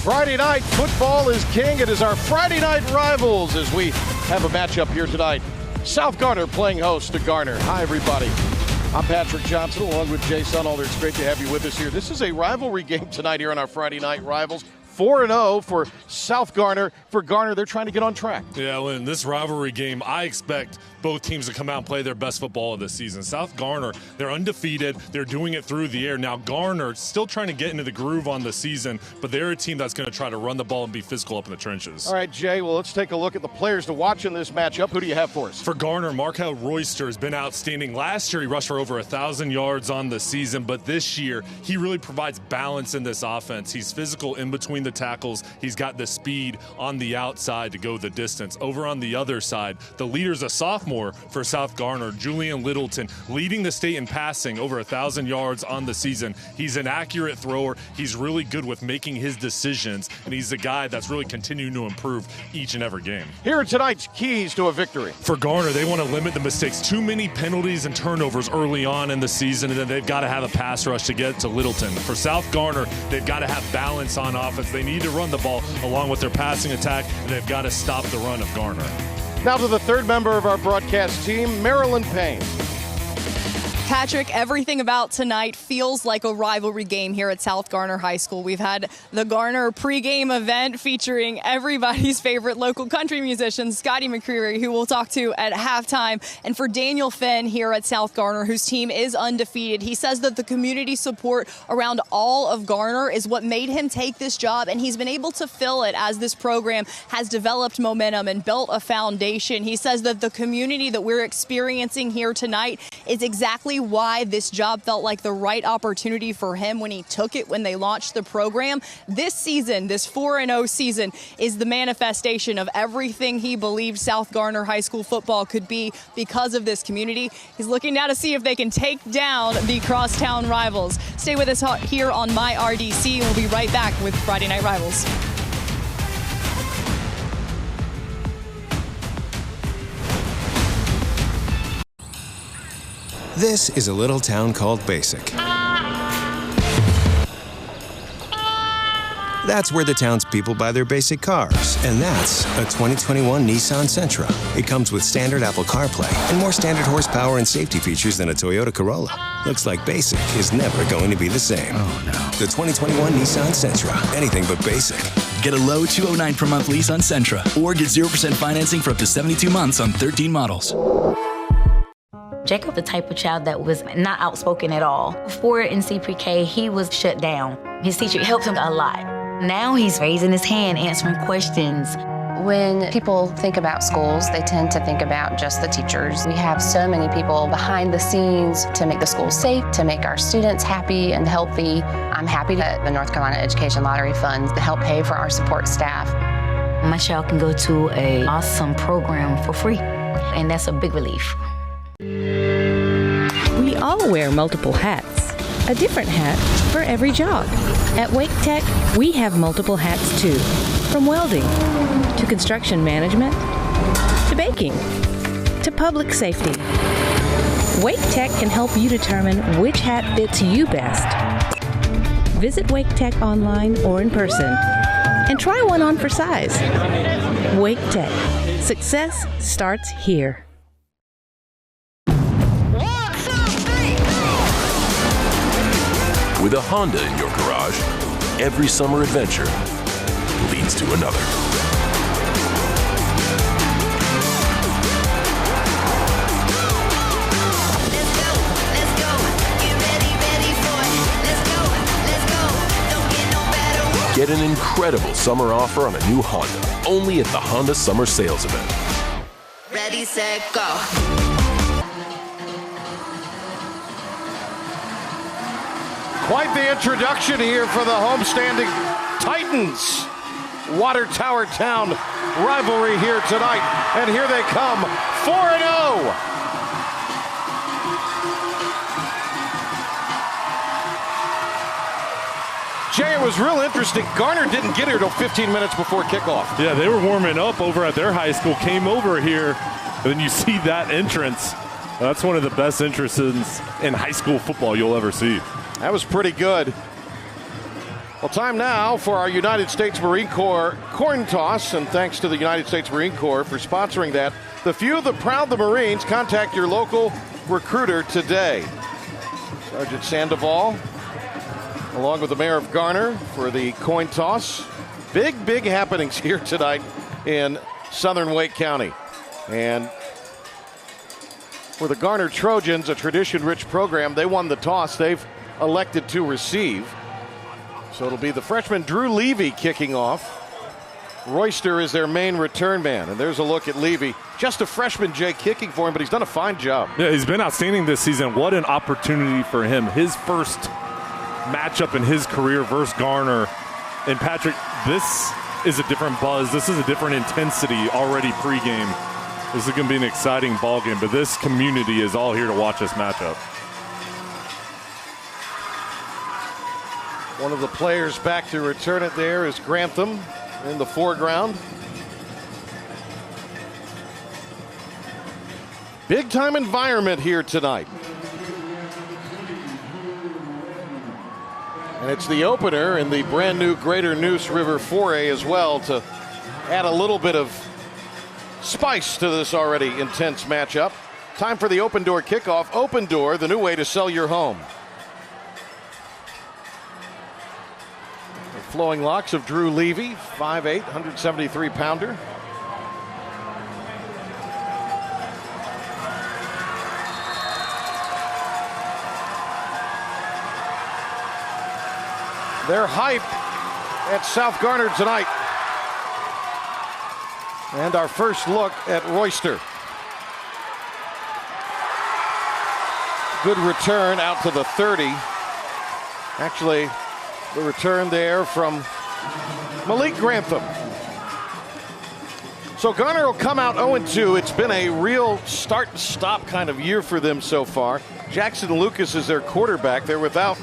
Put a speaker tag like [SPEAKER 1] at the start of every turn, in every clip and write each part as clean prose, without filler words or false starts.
[SPEAKER 1] Friday night football is king. It is our Friday night rivals as we have a matchup here tonight. South Garner playing host to Garner. Hi, everybody. I'm Patrick Johnson along with Jay Sunalder. It's great to have you with us here. This is a rivalry game tonight here on our Friday night rivals. 4-0 for South Garner. For Garner, they're trying to get on track.
[SPEAKER 2] Yeah, well, in this rivalry game, I expect both teams to come out and play their best football of the season. South Garner, they're undefeated. They're doing it through the air. Now, Garner still trying to get into the groove on the season, but they're a team that's going to try to run the ball and be physical up in the trenches.
[SPEAKER 1] All right, Jay, well, let's take a look at the players to watch in this matchup. Who do you have for us?
[SPEAKER 2] For Garner, Markel Royster has been outstanding. Last year, he rushed for over 1,000 yards on the season, but this year, he really provides balance in this offense. He's physical in between the tackles. He's got the speed on the outside to go the distance. Over on the other side, the leader's a sophomore for South Garner, Julian Littleton, leading the state in passing, over 1,000 yards on the season. He's an accurate thrower. He's really good with making his decisions, and he's a guy that's really continuing to improve each and every game.
[SPEAKER 1] Here are tonight's keys to a victory.
[SPEAKER 2] For Garner, they want to limit the mistakes. Too many penalties and turnovers early on in the season, and then they've got to have a pass rush to get to Littleton. For South Garner, they've got to have balance on offense. They need to run the ball along with their passing attack, and they've got to stop the run of Garner.
[SPEAKER 1] Now to the third member of our broadcast team, Marilyn Payne.
[SPEAKER 3] Patrick, everything about tonight feels like a rivalry game here at South Garner High School. We've had the Garner pregame event featuring everybody's favorite local country musician, Scotty McCreery, who we'll talk to at halftime. And for Daniel Finn here at South Garner, whose team is undefeated, he says that the community support around all of Garner is what made him take this job, and he's been able to fill it as this program has developed momentum and built a foundation. He says that the community that we're experiencing here tonight is exactly why this job felt like the right opportunity for him when he took it when they launched the program. This season, this 4-0 season, is the manifestation of everything he believed South Garner High School football could be because of this community. He's looking now to see if they can take down the crosstown rivals. Stay with us here on My RDC. We'll be right back with Friday Night Rivals.
[SPEAKER 4] This is a little town called Basic. That's where the townspeople buy their basic cars, and that's a 2021 Nissan Sentra. It comes with standard Apple CarPlay and more standard horsepower and safety features than a Toyota Corolla. Looks like Basic is never going to be the same.
[SPEAKER 5] Oh, no.
[SPEAKER 4] The 2021 Nissan Sentra. Anything but basic.
[SPEAKER 5] Get a low $209 per month lease on Sentra, or get 0% financing for up to 72 months on 13 models.
[SPEAKER 6] Jacob, the type of child that was not outspoken at all. Before NC Pre-K, he was shut down. His teacher helped him a lot. Now he's raising his hand, answering questions.
[SPEAKER 7] When people think about schools, they tend to think about just the teachers. We have so many people behind the scenes to make the school safe, to make our students happy and healthy. I'm happy that the North Carolina Education Lottery funds to help pay for our support staff.
[SPEAKER 6] My child can go to an awesome program for free, and that's a big relief.
[SPEAKER 8] We all wear multiple hats, a different hat for every job. At Wake Tech, we have multiple hats too, from welding to construction management to baking to public safety. Wake Tech can help you determine which hat fits you best. Visit Wake Tech online or in person and try one on for size. Wake Tech. Success starts here.
[SPEAKER 9] With a Honda in your garage, every summer adventure leads to another.
[SPEAKER 10] Let's go, get ready for it. Let's go, don't get no better.
[SPEAKER 9] Get an incredible summer offer on a new Honda, only at the Honda Summer Sales Event.
[SPEAKER 10] Ready, set, go.
[SPEAKER 1] Quite the introduction here for the homestanding Titans. Water Tower Town rivalry here tonight. And here they come, 4-0. Jay, it was real interesting. Garner didn't get here till 15 minutes before kickoff.
[SPEAKER 2] Yeah, they were warming up over at their high school, came over here, and then you see that entrance. That's one of the best entrances in high school football you'll ever see.
[SPEAKER 1] That was pretty good. Well, time now for our United States Marine Corps coin toss, and thanks to the United States Marine Corps for sponsoring that. The few, the proud, the Marines. Contact your local recruiter today. Sergeant Sandoval, along with the mayor of Garner, for the coin toss. Big happenings here tonight in southern Wake County. And for the Garner Trojans, a tradition-rich program, they won the toss. They've elected to receive. So it'll be the freshman Drew Levy kicking off. Royster is their main return man. And there's a look at Levy. Just a freshman, Jay, kicking for him, but he's done a fine job.
[SPEAKER 2] Yeah, he's been outstanding this season. What an opportunity for him. His first matchup in his career versus Garner. And Patrick, this is a different buzz. This is a different intensity already pregame. This is going to be an exciting ball game, but this community is all here to watch this matchup.
[SPEAKER 1] One of the players back to return it there is Grantham in the foreground. Big time environment here tonight. And it's the opener in the brand new Greater Neuse River 4A as well to add a little bit of spice to this already intense matchup. Time for the open door kickoff. Open Door, the new way to sell your home. The flowing locks of Drew Levy, 5'8", 173-pounder. They're hype at South Garner tonight. And our first look at Royster. Good return out to the 30. Actually, the return there from Malik Grantham. So Garner will come out 0-2. It's been a real start-stop kind of year for them so far. Jackson Lucas is their quarterback. They're without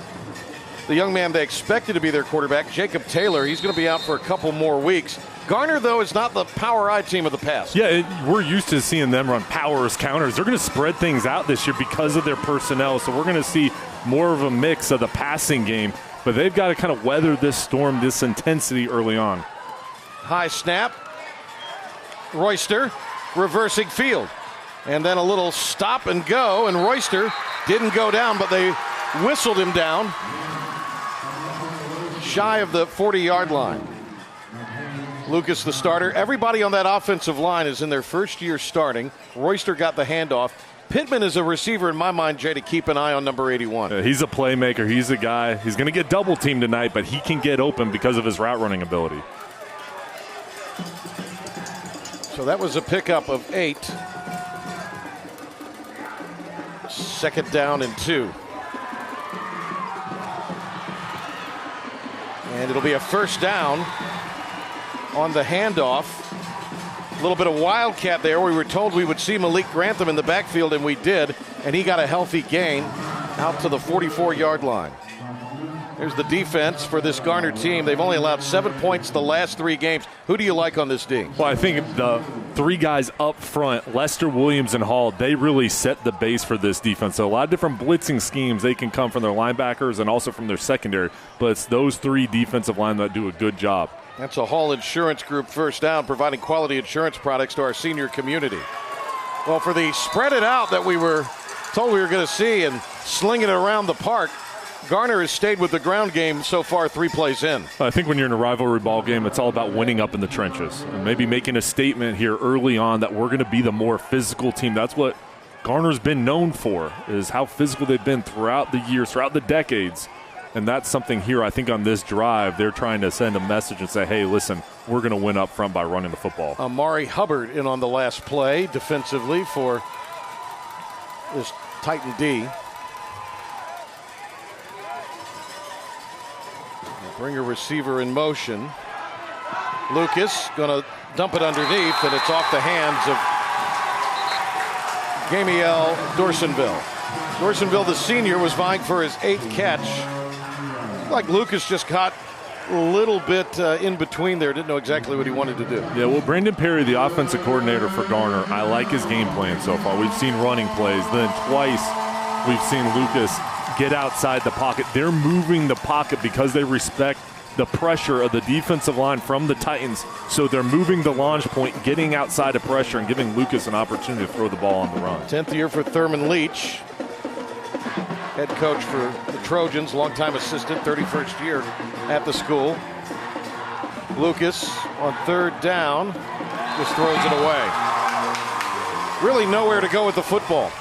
[SPEAKER 1] the young man they expected to be their quarterback, Jacob Taylor. He's going to be out for a couple more weeks. Garner, though, is not the power I team of the past.
[SPEAKER 2] Yeah, we're used to seeing them run powers, counters. They're going to spread things out this year because of their personnel, so we're going to see more of a mix of the passing game. But they've got to kind of weather this storm, this intensity early on.
[SPEAKER 1] High snap. Royster reversing field. And then a little stop and go, and Royster didn't go down, but they whistled him down shy of the 40-yard line. Lucas, the starter. Everybody on that offensive line is in their first year starting. Royster got the handoff. Pittman is a receiver, in my mind, Jay, to keep an eye on number 81.
[SPEAKER 2] He's a playmaker. He's a guy. He's going to get double-teamed tonight, but he can get open because of his route-running ability.
[SPEAKER 1] So that was a pickup of 8. Second down and 2. And it'll be a first down on the handoff. A little bit of wildcat there. We were told we would see Malik Grantham in the backfield, and we did. And he got a healthy gain out to the 44-yard line. There's the defense for this Garner team. They've only allowed 7 points the last 3 games. Who do you like on this team?
[SPEAKER 2] Well, I think the 3 guys up front, Lester, Williams, and Hall, they really set the base for this defense. So a lot of different blitzing schemes. They can come from their linebackers and also from their secondary. But it's those 3 defensive linemen that do a good job.
[SPEAKER 1] That's a Hall Insurance Group first down, providing quality insurance products to our senior community. Well, for the spread it out that we were told we were going to see and sling it around the park, Garner has stayed with the ground game so far 3 plays in.
[SPEAKER 2] I think when you're in a rivalry ball game, it's all about winning up in the trenches and maybe making a statement here early on that we're going to be the more physical team. That's what Garner's been known for, is how physical they've been throughout the years, throughout the decades. And that's something here, I think, on this drive, they're trying to send a message and say, hey, listen, we're going to win up front by running the football.
[SPEAKER 1] Amari Hubbard in on the last play defensively for this Titan D. Bring a receiver in motion. Lucas going to dump it underneath, and it's off the hands of Gamiel Dorsonville. Dorsonville, the senior, was vying for his 8th catch. Like Lucas just caught a little bit in between there. Didn't know exactly what he wanted to do.
[SPEAKER 2] Yeah, well, Brandon Perry, the offensive coordinator for Garner, I like his game plan so far. We've seen running plays. Then twice we've seen Lucas get outside the pocket. They're moving the pocket because they respect the pressure of the defensive line from the Titans. So they're moving the launch point, getting outside of pressure, and giving Lucas an opportunity to throw the ball on the run.
[SPEAKER 1] 10th year for Thurman Leach, head coach for the Trojans, longtime assistant, 31st year at the school. Lucas on third down just throws it away. Really nowhere to go with the football.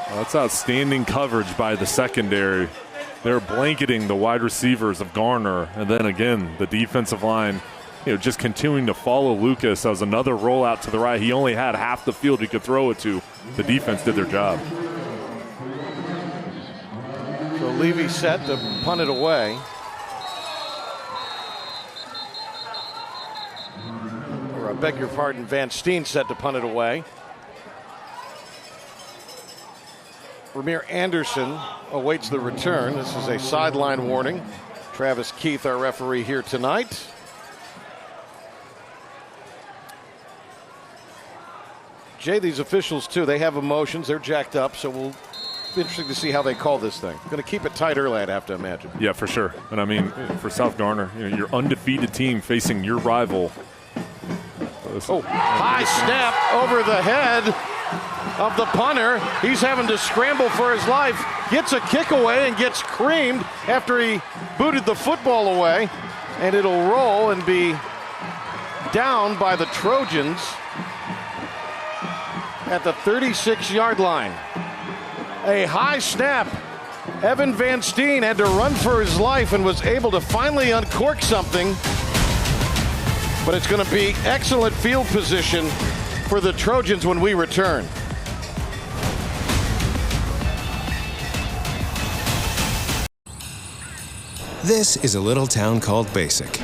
[SPEAKER 2] That's outstanding coverage by the secondary. They're blanketing the wide receivers of Garner, and then again the defensive line, just continuing to follow Lucas. That was another rollout to the right. He only had half the field he could throw it to. The defense did their job.
[SPEAKER 1] So Levy set to punt it away. Or I beg your pardon, Van Steen set to punt it away. Ramir Anderson awaits the return. This is a sideline warning. Travis Keith, our referee here tonight. Jay, these officials too, they have emotions. They're jacked up, so we'll be interesting to see how they call this thing. Going to keep it tight early, I'd have to imagine.
[SPEAKER 2] Yeah, for sure. And I mean, for South Garner, your undefeated team facing your rival.
[SPEAKER 1] Oh, high snap over the head of the punter. He's having to scramble for his life. Gets a kick away and gets creamed after he booted the football away. And it'll roll and be down by the Trojans at the 36-yard line. A high snap. Evan Van Steen had to run for his life and was able to finally uncork something. But it's going to be excellent field position for the Trojans when we return.
[SPEAKER 4] This is a little town called Basic.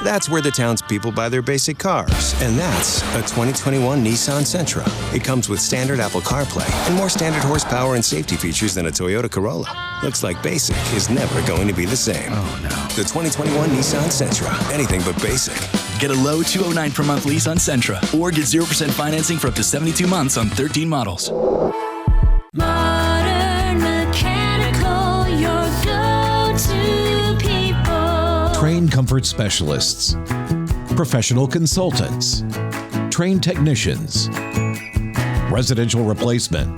[SPEAKER 4] That's where the townspeople buy their basic cars, and that's a 2021 Nissan Sentra. It comes with standard Apple CarPlay and more standard horsepower and safety features than a Toyota Corolla. Looks like basic is never going to be the same.
[SPEAKER 5] Oh, no.
[SPEAKER 4] The 2021 Nissan Sentra. Anything but basic.
[SPEAKER 5] Get a low $209 per month lease on Sentra, or get 0% financing for up to 72 months on 13 models.
[SPEAKER 10] Modern Mechanical, your go-to people.
[SPEAKER 11] Trained comfort specialists, professional consultants, trained technicians, residential replacement,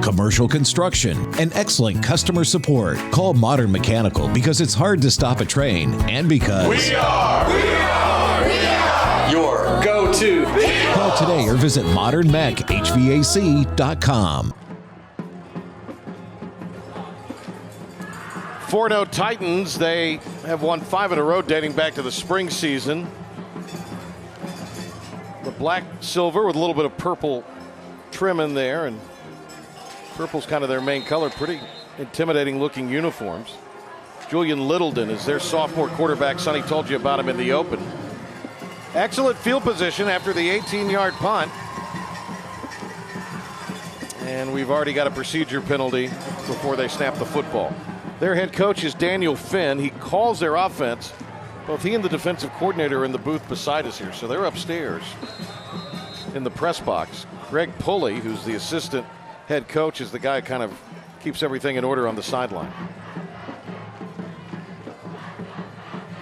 [SPEAKER 11] commercial construction, and excellent customer support. Call Modern Mechanical because it's hard to stop a train, and because
[SPEAKER 12] we are your go-to people.
[SPEAKER 11] Call today or visit modernmechhvac.com.
[SPEAKER 1] 4-0 Titans, they have won 5 in a row dating back to the spring season. The black silver with a little bit of purple trim in there, and purple's kind of their main color. Pretty intimidating looking uniforms. Julian Littleton is their sophomore quarterback. Sonny told you about him in the open. Excellent field position after the 18-yard punt. And we've already got a procedure penalty before they snap the football. Their head coach is Daniel Finn. He calls their offense. Both he and the defensive coordinator are in the booth beside us here, so they're upstairs in the press box. Greg Pulley, who's the assistant head coach, is the guy who kind of keeps everything in order on the sideline.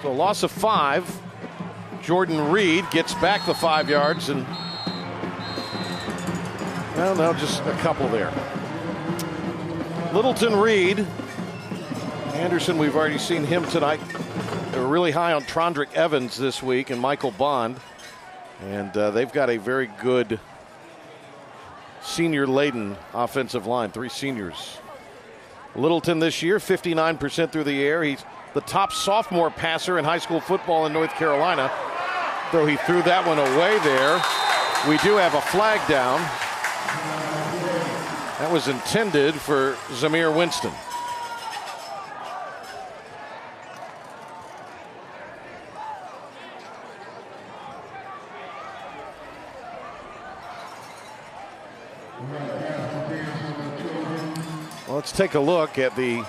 [SPEAKER 1] So loss of 5. Jordan Reed gets back the 5 yards, and well, no, just a couple there. Littleton, Reed, Anderson, we've already seen him tonight. They were really high on Trondrick Evans this week and Michael Bond. And they've got a very good senior-laden offensive line, 3 seniors. Littleton this year, 59% through the air. He's the top sophomore passer in high school football in North Carolina, though he threw that one away there. We do have a flag down. That was intended for Zamir Winston. Well, let's take a look at the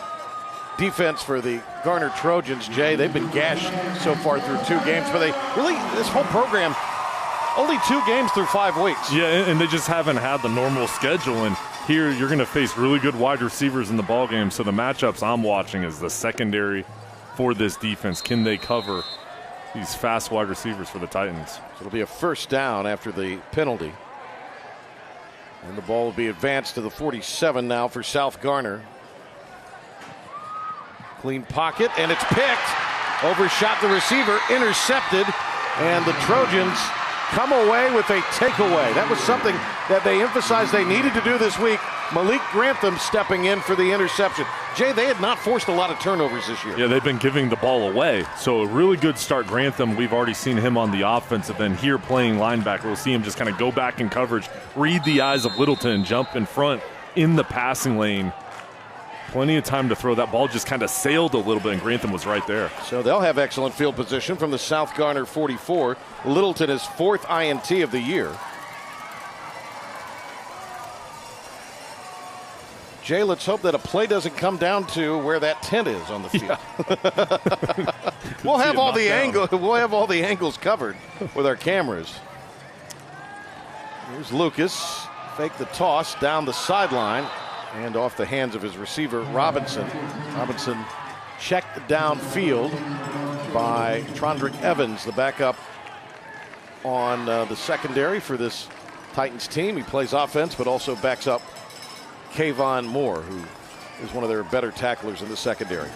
[SPEAKER 1] defense for the Garner Trojans. Jay, they've been gashed so far through 2 games, but they really, this whole program, only 2 games through 5 weeks.
[SPEAKER 2] Yeah, and they just haven't had the normal schedule. And here you're going to face really good wide receivers in the ballgame. So the matchups I'm watching is the secondary for this defense. Can they cover these fast wide receivers for the Titans?
[SPEAKER 1] So it'll be a first down after the penalty. And the ball will be advanced to the 47 now for South Garner. Clean pocket, and it's picked. Overshot the receiver, intercepted, and the Trojans come away with a takeaway. That was something that they emphasized they needed to do this week. Malik Grantham stepping in for the interception. Jay, they had not forced a lot of turnovers this year.
[SPEAKER 2] Yeah, they've been giving the ball away. So a really good start. Grantham, we've already seen him on the offensive end. Here playing linebacker, we'll see him just kind of go back in coverage, read the eyes of Littleton, jump in front in the passing lane. Plenty of time to throw. That ball just kind of sailed a little bit, and Grantham was right there.
[SPEAKER 1] So they'll have excellent field position from the South Garner 44. Littleton is 4th INT of the year. Jay, let's hope that a play doesn't come down to where that tent is on the field. Yeah. We'll have all the angles covered with our cameras. Here's Lucas. Fake the toss down the sideline and off the hands of his receiver, Robinson. Robinson checked downfield by Trondrick Evans, the backup on the secondary for this Titans team. He plays offense, but also backs up Kayvon Moore, who is one of their better tacklers in the secondary.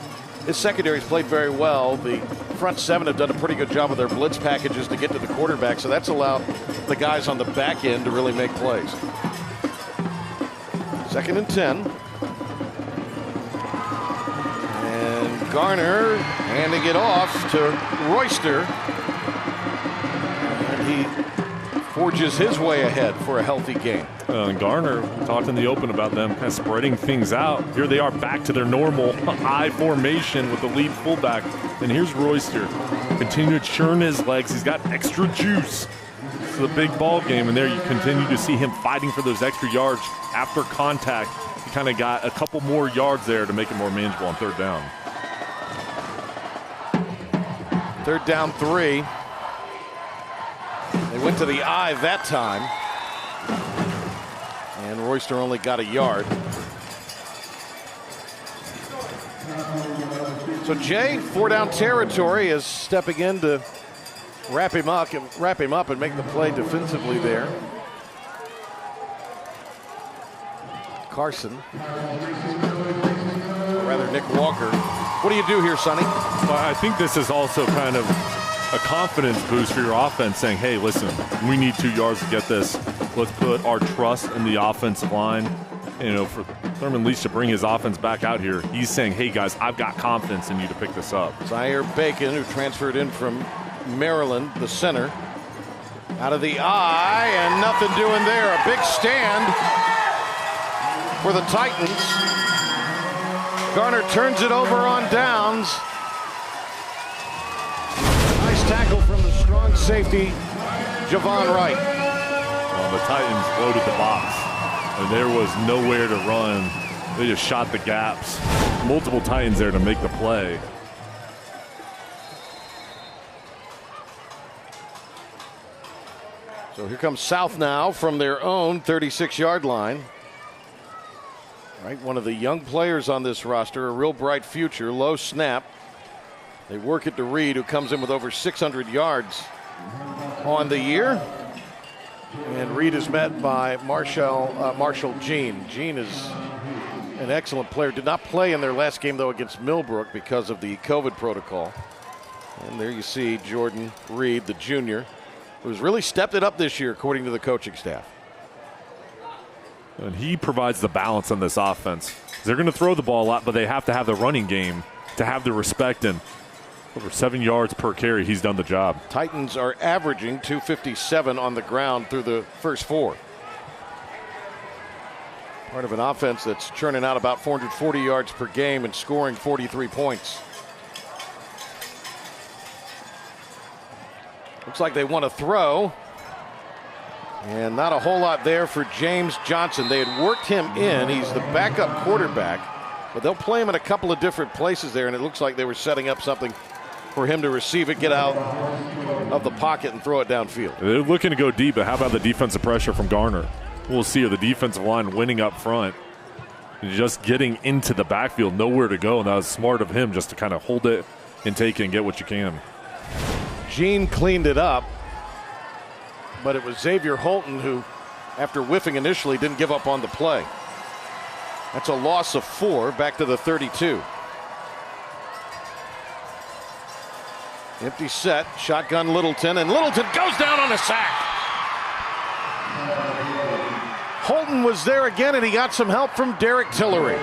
[SPEAKER 1] His secondary's played very well. The front seven have done a pretty good job with their blitz packages to get to the quarterback, so that's allowed the guys on the back end to really make plays. 2nd and 10. And Garner handing it off to Royster. And he forges his way ahead for a healthy game.
[SPEAKER 2] And Garner talked in the open about them kind of spreading things out. Here they are back to their normal I formation with the lead fullback. And here's Royster. Continue to churn his legs. He's got extra juice. It's a big ball game, and there you continue to see him fighting for those extra yards after contact. He kind of got a couple more yards there to make it more manageable on 3rd down.
[SPEAKER 1] 3rd down 3. They went to the I that time. And Royster only got a yard. So Jay, 4-down territory, is stepping in to wrap him up and make the play defensively there. Carson, or rather Nick Walker. What do you do here, Sonny?
[SPEAKER 2] Well, I think this is also kind of a confidence boost for your offense, saying, hey, listen, we need 2 yards to get this. Let's put our trust in the offensive line. You know, for Thurman Leach to bring his offense back out here, he's saying, hey, guys, I've got confidence in you to pick this up.
[SPEAKER 1] Zaire Bacon, who transferred in from Maryland, the center. Out of the I, and nothing doing there. A big stand for the Titans. Garner turns it over on downs. Nice tackle from the strong safety, Javon Wright.
[SPEAKER 2] Well, the Titans loaded the box, and there was nowhere to run. They just shot the gaps. Multiple Titans there to make the play.
[SPEAKER 1] So here comes South now from their own 36-yard line. Right, one of the young players on this roster, a real bright future, low snap. They work it to Reed, who comes in with over 600 yards on the year. And Reed is met by Marshall Jean. Jean is an excellent player. Did not play in their last game, though, against Millbrook because of the COVID protocol. And there you see Jordan Reed, the junior, who's really stepped it up this year, according to the coaching staff.
[SPEAKER 2] And he provides the balance on this offense. They're going to throw the ball a lot, but they have to have the running game to have the respect. And over 7 yards per carry, he's done the job.
[SPEAKER 1] Titans are averaging 257 on the ground through the first 4. Part of an offense that's churning out about 440 yards per game and scoring 43 points. Looks like they want to throw. And not a whole lot there for James Johnson. They had worked him in. He's the backup quarterback. But they'll play him in a couple of different places there, and it looks like they were setting up something for him to receive it, get out of the pocket, and throw it downfield.
[SPEAKER 2] They're looking to go deep, but how about the defensive pressure from Garner? we'll see, the defensive line winning up front. Just getting into the backfield, nowhere to go, and that was smart of him just to kind of hold it and take it and get what you can.
[SPEAKER 1] Gene cleaned it up, but it was Xavier Holton who, after whiffing initially, didn't give up on the play. That's a loss of 4, back to the 32. Empty set, shotgun Littleton, and Littleton goes down on a sack. Holton was there again, and he got some help from Derek Tillery.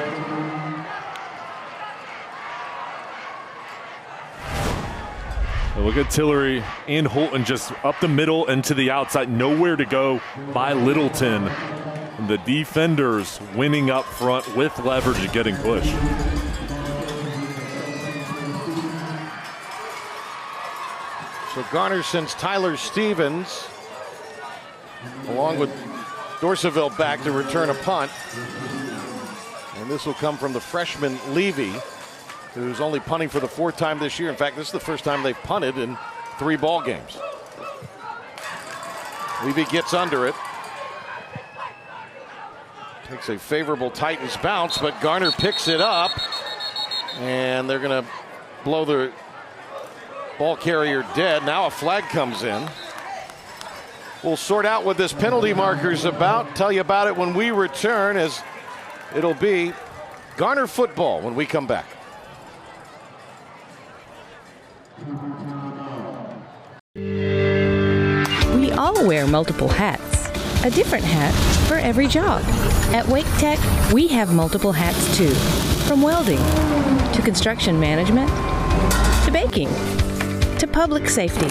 [SPEAKER 2] Look at Tillery and Holton just up the middle and to the outside. Nowhere to go by Littleton. And the defenders winning up front with leverage and getting pushed.
[SPEAKER 1] So Garner sends Tyler Stevens along with Dorseyville back to return a punt. And this will come from the freshman Levy, who's only punting for the 4th time this year. In fact, this is the first time they've punted in 3 ball games. Levy gets under it. Takes a favorable Titans bounce, but Garner picks it up. And they're going to blow the ball carrier dead. Now a flag comes in. We'll sort out what this penalty marker is about. Tell you about it when we return, as it'll be Garner football when we come back.
[SPEAKER 8] We all wear multiple hats. A different hat for every job. At Wake Tech, we have multiple hats too. From welding to construction management to baking to public safety.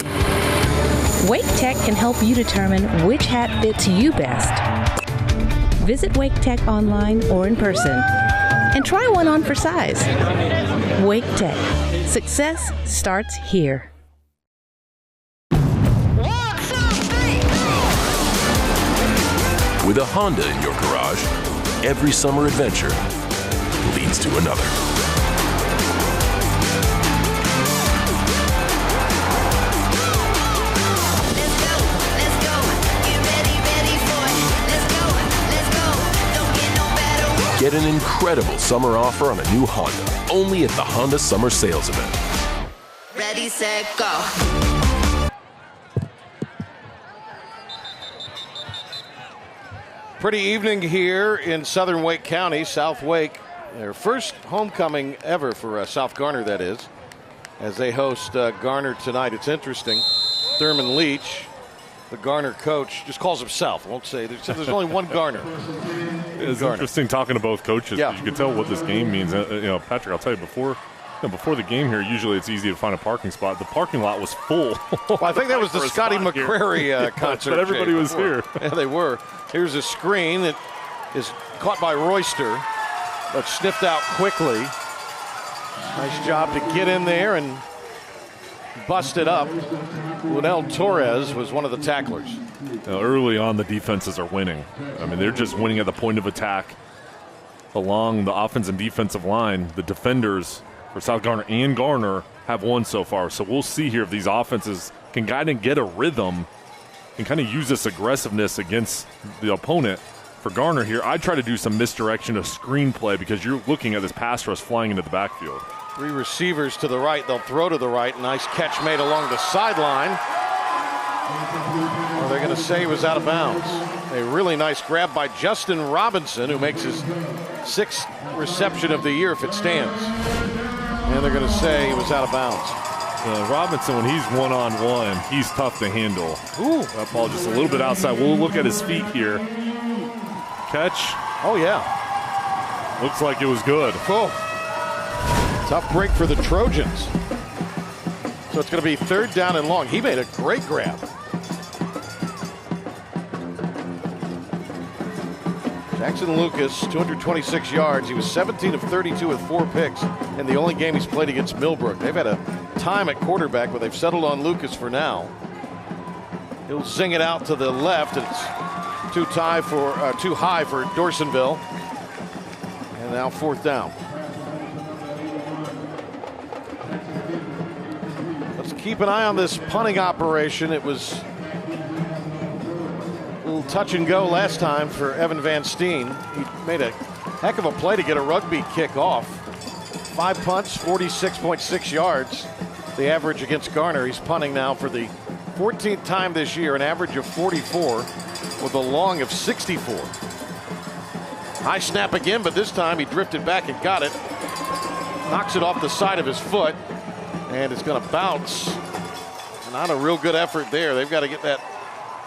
[SPEAKER 8] Wake Tech can help you determine which hat fits you best. Visit Wake Tech online or in person and try one on for size. Wake Tech. Success starts here.
[SPEAKER 9] With a Honda in your garage, every summer adventure leads to another. Get an incredible summer offer on a new Honda, only at the Honda Summer Sales Event.
[SPEAKER 10] Ready, set, go.
[SPEAKER 1] Pretty evening here in southern Wake County, South Wake. Their first homecoming ever for South Garner, that is, as they host Garner tonight. It's interesting. Thurman Leach, the Garner coach, just calls himself. I won't say. There's only one Garner.
[SPEAKER 2] It's interesting talking to both coaches.
[SPEAKER 1] Yeah.
[SPEAKER 2] You can tell what this game means. Patrick, I'll tell you, before the game here, usually it's easy to find a parking spot. The parking lot was full.
[SPEAKER 1] Well, I think that was the Scotty McCrary concert.
[SPEAKER 2] But everybody was here.
[SPEAKER 1] Yeah, they were. Here's a screen that is caught by Royster, but sniffed out quickly. Nice job to get in there and bust it up. Linnell Torres was one of the tacklers.
[SPEAKER 2] Now, early on, the defenses are winning. I mean, they're just winning at the point of attack along the offensive and defensive line. The defenders for South Garner and Garner have won so far. So we'll see here if these offenses can kind of get a rhythm and kind of use this aggressiveness against the opponent. For Garner here, I try to do some misdirection of screenplay because you're looking at this pass rush flying into the backfield.
[SPEAKER 1] 3 receivers to the right. They'll throw to the right. Nice catch made along the sideline. Or they're going to say he was out of bounds. A really nice grab by Justin Robinson, who makes his 6th reception of the year if it stands. And they're going to say he was out of bounds.
[SPEAKER 2] Robinson, when he's one-on-one, he's tough to handle.
[SPEAKER 1] Ooh.
[SPEAKER 2] That ball just a little bit outside. We'll look at his feet here. Catch.
[SPEAKER 1] Oh, yeah.
[SPEAKER 2] Looks like it was good.
[SPEAKER 1] Oh. Tough break for the Trojans. So it's going to be 3rd down and long. He made a great grab. Jackson Lucas, 226 yards. He was 17 of 32 with 4 picks in the only game he's played against Millbrook. They've had a time at quarterback, but they've settled on Lucas for now. He'll zing it out to the left. It's too high for Dorsonville. And now 4th down. Let's keep an eye on this punting operation. It was little touch and go last time for Evan Van Steen. He made a heck of a play to get a rugby kick off. 5 punts, 46.6 yards. The average against Garner. He's punting now for the 14th time this year, an average of 44 with a long of 64. High snap again, but this time he drifted back and got it. Knocks it off the side of his foot, and it's going to bounce. Not a real good effort there. They've got to get that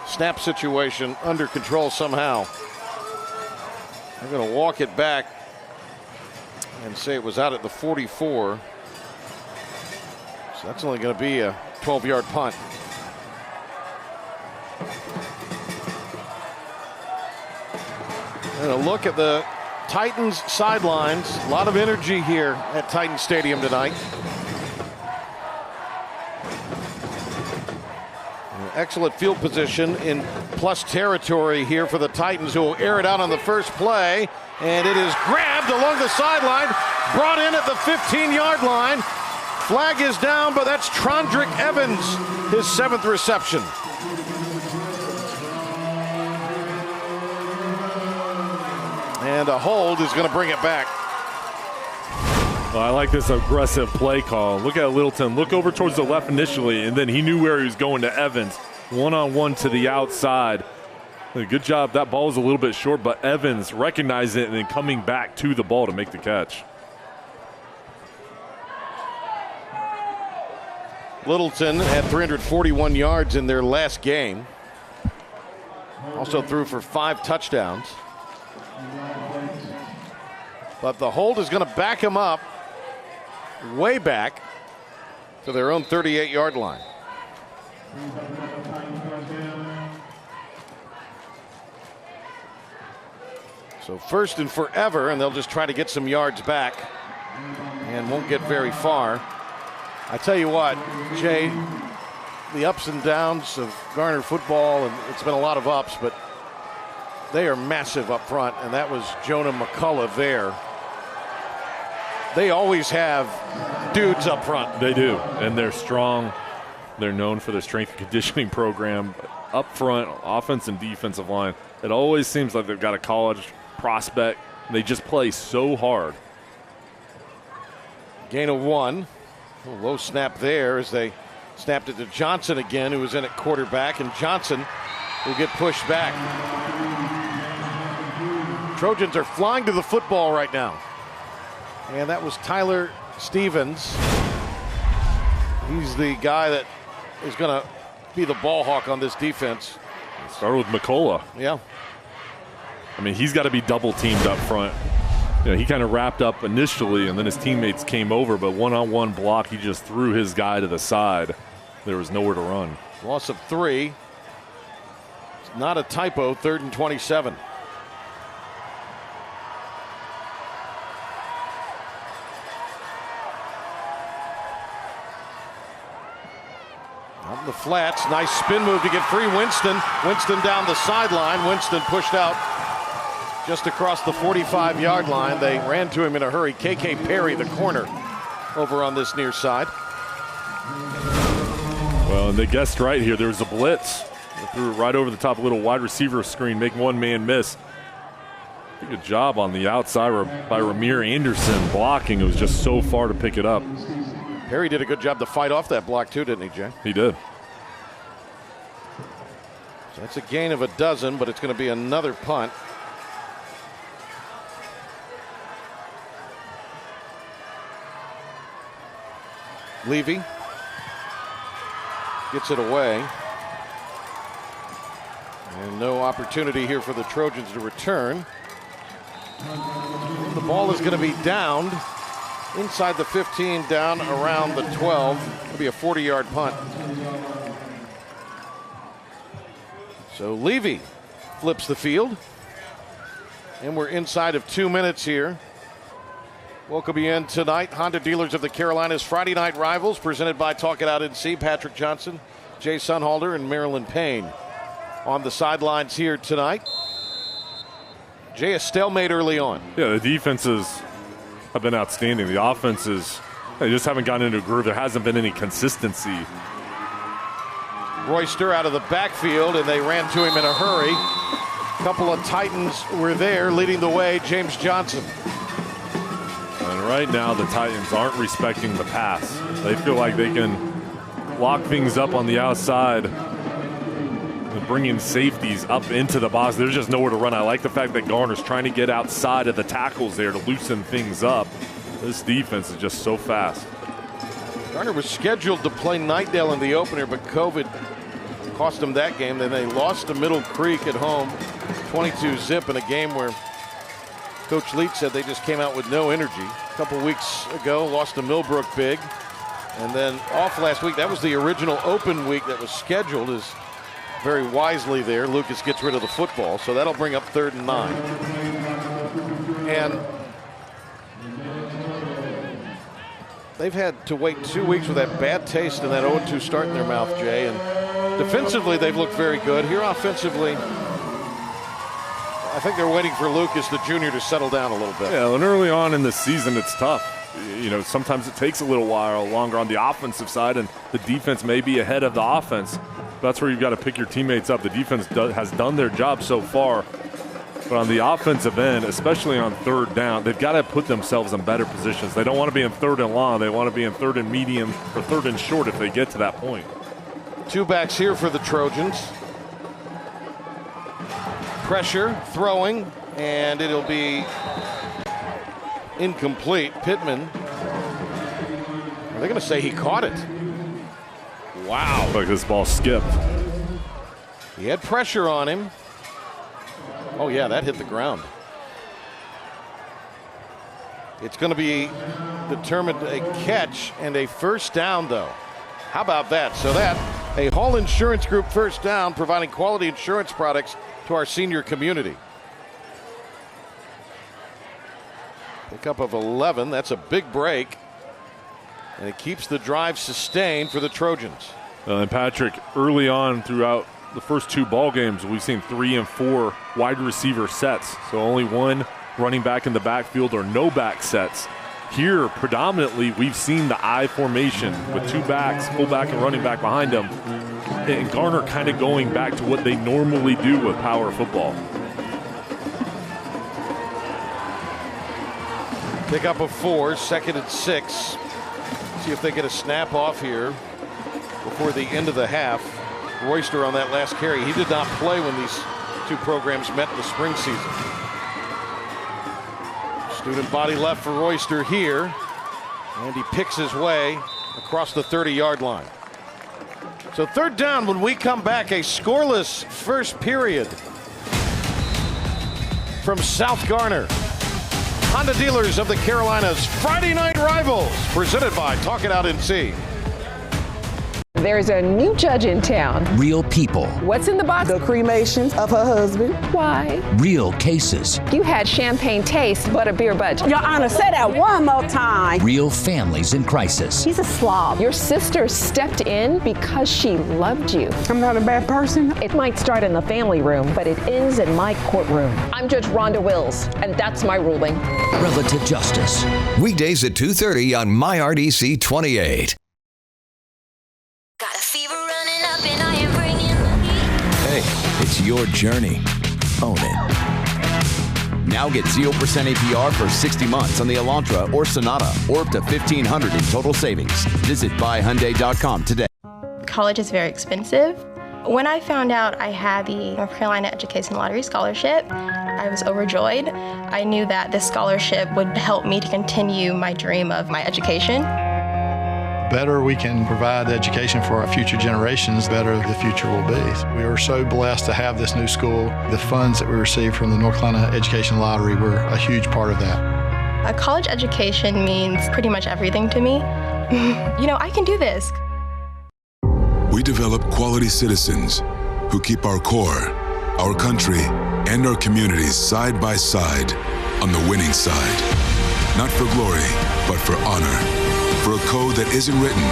[SPEAKER 1] snap situation under control somehow. They're going to walk it back and say it was out at the 44. So that's only going to be a 12-yard punt. And a look at the Titans sidelines. A lot of energy here at Titan Stadium tonight. Excellent field position in plus territory here for the Titans, who will air it out on the first play. And it is grabbed along the sideline, brought in at the 15-yard line. Flag is down, but that's Trondrick Evans, his 7th reception. And a hold is going to bring it back.
[SPEAKER 2] Well, I like this aggressive play call. Look at Littleton. Look over towards the left initially, and then he knew where he was going to Evans. One-on-one to the outside. Good job. That ball was a little bit short, but Evans recognized it and then coming back to the ball to make the catch.
[SPEAKER 1] Littleton had 341 yards in their last game. Also threw for 5 touchdowns. But the hold is going to back him up way back to their own 38-yard line. So first and forever, and they'll just try to get some yards back and won't get very far. I tell you what, Jay, the ups and downs of Garner football, and it's been a lot of ups, but they are massive up front, and that was Jonah McCullough there. They always have dudes up front.
[SPEAKER 2] They do, and they're strong. They're known for their strength and conditioning program. Up front, offense and defensive line, it always seems like they've got a college prospect. They just play so hard.
[SPEAKER 1] Gain of 1. A low snap there as they snapped it to Johnson again, who was in at quarterback, and Johnson will get pushed back. Trojans are flying to the football right now. And that was Tyler Stevens. He's the guy that is going to be the ball hawk on this defense.
[SPEAKER 2] Started with McCullough.
[SPEAKER 1] Yeah.
[SPEAKER 2] I mean, he's got to be double teamed up front. You know, he kind of wrapped up initially, and then his teammates came over, but one-on-one block, he just threw his guy to the side. There was nowhere to run.
[SPEAKER 1] Loss of 3. It's not a typo, 3rd and 27. Out in the flats, nice spin move to get free. Winston down the sideline. Winston pushed out just across the 45-yard line. They ran to him in a hurry. KK Perry, the corner, over on this near side.
[SPEAKER 2] Well, and they guessed right here. There was a blitz. They threw it right over the top, a little wide receiver screen, make one man miss. Good job on the outside by Ramir Anderson blocking. It was just so far to pick it up.
[SPEAKER 1] Perry did a good job to fight off that block too, didn't he, Jay?
[SPEAKER 2] He did.
[SPEAKER 1] So that's a gain of 12, but it's going to be another punt. Levy gets it away. And no opportunity here for the Trojans to return. The ball is going to be downed inside the 15, down around the 12. It'll be a 40-yard punt. So Levy flips the field. And we're inside of 2 minutes here. Welcome you in tonight. Honda Dealers of the Carolinas Friday Night Rivals, presented by Talk It Out NC. Patrick Johnson, Jay Sunhalter, and Marilyn Payne on the sidelines here tonight. Jay, a stalemate early on.
[SPEAKER 2] Yeah, the defenses have been outstanding. The offenses, they just haven't gotten into a groove. There hasn't been any consistency.
[SPEAKER 1] Royster out of the backfield, and they ran to him in a hurry. A couple of Titans were there, leading the way, James Johnson.
[SPEAKER 2] And right now, the Titans aren't respecting the pass. They feel like they can lock things up on the outside and bring in safeties up into the box. There's just nowhere to run. I like the fact that Garner's trying to get outside of the tackles there to loosen things up. This defense is just so fast.
[SPEAKER 1] Garner was scheduled to play Nightdale in the opener, but COVID cost them that game. Then they lost to Middle Creek at home, 22-zip in a game where Coach Leach said they just came out with no energy. A couple weeks ago, lost to Millbrook big. And then off last week. That was the original open week that was scheduled. Is very wisely there. Lucas gets rid of the football, so that'll bring up 3rd and 9. And they've had to wait 2 weeks with that bad taste and that 0-2 start in their mouth, Jay. And defensively, they've looked very good. Here offensively, I think they're waiting for Lucas, the junior, to settle down a little bit.
[SPEAKER 2] Yeah, and early on in the season, it's tough. You know, sometimes it takes a little while longer on the offensive side, and the defense may be ahead of the offense. That's where you've got to pick your teammates up. The defense has done their job so far. But on the offensive end, especially on 3rd down, they've got to put themselves in better positions. They don't want to be in 3rd and long. They want to be in 3rd and medium or 3rd and short if they get to that point.
[SPEAKER 1] 2 backs here for the Trojans. Pressure, throwing, and it'll be incomplete. Pittman, are they going to say he caught it? Wow.
[SPEAKER 2] Like this ball skipped.
[SPEAKER 1] He had pressure on him. Oh, yeah, that hit the ground. It's going to be determined a catch and a 1st down, though. How about that? So that, a Hall Insurance Group 1st down, providing quality insurance products to our senior community. Pickup of 11. That's a big break. And it keeps the drive sustained for the Trojans.
[SPEAKER 2] And Patrick, early on throughout the first 2 ball games, we've seen 3 and 4 wide receiver sets. So only 1 running back in the backfield or no back sets. Here, predominantly, we've seen the I formation with 2 backs, fullback and running back behind them. And Garner kind of going back to what they normally do with power football.
[SPEAKER 1] Pickup of 4, 2nd and 6. See if they get a snap off here before the end of the half. Royster on that last carry. He did not play when these 2 programs met in the spring season. Student body left for Royster here. And he picks his way across the 30-yard line. So 3rd down when we come back. A scoreless first period from South Garner. Honda Dealers of the Carolinas, Friday Night Rivals, presented by Talk It Out NC.
[SPEAKER 13] There's a new judge in town.
[SPEAKER 14] Real people.
[SPEAKER 13] What's in the box? The cremations of her husband. Why?
[SPEAKER 14] Real cases.
[SPEAKER 13] You had champagne taste, but a beer budget.
[SPEAKER 15] Your Honor, say that one more time.
[SPEAKER 14] Real families in crisis.
[SPEAKER 13] He's a slob. Your sister stepped in because she loved you.
[SPEAKER 15] I'm not a bad person.
[SPEAKER 13] It might start in the family room, but it ends in my courtroom. I'm Judge Rhonda Wills, and that's my ruling.
[SPEAKER 14] Relative justice.
[SPEAKER 16] Weekdays at 2:30 on MyRDC 28.
[SPEAKER 17] Hey, it's your journey. Own it. Now get 0% APR for 60 months on the Elantra or Sonata, or up to $1,500 in total savings. Visit buyhyundai.com today.
[SPEAKER 18] College is very expensive. When I found out I had the North Carolina Education Lottery Scholarship, I was overjoyed. I knew that this scholarship would help me to continue my dream of my education.
[SPEAKER 19] Better we can provide education for our future generations, better the future will be. We are so blessed to have this new school. The funds that we received from the North Carolina Education Lottery were a huge part of that.
[SPEAKER 18] A college education means pretty much everything to me. You know, I can do this.
[SPEAKER 20] We develop quality citizens who keep our core, our country, and our communities side by side on the winning side. Not for glory, but for honor. For a code that isn't written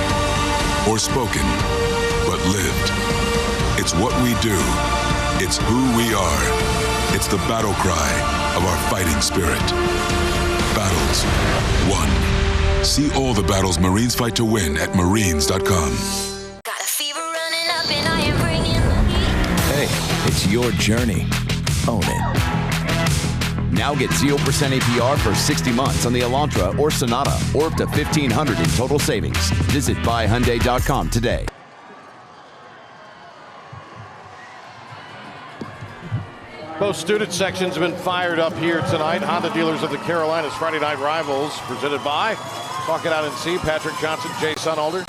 [SPEAKER 20] or spoken, but lived. It's what we do. It's who we are. It's the battle cry of our fighting spirit. Battles won. See all the battles Marines fight to win at marines.com.
[SPEAKER 10] Got a fever running up and I am
[SPEAKER 17] It's your journey. Own it. Now get 0% APR for 60 months on the Elantra or Sonata, or up to $1,500 in total savings. Visit buyhyundai.com today.
[SPEAKER 1] Both student sections have been fired up here tonight. Honda dealers of the Carolinas Friday Night Rivals, presented by Talk It Out and See, Patrick Johnson, Jay Sunalder.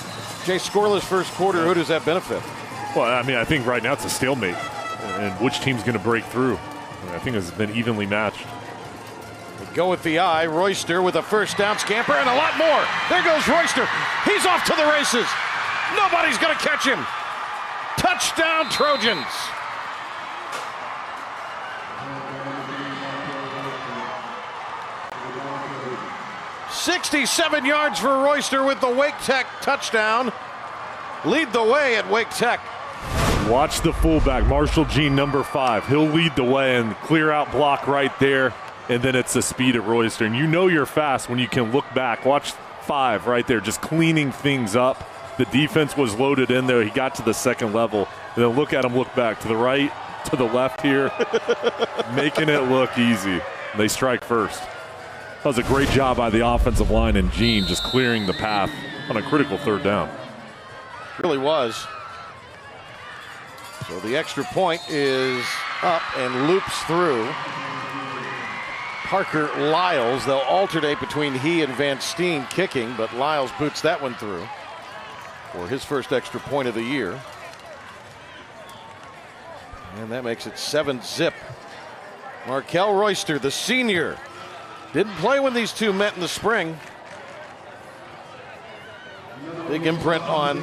[SPEAKER 1] Jay, scoreless first quarter, who does that benefit?
[SPEAKER 21] Well, I mean, I think right now it's a stalemate, and which team's going to break through? I think it's been evenly matched.
[SPEAKER 1] We go with the eye. Royster with a first down scamper and a lot more. There goes Royster. He's off to the races. Nobody's going to catch him. Touchdown, Trojans. "67 yards for Royster with the Wake Tech touchdown. Lead the way at Wake Tech.
[SPEAKER 21] Watch the fullback, Marshall Jean, number 5. He'll lead the way and clear out block right there, and then it's the speed of Royster. And you know you're fast when you can look back. Watch 5 right there, just cleaning things up. The defense was loaded in there. He got to the second level. And then look at him look back to the right, to the left here, making it look easy. They strike first. That was a great job by the offensive line and Jean just clearing the path on a critical third down.
[SPEAKER 1] Really was. So the extra point is up and loops through. Parker Lyles, they'll alternate between he and Van Steen kicking, but Lyles boots that one through for his first extra point of the year. And that makes it 7-zip. Markel Royster, the senior, didn't play when these two met in the spring. Big imprint on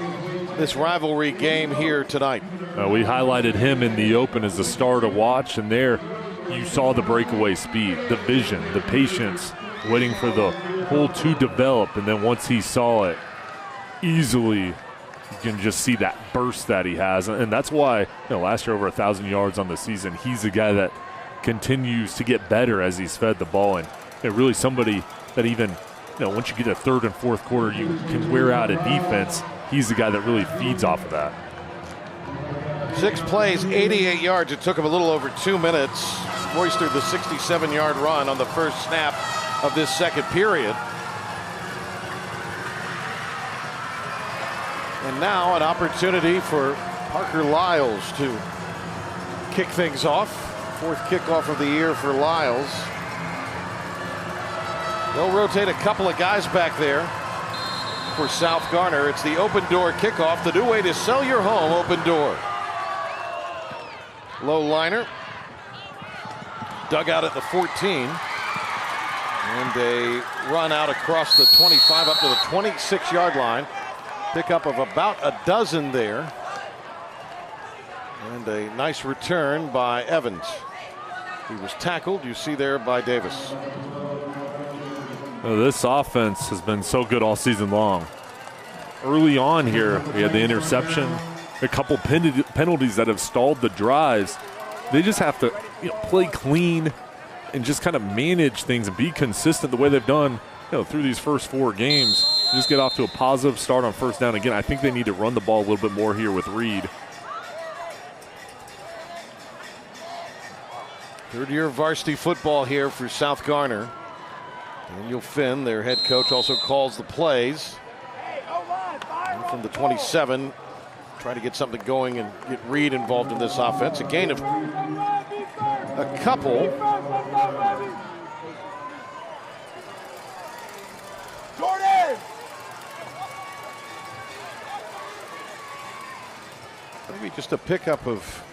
[SPEAKER 1] this rivalry game here tonight.
[SPEAKER 21] We highlighted him in the open as a star to watch, and there you saw the breakaway speed, the vision, the patience, waiting for the hole to develop, and then once he saw it, easily you can just see that burst that he has, and that's why last year over 1,000 yards on the season. He's the guy that continues to get better as he's fed the ball, and really somebody that even once you get to third and fourth quarter, you can wear out a defense. He's the guy that really feeds off of that.
[SPEAKER 1] 6 plays, 88 yards. It took him a little over 2 minutes. Royster, the 67-yard run on the first snap of this second period. And now an opportunity for Parker Lyles to kick things off. 4th kickoff of the year for Lyles. They'll rotate a couple of guys back there for South Garner. It's the open door kickoff, the new way to sell your home, open door. Low liner. Dug out at the 14. And a run out across the 25 up to the 26-yard line. Pickup of about a dozen there. And a nice return by Evans. He was tackled, you see there, by Davis.
[SPEAKER 21] This offense has been so good all season long. Early on here, we had the interception, a couple penalties that have stalled the drives. They just have to play clean and just kind of manage things and be consistent the way they've done through these first 4 games. Just get off to a positive start on first down. Again, I think they need to run the ball a little bit more here with Reed.
[SPEAKER 1] Third-year varsity football here for South Garner. Daniel Finn, their head coach, also calls the plays. And from the 27, try to get something going and get Reed involved in this offense. A gain of a couple.
[SPEAKER 12] Jordan!
[SPEAKER 1] Maybe just a pickup of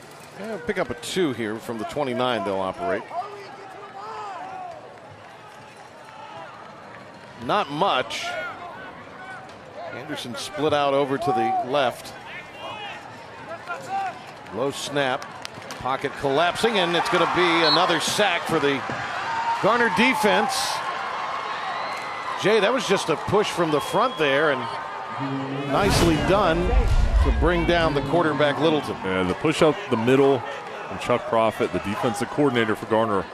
[SPEAKER 1] 2 here from the 29 they'll operate. Not much. Anderson split out over to the left. Low snap. Pocket collapsing, and it's going to be another sack for the Garner defense. Jay, that was just a push from the front there, and nicely done to bring down the quarterback Littleton.
[SPEAKER 21] Yeah, the push out the middle, and Chuck Profit, the defensive coordinator for Garner,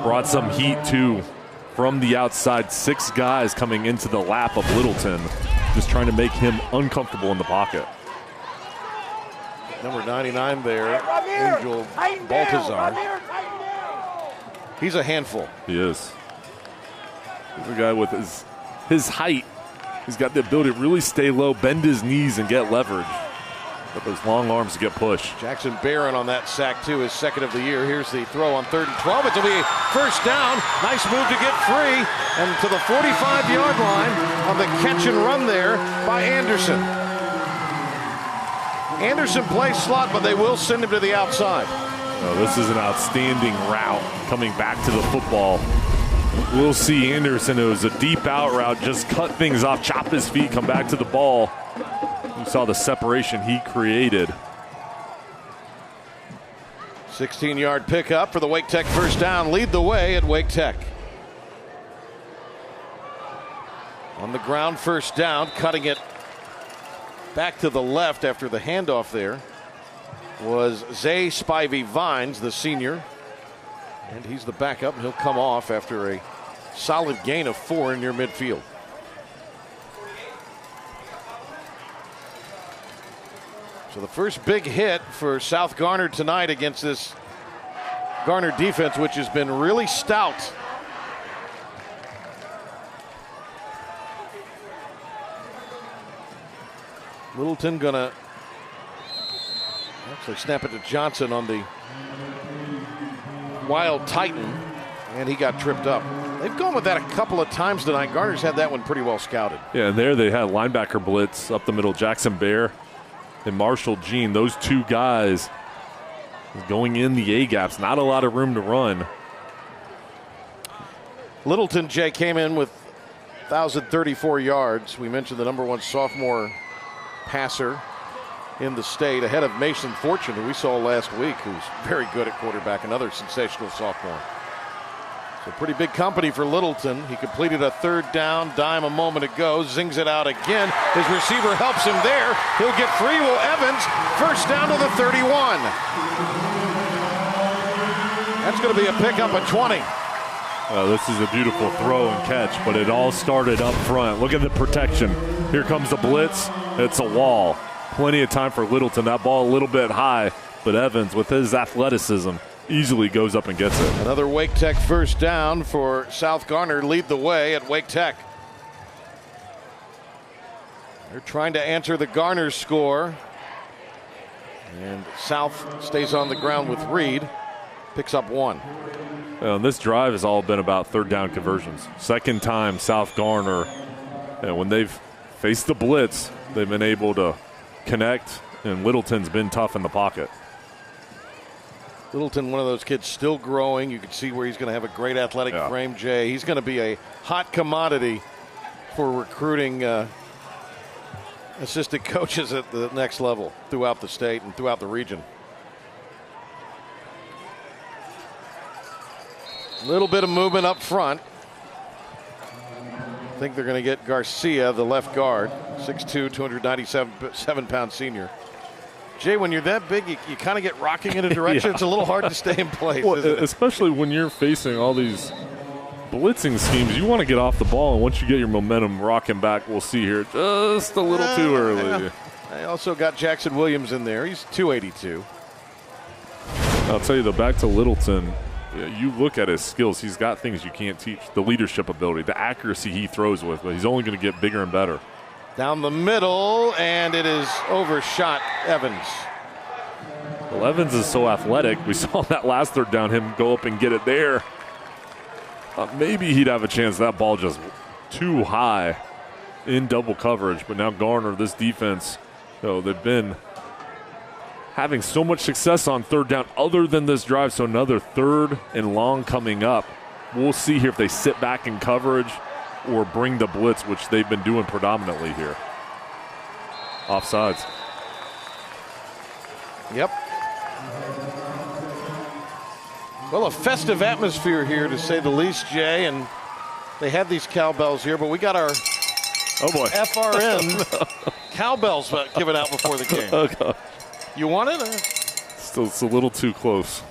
[SPEAKER 21] brought some heat too. From the outside, 6 guys coming into the lap of Littleton, just trying to make him uncomfortable in the pocket.
[SPEAKER 1] Number 99 there, Angel Baltazar. He's a handful.
[SPEAKER 21] He is. He's a guy with his height. He's got the ability to really stay low, bend his knees, and get leverage. But those long arms to get pushed.
[SPEAKER 1] Jackson Barron on that sack, too, his second of the year. Here's the throw on 3rd and 12. It'll be first down. Nice move to get free. And to the 45-yard line on the catch and run there by Anderson. Anderson plays slot, but they will send him to the outside.
[SPEAKER 21] Oh, this is an outstanding route coming back to the football. We'll see Anderson. It was a deep out route. Just cut things off, chop his feet, come back to the ball. You saw the separation he created.
[SPEAKER 1] 16-yard pickup for the Wake Tech first down. Lead the way at Wake Tech. On the ground, first down, cutting it back to the left after the handoff there was Zay Spivey Vines, the senior. And he's the backup, and he'll come off after a solid gain of 4 near midfield. So the first big hit for South Garner tonight against this Garner defense, which has been really stout. Littleton gonna actually snap it to Johnson on the Wild Titan, and he got tripped up. They've gone with that a couple of times tonight. Garner's had that one pretty well scouted.
[SPEAKER 21] Yeah, and there they had linebacker blitz up the middle. Jackson Bear and Marshall Jean, those two guys going in the A-gaps. Not a lot of room to run.
[SPEAKER 1] Littleton, Jay, came in with 1,034 yards. We mentioned the number 1 sophomore passer in the state, ahead of Mason Fortune, who we saw last week, who's very good at quarterback, another sensational sophomore. So pretty big company for Littleton. He completed a 3rd down dime a moment ago, zings it out again. His receiver helps him there. He'll get free. Will Evans, first down to the 31. That's going to be a pickup at 20.
[SPEAKER 21] This is a beautiful throw and catch, but it all started up front. Look at the protection. Here comes the blitz. It's a wall. Plenty of time for Littleton. That ball a little bit high, but Evans, with his athleticism, easily goes up and gets it.
[SPEAKER 1] Another Wake Tech first down for South Garner. Lead the way at Wake Tech. They're trying to answer the Garner score. And South stays on the ground with Reed. Picks up 1.
[SPEAKER 21] And this drive has all been about 3rd down conversions. Second time South Garner, and when they've faced the blitz, they've been able to connect, and Littleton's been tough in the pocket.
[SPEAKER 1] Littleton, one of those kids still growing. You can see where he's going to have a great athletic frame, Jay. He's going to be a hot commodity for recruiting assistant coaches at the next level throughout the state and throughout the region. A little bit of movement up front. I think they're going to get Garcia, the left guard, 6'2", 297-pound senior. Jay, when you're that big, you kind of get rocking in a direction. It's a little hard to stay in place.
[SPEAKER 21] Well, especially when you're facing all these blitzing schemes. You want to get off the ball, and once you get your momentum rocking back, we'll see here, just a little too early.
[SPEAKER 1] I also got Jackson Williams in there. He's 282.
[SPEAKER 21] I'll tell you, back to Littleton, you look at his skills. He's got things you can't teach. The leadership ability, the accuracy he throws with, but he's only going to get bigger and better.
[SPEAKER 1] Down the middle, and it is overshot Evans.
[SPEAKER 21] Well, Evans is so athletic. We saw that last 3rd down, him go up and get it there. Maybe he'd have a chance. That ball just too high in double coverage. But now Garner, this defense, they've been having so much success on 3rd down other than this drive. So another 3rd and long coming up. We'll see here if they sit back in coverage or bring the blitz, which they've been doing predominantly here. Offsides.
[SPEAKER 1] Yep. Well, a festive atmosphere here, to say the least, Jay, and they have these cowbells here, but we got our FRN cowbells given out before the game.
[SPEAKER 21] Oh, God.
[SPEAKER 1] You want it?
[SPEAKER 21] Still, it's a little too close.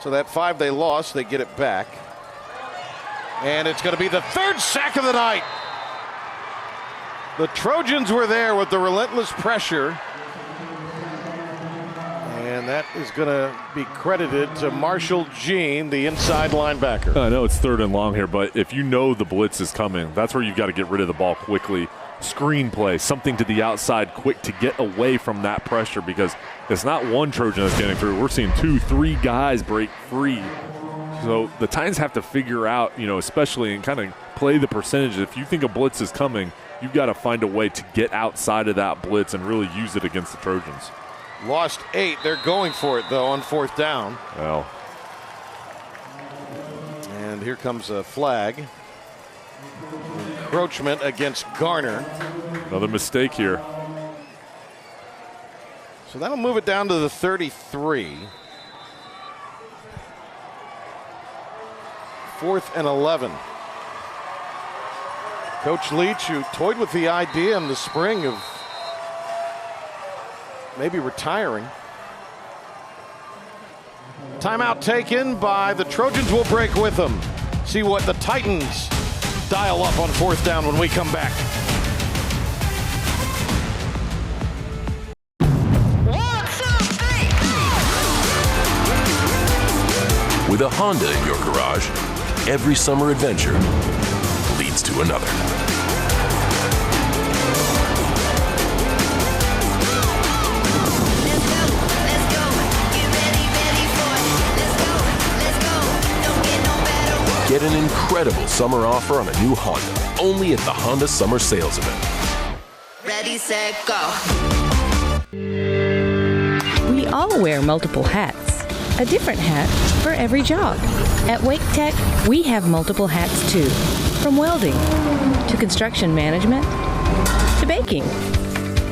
[SPEAKER 1] So that 5 they lost, they get it back. And it's going to be the 3rd sack of the night. The Trojans were there with the relentless pressure. And that is going to be credited to Marshall Jean, the inside linebacker.
[SPEAKER 21] I know it's 3rd and long here, but if you know the blitz is coming, that's where you've got to get rid of the ball quickly. Screen play, something to the outside quick to get away from that pressure, because it's not one Trojan that's getting through. We're seeing 2, 3 guys break free. So the Titans have to figure out, especially and kind of play the percentage. If you think a blitz is coming, you've got to find a way to get outside of that blitz and really use it against the Trojans.
[SPEAKER 1] Lost 8. They're going for it, though, on 4th down.
[SPEAKER 21] Well.
[SPEAKER 1] And here comes a flag. Encroachment against Garner.
[SPEAKER 21] Another mistake here.
[SPEAKER 1] So that'll move it down to the 33. 4th and 11. Coach Leach, who toyed with the idea in the spring of maybe retiring. Timeout taken by the Trojans. Will break with them. See what the Titans dial up on 4th down when we come back.
[SPEAKER 9] With a Honda in your garage, every summer adventure leads to another. Get an incredible summer offer on a new Honda, only at the Honda Summer Sales Event.
[SPEAKER 10] Ready, set, go.
[SPEAKER 8] We all wear multiple hats. A different hat for every job. At Wake Tech, we have multiple hats too. From welding to construction management to baking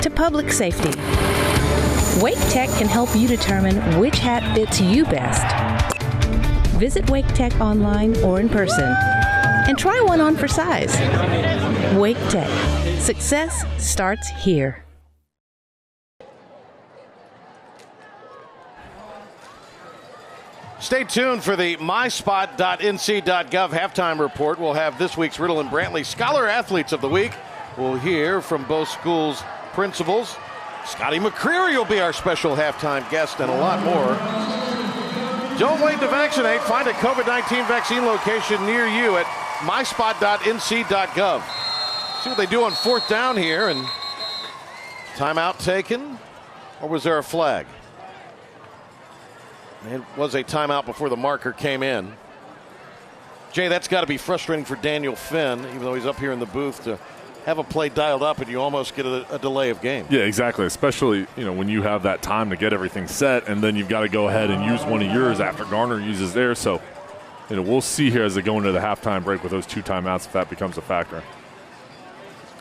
[SPEAKER 8] to public safety. Wake Tech can help you determine which hat fits you best. Visit Wake Tech online or in person and try one on for size. Wake Tech. Success starts here.
[SPEAKER 1] Stay tuned for the myspot.nc.gov halftime report. We'll have this week's Riddle and Brantley Scholar Athletes of the Week. We'll hear from both schools' principals. Scotty McCreery will be our special halftime guest, and a lot more. Don't wait to vaccinate. Find a COVID-19 vaccine location near you at myspot.nc.gov. See what they do on 4th down here. And timeout taken, or was there a flag? It was a timeout before the marker came in. Jay, that's got to be frustrating for Daniel Finn, even though he's up here in the booth, to have a play dialed up and you almost get a delay of game.
[SPEAKER 21] Yeah, exactly. Especially, when you have that time to get everything set, and then you've got to go ahead and use one of yours after Garner uses theirs. So, we'll see here as they go into the halftime break with those 2 timeouts if that becomes a factor.
[SPEAKER 1] All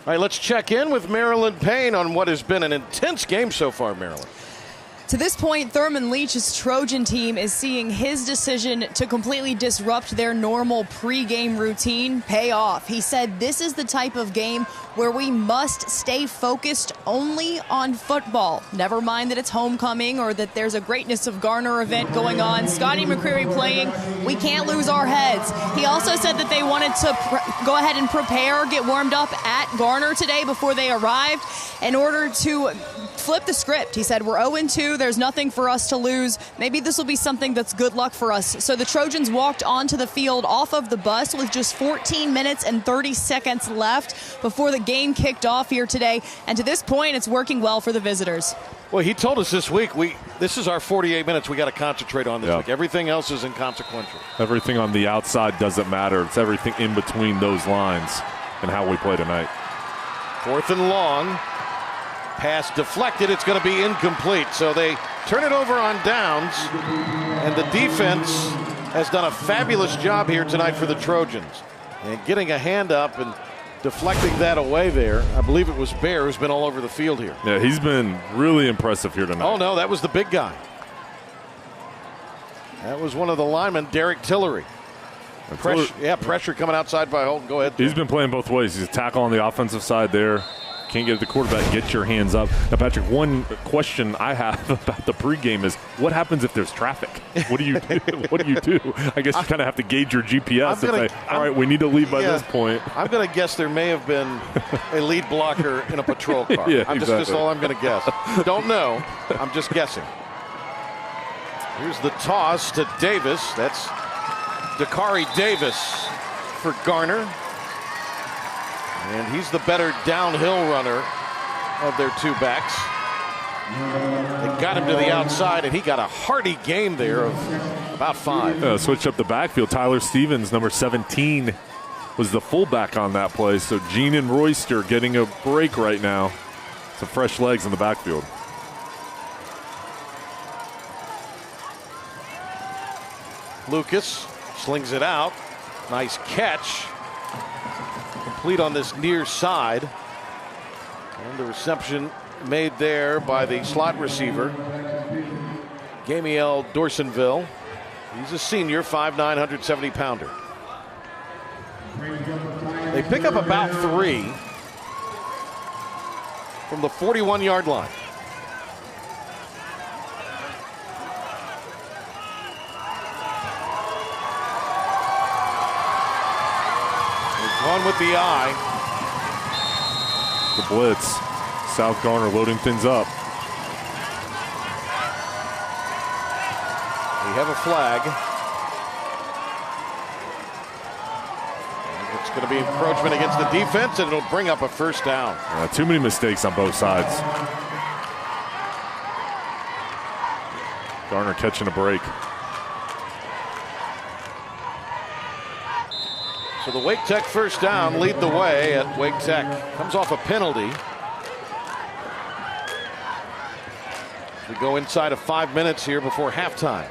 [SPEAKER 1] right, let's check in with Marilyn Payne on what has been an intense game so far, Marilyn.
[SPEAKER 3] To this point, Thurman Leach's Trojan team is seeing his decision to completely disrupt their normal pregame routine pay off. He said this is the type of game where we must stay focused only on football. Never mind that it's homecoming or that there's a Greatness of Garner event going on. Scotty McCreery playing. We can't lose our heads. He also said that they wanted to go ahead and prepare, get warmed up at Garner today before they arrived in order to flip the script. He said, we're 0-2. There's nothing for us to lose. Maybe this will be something that's good luck for us. So the Trojans walked onto the field off of the bus with just 14 minutes and 30 seconds left before the game kicked off here today. And to this point, it's working well for the visitors.
[SPEAKER 1] Well, he told us this week, this is our 48 minutes we got to concentrate on this week. Everything else is inconsequential.
[SPEAKER 21] Everything on the outside doesn't matter. It's everything in between those lines and how we play tonight.
[SPEAKER 1] 4th and long. Pass deflected. It's going to be incomplete. So they turn it over on downs. And the defense has done a fabulous job here tonight for the Trojans. And getting a hand up and deflecting that away there. I believe it was Bear who's been all over the field here.
[SPEAKER 21] Yeah, he's been really impressive here tonight.
[SPEAKER 1] Oh, no, that was the big guy. That was one of the linemen, Derek Tillery. Pressure coming outside by Holton. Go ahead.
[SPEAKER 21] He's been playing both ways. He's a tackle on the offensive side there. can't get at the quarterback, get your hands up. Now, Patrick, one question I have about the pregame is, what happens if there's traffic? What do you do? What do you do? I guess you kind of have to gauge your GPS and say, all right, we need to leave by this point.
[SPEAKER 1] I'm going to guess there may have been a lead blocker in a patrol car.
[SPEAKER 21] Yeah,
[SPEAKER 1] Just all I'm going to guess. Don't know. I'm just guessing. Here's the toss to Davis. That's Dakari Davis for Garner. And he's the better downhill runner of their two backs. They got him to the outside, and he got a hearty gain there of about 5.
[SPEAKER 21] Switched up the backfield. Tyler Stevens, number 17, was the fullback on that play. So Gene and Royster getting a break right now. Some fresh legs in the backfield.
[SPEAKER 1] Lucas slings it out. Nice catch. Complete on this near side. And the reception made there by the slot receiver, Gamiel Dorsonville. He's a senior, 5'9", 170-pounder. They pick up about 3 from the 41-yard line. On with the eye.
[SPEAKER 21] The blitz. South Garner loading things up.
[SPEAKER 1] We have a flag. It's going to be encroachment against the defense, and it'll bring up a first down.
[SPEAKER 21] Too many mistakes on both sides. Garner catching a break.
[SPEAKER 1] So the Wake Tech first down lead the way at Wake Tech. Comes off a penalty. We go inside of 5 minutes here before halftime.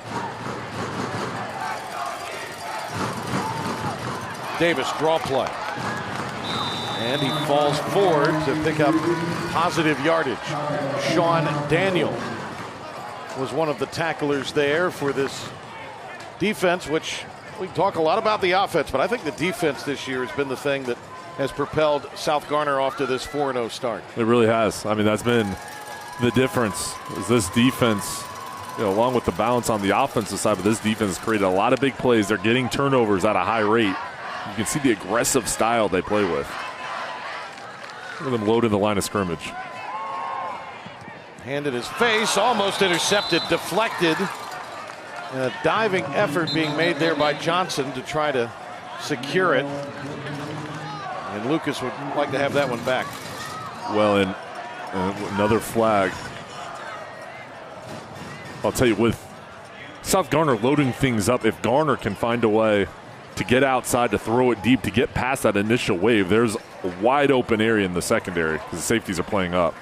[SPEAKER 1] Davis draw play. And he falls forward to pick up positive yardage. Sean Daniel was one of the tacklers there for this defense, which we talk a lot about the offense, but I think the defense this year has been the thing that has propelled South Garner off to this 4-0 start.
[SPEAKER 21] It really has. I mean, that's been the difference. Is this defense, along with the balance on the offensive side, but this defense has created a lot of big plays. They're getting turnovers at a high rate. You can see the aggressive style they play with. Look at them loading the line of scrimmage.
[SPEAKER 1] Hand in his face, almost intercepted, deflected. And a diving effort being made there by Johnson to try to secure it. And Lucas would like to have that one back.
[SPEAKER 21] Well, and another flag. I'll tell you, with South Garner loading things up, if Garner can find a way to get outside, to throw it deep, to get past that initial wave, there's a wide open area in the secondary because the safeties are playing up.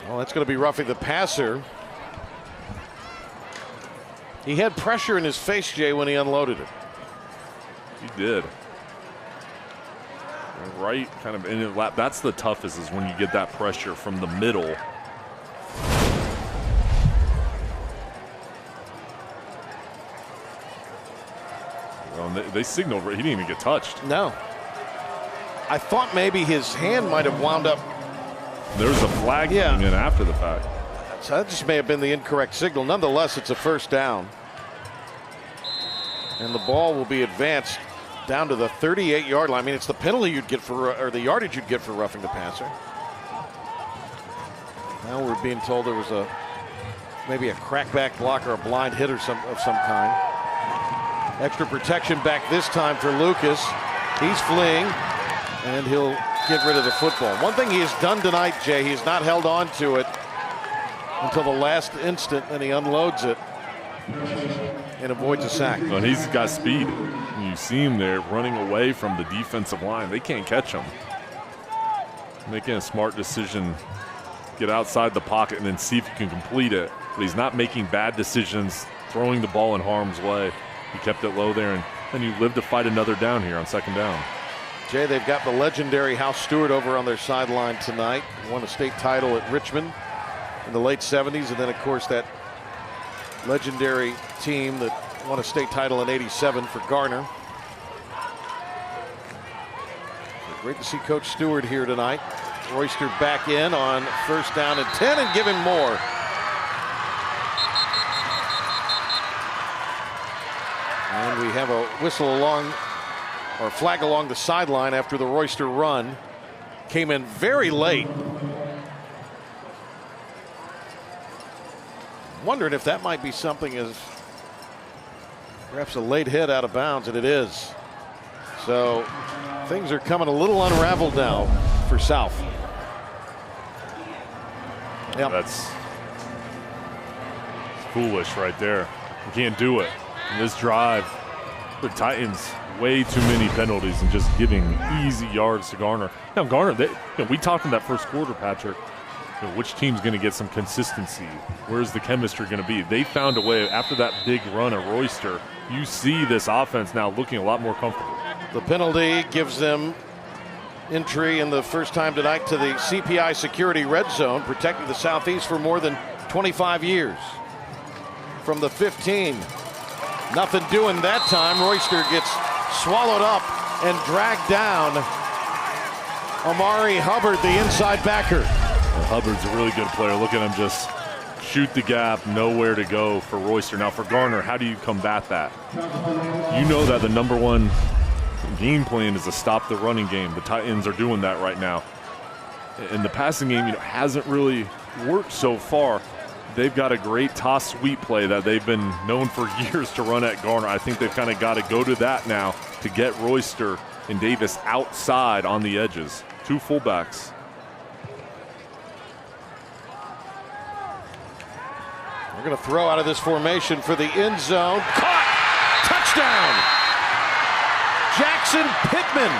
[SPEAKER 1] Well, that's going to be roughing the passer. He had pressure in his face, Jay, when he unloaded it.
[SPEAKER 21] He did. Right kind of in it. That's the toughest, is when you get that pressure from the middle. Well, they signaled, he didn't even get touched.
[SPEAKER 1] No. I thought maybe his hand might have wound up.
[SPEAKER 21] There was a flag coming in after the fact.
[SPEAKER 1] So that just may have been the incorrect signal. Nonetheless, it's a first down. And the ball will be advanced down to the 38-yard line. I mean, it's the penalty you'd get for, or the yardage you'd get for roughing the passer. Now we're being told there was maybe a crackback block or a blind hit of some kind. Extra protection back this time for Lucas. He's fleeing, and he'll get rid of the football. One thing he has done tonight, Jay, he's not held on to it until the last instant, and he unloads it and avoids a sack.
[SPEAKER 21] Well, he's got speed. You see him there running away from the defensive line. They can't catch him. Making a smart decision, get outside the pocket and then see if he can complete it. But he's not making bad decisions, throwing the ball in harm's way. He kept it low there, and then you live to fight another down here on second down.
[SPEAKER 1] Jay, they've got the legendary House Stewart over on their sideline tonight. Won a state title at Richmond in the late 70s, and then, of course, that legendary team that won a state title in '87 for Garner. Great to see Coach Stewart here tonight. Royster back in on 1st down and 10 and give him more. And we have a whistle along, or flag along the sideline after the Royster run. Came in very late. Wondering if that might be something as perhaps a late hit out of bounds, and it is. So things are coming a little unraveled now for South. Yep.
[SPEAKER 21] That's foolish right there. You can't do it. In this drive, the Titans, way too many penalties and just giving easy yards to Garner. Now, Garner, we talked in that first quarter, Patrick, which team's going to get some consistency? Where's the chemistry going to be? They found a way after that big run at Royster. You see this offense now looking a lot more comfortable.
[SPEAKER 1] The penalty gives them entry in the first time tonight to the CPI security red zone, protecting the Southeast for more than 25 years. From the 15, nothing doing that time. Royster gets swallowed up and dragged down. Amari Hubbard, the inside backer.
[SPEAKER 21] Well, Hubbard's a really good player. Look at him just shoot the gap, nowhere to go for Royster. Now for Garner, how do you combat that? You know that the number one game plan is to stop the running game. The Titans are doing that right now. And the passing game, hasn't really worked so far. They've got a great toss sweep play that they've been known for years to run at Garner. I think they've kind of got to go to that now to get Royster and Davis outside on the edges. Two fullbacks.
[SPEAKER 1] We're going to throw out of this formation for the end zone. Caught! Touchdown! Jackson Pittman.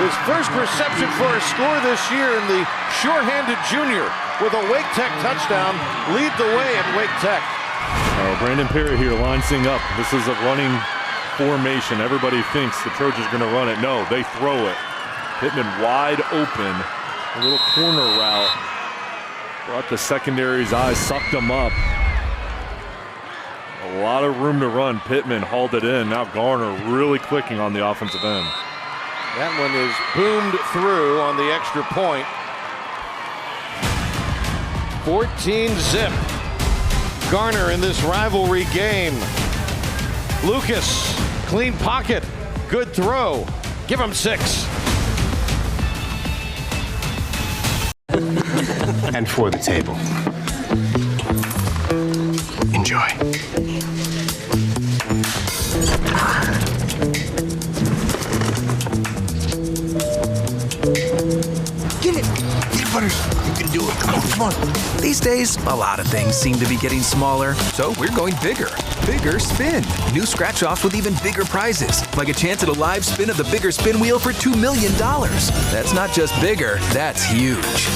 [SPEAKER 1] His first reception for a score this year, in the sure-handed junior with a Wake Tech touchdown. Lead the way at Wake Tech.
[SPEAKER 21] Brandon Perry here lancing up. This is a running formation. Everybody thinks the Trojans are going to run it. No, they throw it. Pittman wide open. A little corner route. Brought the secondary's eyes, sucked them up. A lot of room to run. Pittman hauled it in. Now Garner really clicking on the offensive end.
[SPEAKER 1] That one is boomed through on the extra point. 14-zip. Garner in this rivalry game. Lucas, clean pocket, good throw. Give him 6.
[SPEAKER 7] And for the table. Enjoy.
[SPEAKER 5] Get it! Peanut butter! You can do it. Come on. These days, a lot of things seem to be getting smaller, so we're going bigger. Bigger Spin. New scratch-offs with even bigger prizes, like a chance at a live spin of the Bigger Spin wheel for $2 million. That's not just bigger, that's huge.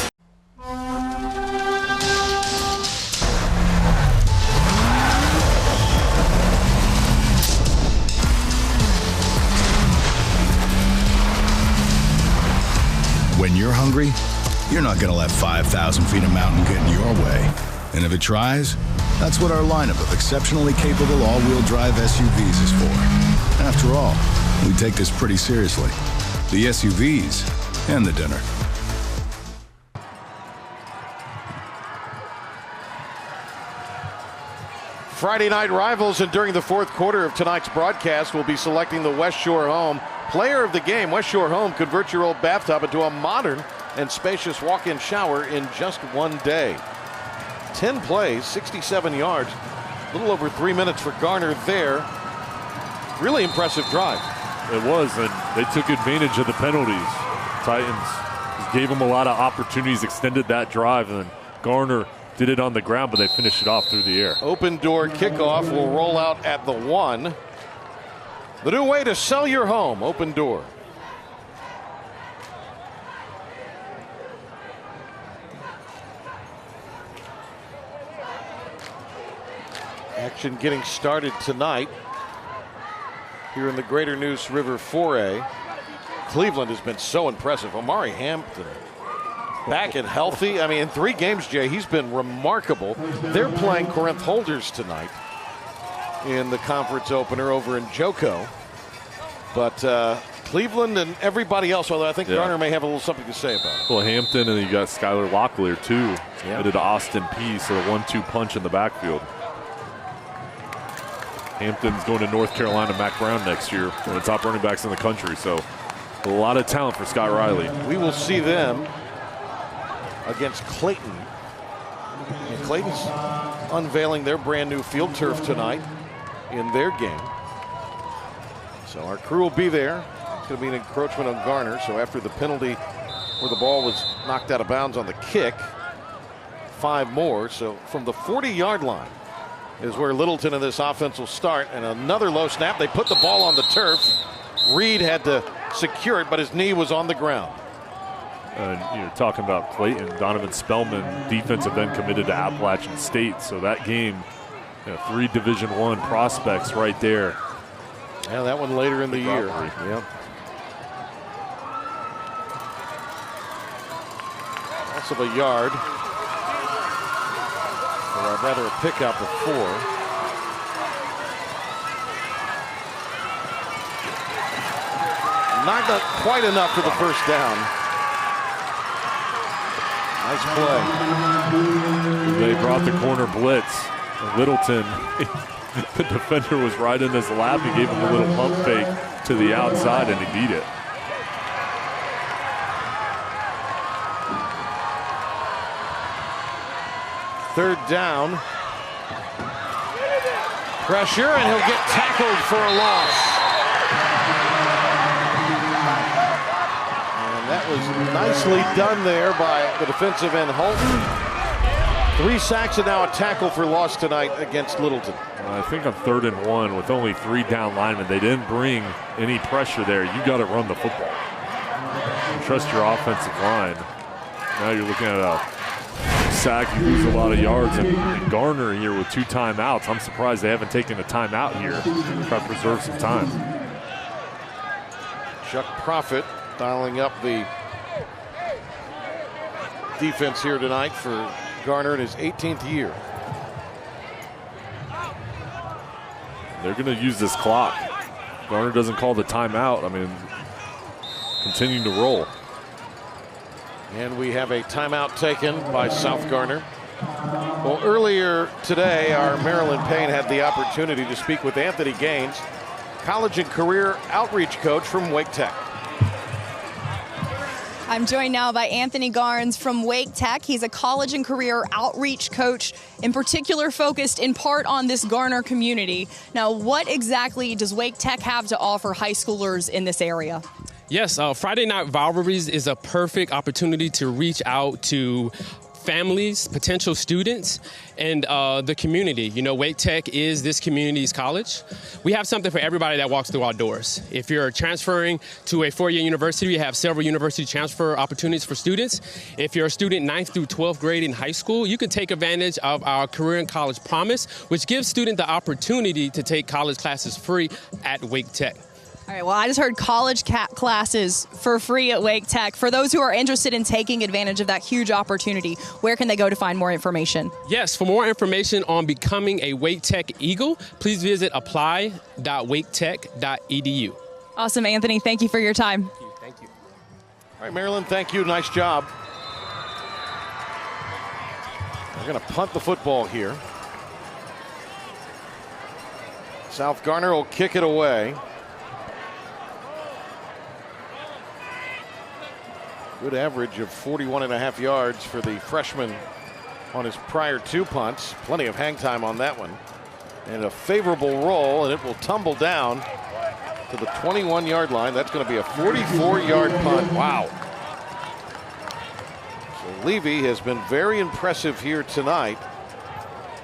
[SPEAKER 22] When you're hungry, you're not going to let 5,000 feet of mountain get in your way. And if it tries, that's what our lineup of exceptionally capable all-wheel drive SUVs is for. After all, we take this pretty seriously. The SUVs and the dinner.
[SPEAKER 1] Friday night rivals, and during the fourth quarter of tonight's broadcast, we'll be selecting the West Shore Home Player of the Game. West Shore Home converts your old bathtub into a modern and spacious walk-in shower in just one day. 10 plays, 67 yards, a little over 3 minutes for Garner there. Really impressive drive.
[SPEAKER 21] It was, and they took advantage of the penalties. Titans gave them a lot of opportunities, extended that drive, and then Garner did it on the ground, but they finished it off through the air.
[SPEAKER 1] Open door kickoff will roll out at the 1. The new way to sell your home, Open Door. Action getting started tonight here in the Greater Neuse River 4A. Cleveland has been so impressive. Omari Hampton back and healthy. I mean, in 3 games, Jay, he's been remarkable. They're playing Corinth Holders tonight in the conference opener over in Joko. But Cleveland and everybody else, although I think Garner may have a little something to say about it.
[SPEAKER 21] Well, Hampton, and you got Skylar Locklear, too. Committed to Austin Peay, so the 1-2 punch in the backfield. Hampton's going to North Carolina, Mac Brown next year, one of the top running backs in the country. So a lot of talent for Scott Riley.
[SPEAKER 1] We will see them against Clayton. And Clayton's unveiling their brand new field turf tonight in their game. So our crew will be there. It's going to be an encroachment on Garner. So after the penalty where the ball was knocked out of bounds on the kick, 5 more. So from the 40-yard line is where Littleton and this offense will start. And another low snap. They put the ball on the turf. Reed had to secure it, but his knee was on the ground.
[SPEAKER 21] You're talking about Clayton, Donovan Spellman, defensive end committed to Appalachian State. So that game, 3 Division I prospects right there.
[SPEAKER 1] Yeah, that one later in the year. Yep. Loss of a yard. Or rather a pickup of 4. Not quite enough for the first down. Nice play.
[SPEAKER 21] They brought the corner blitz. Littleton, the defender was right in his lap. He gave him a little pump fake to the outside, and he beat it.
[SPEAKER 1] Third down. Pressure, and he'll get tackled for a loss. And that was nicely done there by the defensive end, Holton. 3 sacks and now a tackle for loss tonight against Littleton.
[SPEAKER 21] I think on 3rd and 1 with only 3 down linemen, they didn't bring any pressure there. You got to run the football. Trust your offensive line. Now you're looking at a sack, you lose a lot of yards, and Garner here with 2 timeouts. I'm surprised they haven't taken a timeout here to try to preserve some time.
[SPEAKER 1] Chuck Profit dialing up the defense here tonight for Garner in his 18th year.
[SPEAKER 21] They're going to use this clock. Garner doesn't call the timeout. I mean, continuing to roll.
[SPEAKER 1] And we have a timeout taken by South Garner. Well, earlier today, our Marilyn Payne had the opportunity to speak with Anthony Gaines, college and career outreach coach from Wake Tech.
[SPEAKER 3] I'm joined now by Anthony Garnes from Wake Tech. He's a college and career outreach coach, in particular focused in part on this Garner community. Now, what exactly does Wake Tech have to offer high schoolers in this area?
[SPEAKER 4] Yes, Friday Night Rivalries is a perfect opportunity to reach out to families, potential students, and the community. You know, Wake Tech is this community's college. We have something for everybody that walks through our doors. If you're transferring to a 4-year university, we have several university transfer opportunities for students. If you're a student 9th through 12th grade in high school, you can take advantage of our Career and College Promise, which gives students the opportunity to take college classes free at Wake Tech.
[SPEAKER 3] All right, well, I just heard college classes for free at Wake Tech. For those who are interested in taking advantage of that huge opportunity, where can they go to find more information?
[SPEAKER 4] Yes, for more information on becoming a Wake Tech Eagle, please visit apply.waketech.edu.
[SPEAKER 3] Awesome, Anthony. Thank you for your time.
[SPEAKER 4] Thank you.
[SPEAKER 1] All right, Marilyn, thank you. Nice job. We're going to punt the football here. South Garner will kick it away. Good average of 41.5 yards for the freshman on his prior 2 punts. Plenty of hang time on that one. And a favorable roll, and it will tumble down to the 21-yard line. That's going to be a 44-yard punt. Wow. So Levy has been very impressive here tonight.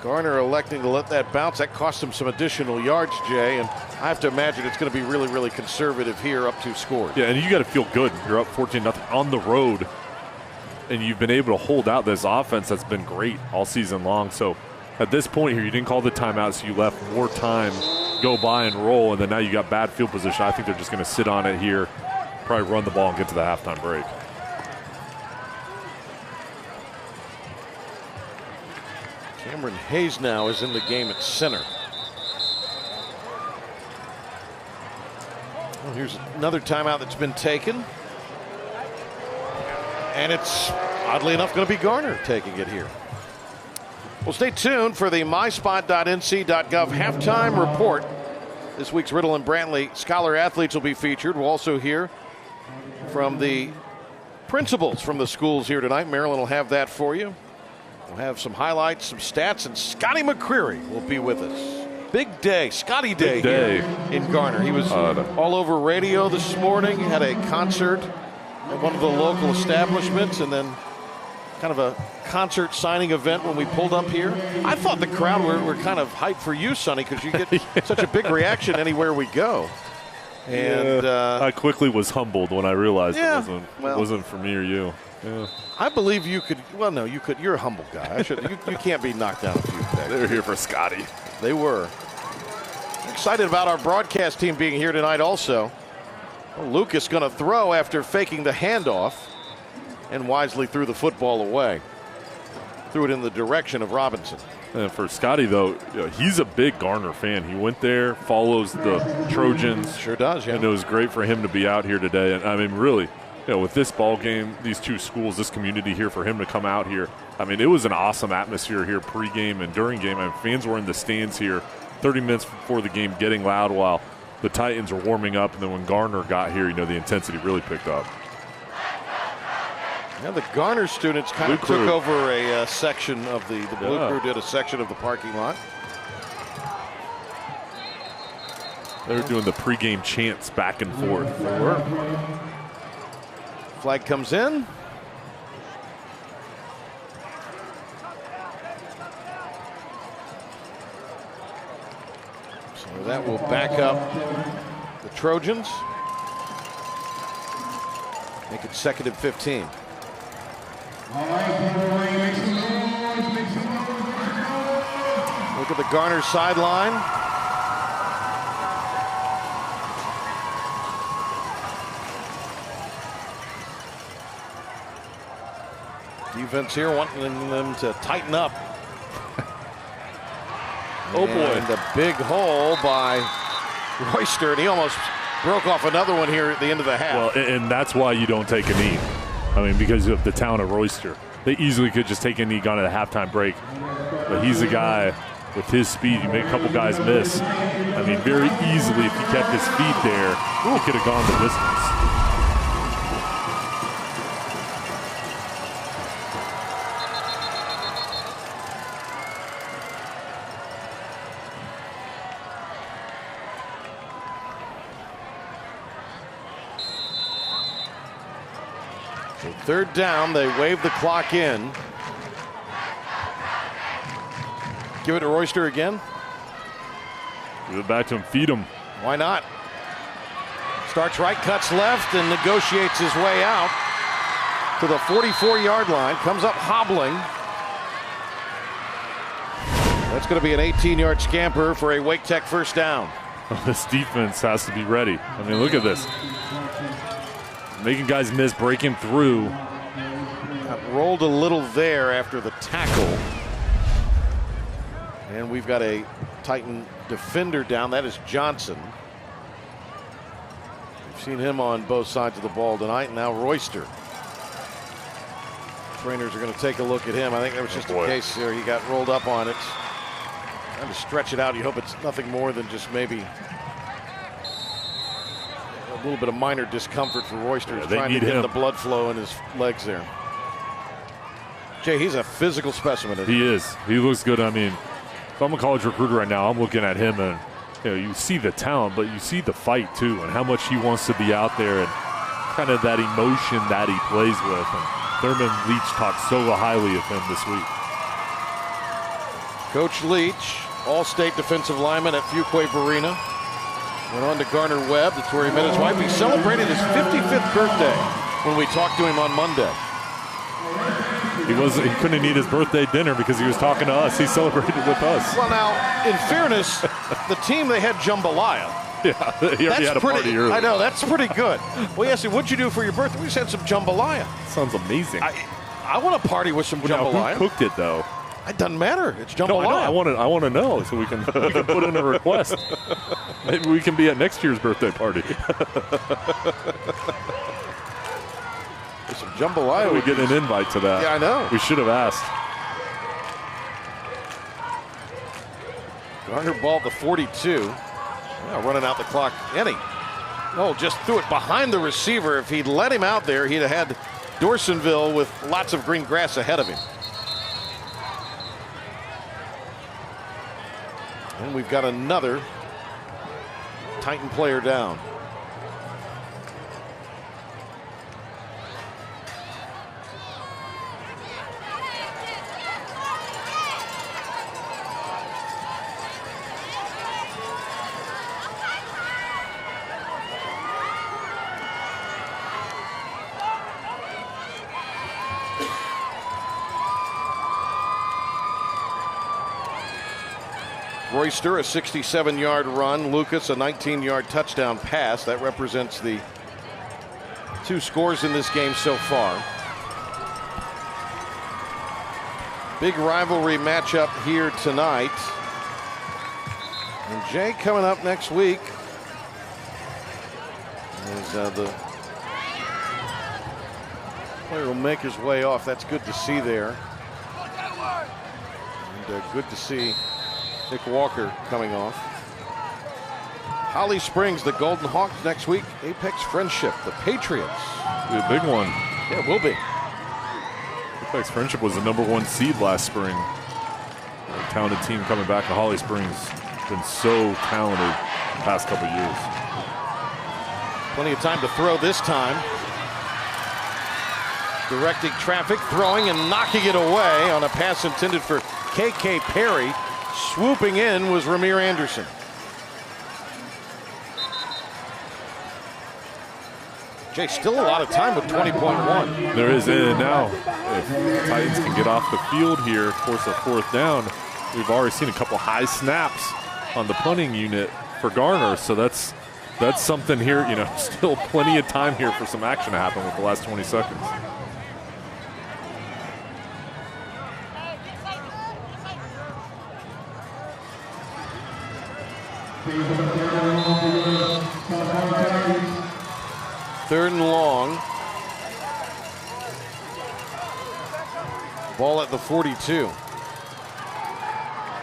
[SPEAKER 1] Garner electing to let that bounce. That cost him some additional yards, Jay, and I have to imagine it's going to be really, really conservative here up 2 scores.
[SPEAKER 21] Yeah, and you got to feel good. You're up 14-0 on the road, and you've been able to hold out this offense that's been great all season long. So at this point here, you didn't call the timeout, so you left more time go by and roll, and then now you got bad field position. I think they're just going to sit on it here, probably run the ball and get to the halftime break.
[SPEAKER 1] Cameron Hayes now is in the game at center. Well, Here's another timeout that's been taken. And it's, oddly enough, going to be Garner taking it here. Well, stay tuned for the myspot.nc.gov halftime report. This week's Riddle and Brantley Scholar Athletes will be featured. We'll also hear from the principals from the schools here tonight. Maryland will have that for you. We'll have some highlights, some stats, and Scotty McCreary will be with us. Big day, Scotty Day, here in Garner. He was all over radio this morning. He had a concert at one of the local establishments, and then kind of a concert signing event when we pulled up here. I thought the crowd were kind of hyped for you, Sonny, because you get such a big reaction anywhere we go. And
[SPEAKER 21] I quickly was humbled when I realized it wasn't for me or you. Yeah.
[SPEAKER 1] I believe you could. Well, no, you could. You're a humble guy. You can't be knocked down a few pegs.
[SPEAKER 21] They were here for Scotty.
[SPEAKER 1] They were. Excited about our broadcast team being here tonight also. Well, Lucas going to throw after faking the handoff and wisely threw the football away. Threw it in the direction of Robinson.
[SPEAKER 21] And for Scotty, though, he's a big Garner fan. He went there, follows the Trojans.
[SPEAKER 1] Sure does, yeah.
[SPEAKER 21] And it was great for him to be out here today. And, I mean, really, with this ball game, these two schools, this community here, for him to come out here, I mean, it was an awesome atmosphere here pregame and during game. I mean, fans were in the stands here 30 minutes before the game getting loud while the Titans were warming up. And then when Garner got here, the intensity really picked up.
[SPEAKER 1] Yeah, the Garner students kind of took over a section of the Blue Crew did a section of the parking lot.
[SPEAKER 21] They were doing the pregame chants back and forth.
[SPEAKER 1] They were. Flag comes in. So that will back up the Trojans. Make it 2nd and 15. Look at the Garner sideline. Defense here wanting them to tighten up.
[SPEAKER 21] Oh boy.
[SPEAKER 1] And a big hole by Royster, and he almost broke off another one here at the end of the half.
[SPEAKER 21] Well, and that's why you don't take a knee. I mean, because of the talent of Royster. They easily could just take a knee gun at a halftime break. But he's a guy with his speed. You make a couple guys miss. I mean, very easily, if he kept his feet there, he could have gone the distance.
[SPEAKER 1] So 3rd down, they wave the clock in. Give it to Royster again.
[SPEAKER 21] Give it back to him, feed him.
[SPEAKER 1] Why not? Starts right, cuts left, and negotiates his way out to the 44-yard line. Comes up hobbling. That's going to be an 18-yard scamper for a Wake Tech first down.
[SPEAKER 21] This defense has to be ready. I mean, look at this. Making guys miss, breaking through.
[SPEAKER 1] Got rolled a little there after the tackle. And we've got a Titan defender down. That is Johnson. We've seen him on both sides of the ball tonight. And now Royster. Trainers are going to take a look at him. I think that was just a case there. He got rolled up on it. Trying to stretch it out. You hope it's nothing more than just maybe a little bit of minor discomfort for Royster. He's trying to get the blood flow in his legs there. Jay, he's a physical specimen.
[SPEAKER 21] He is. He looks good. I mean, if I'm a college recruiter right now, I'm looking at him and you see the talent, but you see the fight too, and how much he wants to be out there and kind of that emotion that he plays with. And Thurman Leach talked so highly of him this week.
[SPEAKER 1] Coach Leach, All-State defensive lineman at Fuquay-Varina. Went on to Garner Webb. That's where he met his wife. He celebrated his 55th birthday when we talked to him on Monday.
[SPEAKER 21] He couldn't eat his birthday dinner because he was talking to us. He celebrated with us.
[SPEAKER 1] Well, now, in fairness, the team, they had jambalaya.
[SPEAKER 21] Yeah, he already had a party earlier.
[SPEAKER 1] I know, that's pretty good. We asked him, what'd you do for your birthday? We just had some jambalaya.
[SPEAKER 21] Sounds amazing.
[SPEAKER 1] I want to party with some jambalaya.
[SPEAKER 21] Who cooked it, though?
[SPEAKER 1] It doesn't matter. It's jambalaya.
[SPEAKER 21] No, I want to know so we can put in a request. Maybe we can be at next year's birthday party.
[SPEAKER 1] There's some jambalaya.
[SPEAKER 21] We get an invite to that.
[SPEAKER 1] Yeah, I know.
[SPEAKER 21] We should have asked.
[SPEAKER 1] Garner ball to 42. Now running out the clock. Just threw it behind the receiver. If he'd let him out there, he'd have had Dorsonville with lots of green grass ahead of him. And we've got another Titan player down. Royster, a 67-yard run. Lucas, a 19-yard touchdown pass. That represents the 2 scores in this game so far. Big rivalry matchup here tonight. And Jay coming up next week. As the player will make his way off. That's good to see there. And good to see Nick Walker coming off. Holly Springs, the Golden Hawks next week. Apex Friendship, the Patriots.
[SPEAKER 21] Be a big one.
[SPEAKER 1] Yeah, it will be.
[SPEAKER 21] Apex Friendship was the #1 seed last spring. A talented team coming back to Holly Springs. Been so talented the past couple years.
[SPEAKER 1] Plenty of time to throw this time. Directing traffic, throwing and knocking it away on a pass intended for K.K. Perry. Swooping in was Ramir Anderson. Jay, still a lot of time with 20.1.
[SPEAKER 21] There is, and now if the Titans can get off the field here, force a 4th down, we've already seen a couple high snaps on the punting unit for Garner, so that's something here. Still plenty of time here for some action to happen with the last 20 seconds.
[SPEAKER 1] Third and long. Ball at the 42.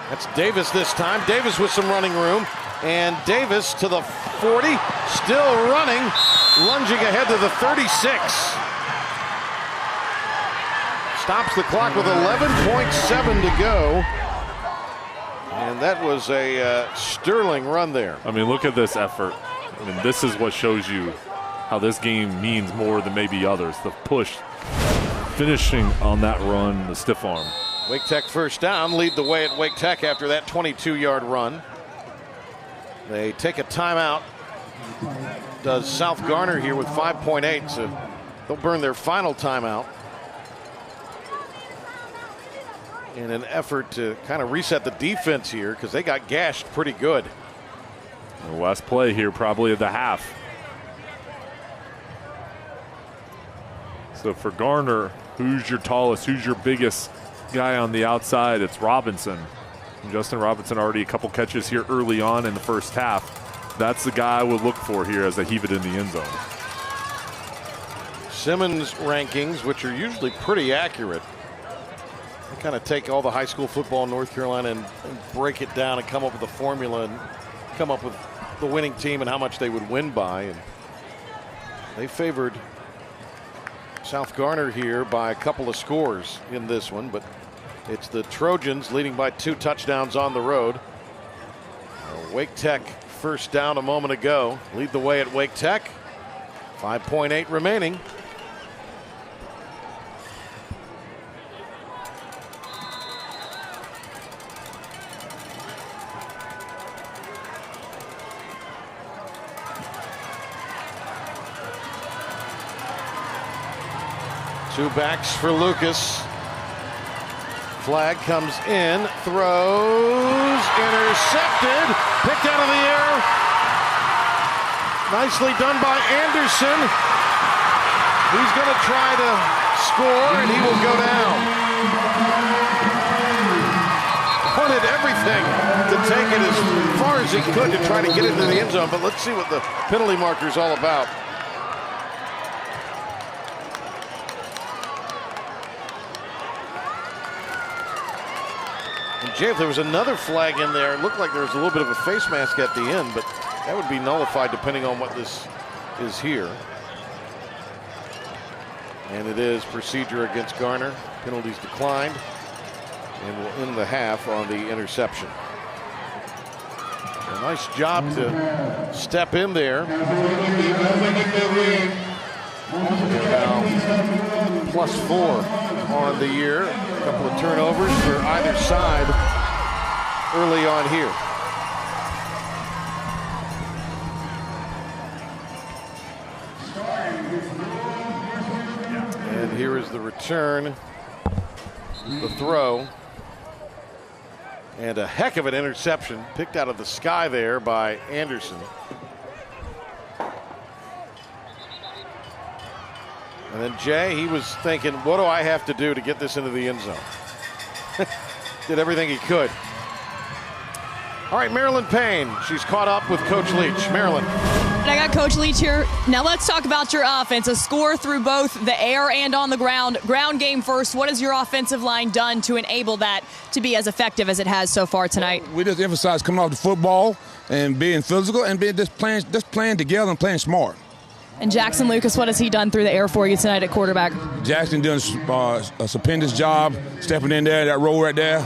[SPEAKER 1] That's Davis this time. Davis with some running room. And Davis to the 40. Still running. Lunging ahead to the 36. Stops the clock with 11.7 to go. And that was a sterling run there.
[SPEAKER 21] I mean, look at this effort. I mean, this is what shows you how this game means more than maybe others. The push, finishing on that run, the stiff arm.
[SPEAKER 1] Wake Tech first down, lead the way at Wake Tech after that 22-yard run. They take a timeout. Does South Garner here with 5.8, so they'll burn their final timeout in an effort to kind of reset the defense here because they got gashed pretty good.
[SPEAKER 21] The last play here probably of the half. So for Garner, who's your tallest, who's your biggest guy on the outside? It's Robinson. And Justin Robinson already a couple catches here early on in the first half. That's the guy I would look for here as they heave it in the end zone.
[SPEAKER 1] Simmons rankings, which are usually pretty accurate. They kind of take all the high school football in North Carolina and break it down and come up with a formula and come up with the winning team and how much they would win by. And they favored South Garner here by a couple of scores in this one, but it's the Trojans leading by 2 touchdowns on the road. Wake Tech first down a moment ago. Lead the way at Wake Tech. 5.8 remaining. Two backs for Lucas. Flag comes in, throws, intercepted, picked out of the air. Nicely done by Anderson. He's going to try to score, and he will go down. far as he could to try to get into the end zone, but let's see what the penalty marker is all about. And Jay, if there was another flag in there, it looked like there was a little bit of a face mask at the end, but that would be nullified depending on what this is here. And it is procedure against Garner. Penalties declined. And will end the half on the interception. A nice job to step in there. Now +4 on the year. A couple of turnovers for either side early on here. And here is the return, the throw. And a heck of an interception picked out of the sky there by Anderson. And then Jay, he was thinking, what do I have to do to get this into the end zone? Did everything he could. All right, Marilyn Payne. She's caught up with Coach Leach. Marilyn.
[SPEAKER 3] And I got Coach Leach here. Now let's talk about your offense. A score through both the air and on the ground. Ground game first. What has your offensive line done to enable that to be as effective as it has so far tonight?
[SPEAKER 6] We just emphasize coming off the football and being physical and being just playing together and playing smart.
[SPEAKER 3] And Jackson Lucas, what has he done through the air for you tonight at quarterback?
[SPEAKER 6] Jackson doing a stupendous job stepping in there, that role right there,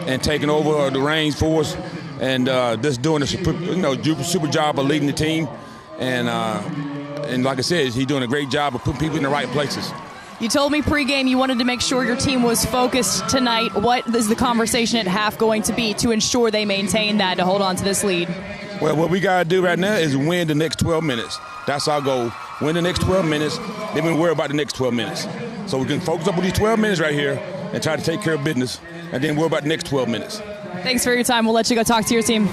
[SPEAKER 6] and taking over the reins for us. And just doing a super job of leading the team. And like I said, he's doing a great job of putting people in the right places.
[SPEAKER 3] You told me pregame you wanted to make sure your team was focused tonight. What is the conversation at half going to be to ensure they maintain that, to hold on to this lead?
[SPEAKER 6] Well, what we got to do right now is win the next 12 minutes. That's our goal. Win the next 12 minutes, then we worry about the next 12 minutes. So we can focus up on these 12 minutes right here and try to take care of business, and then worry about the next 12 minutes.
[SPEAKER 3] Thanks for your time. We'll let you go talk to your team.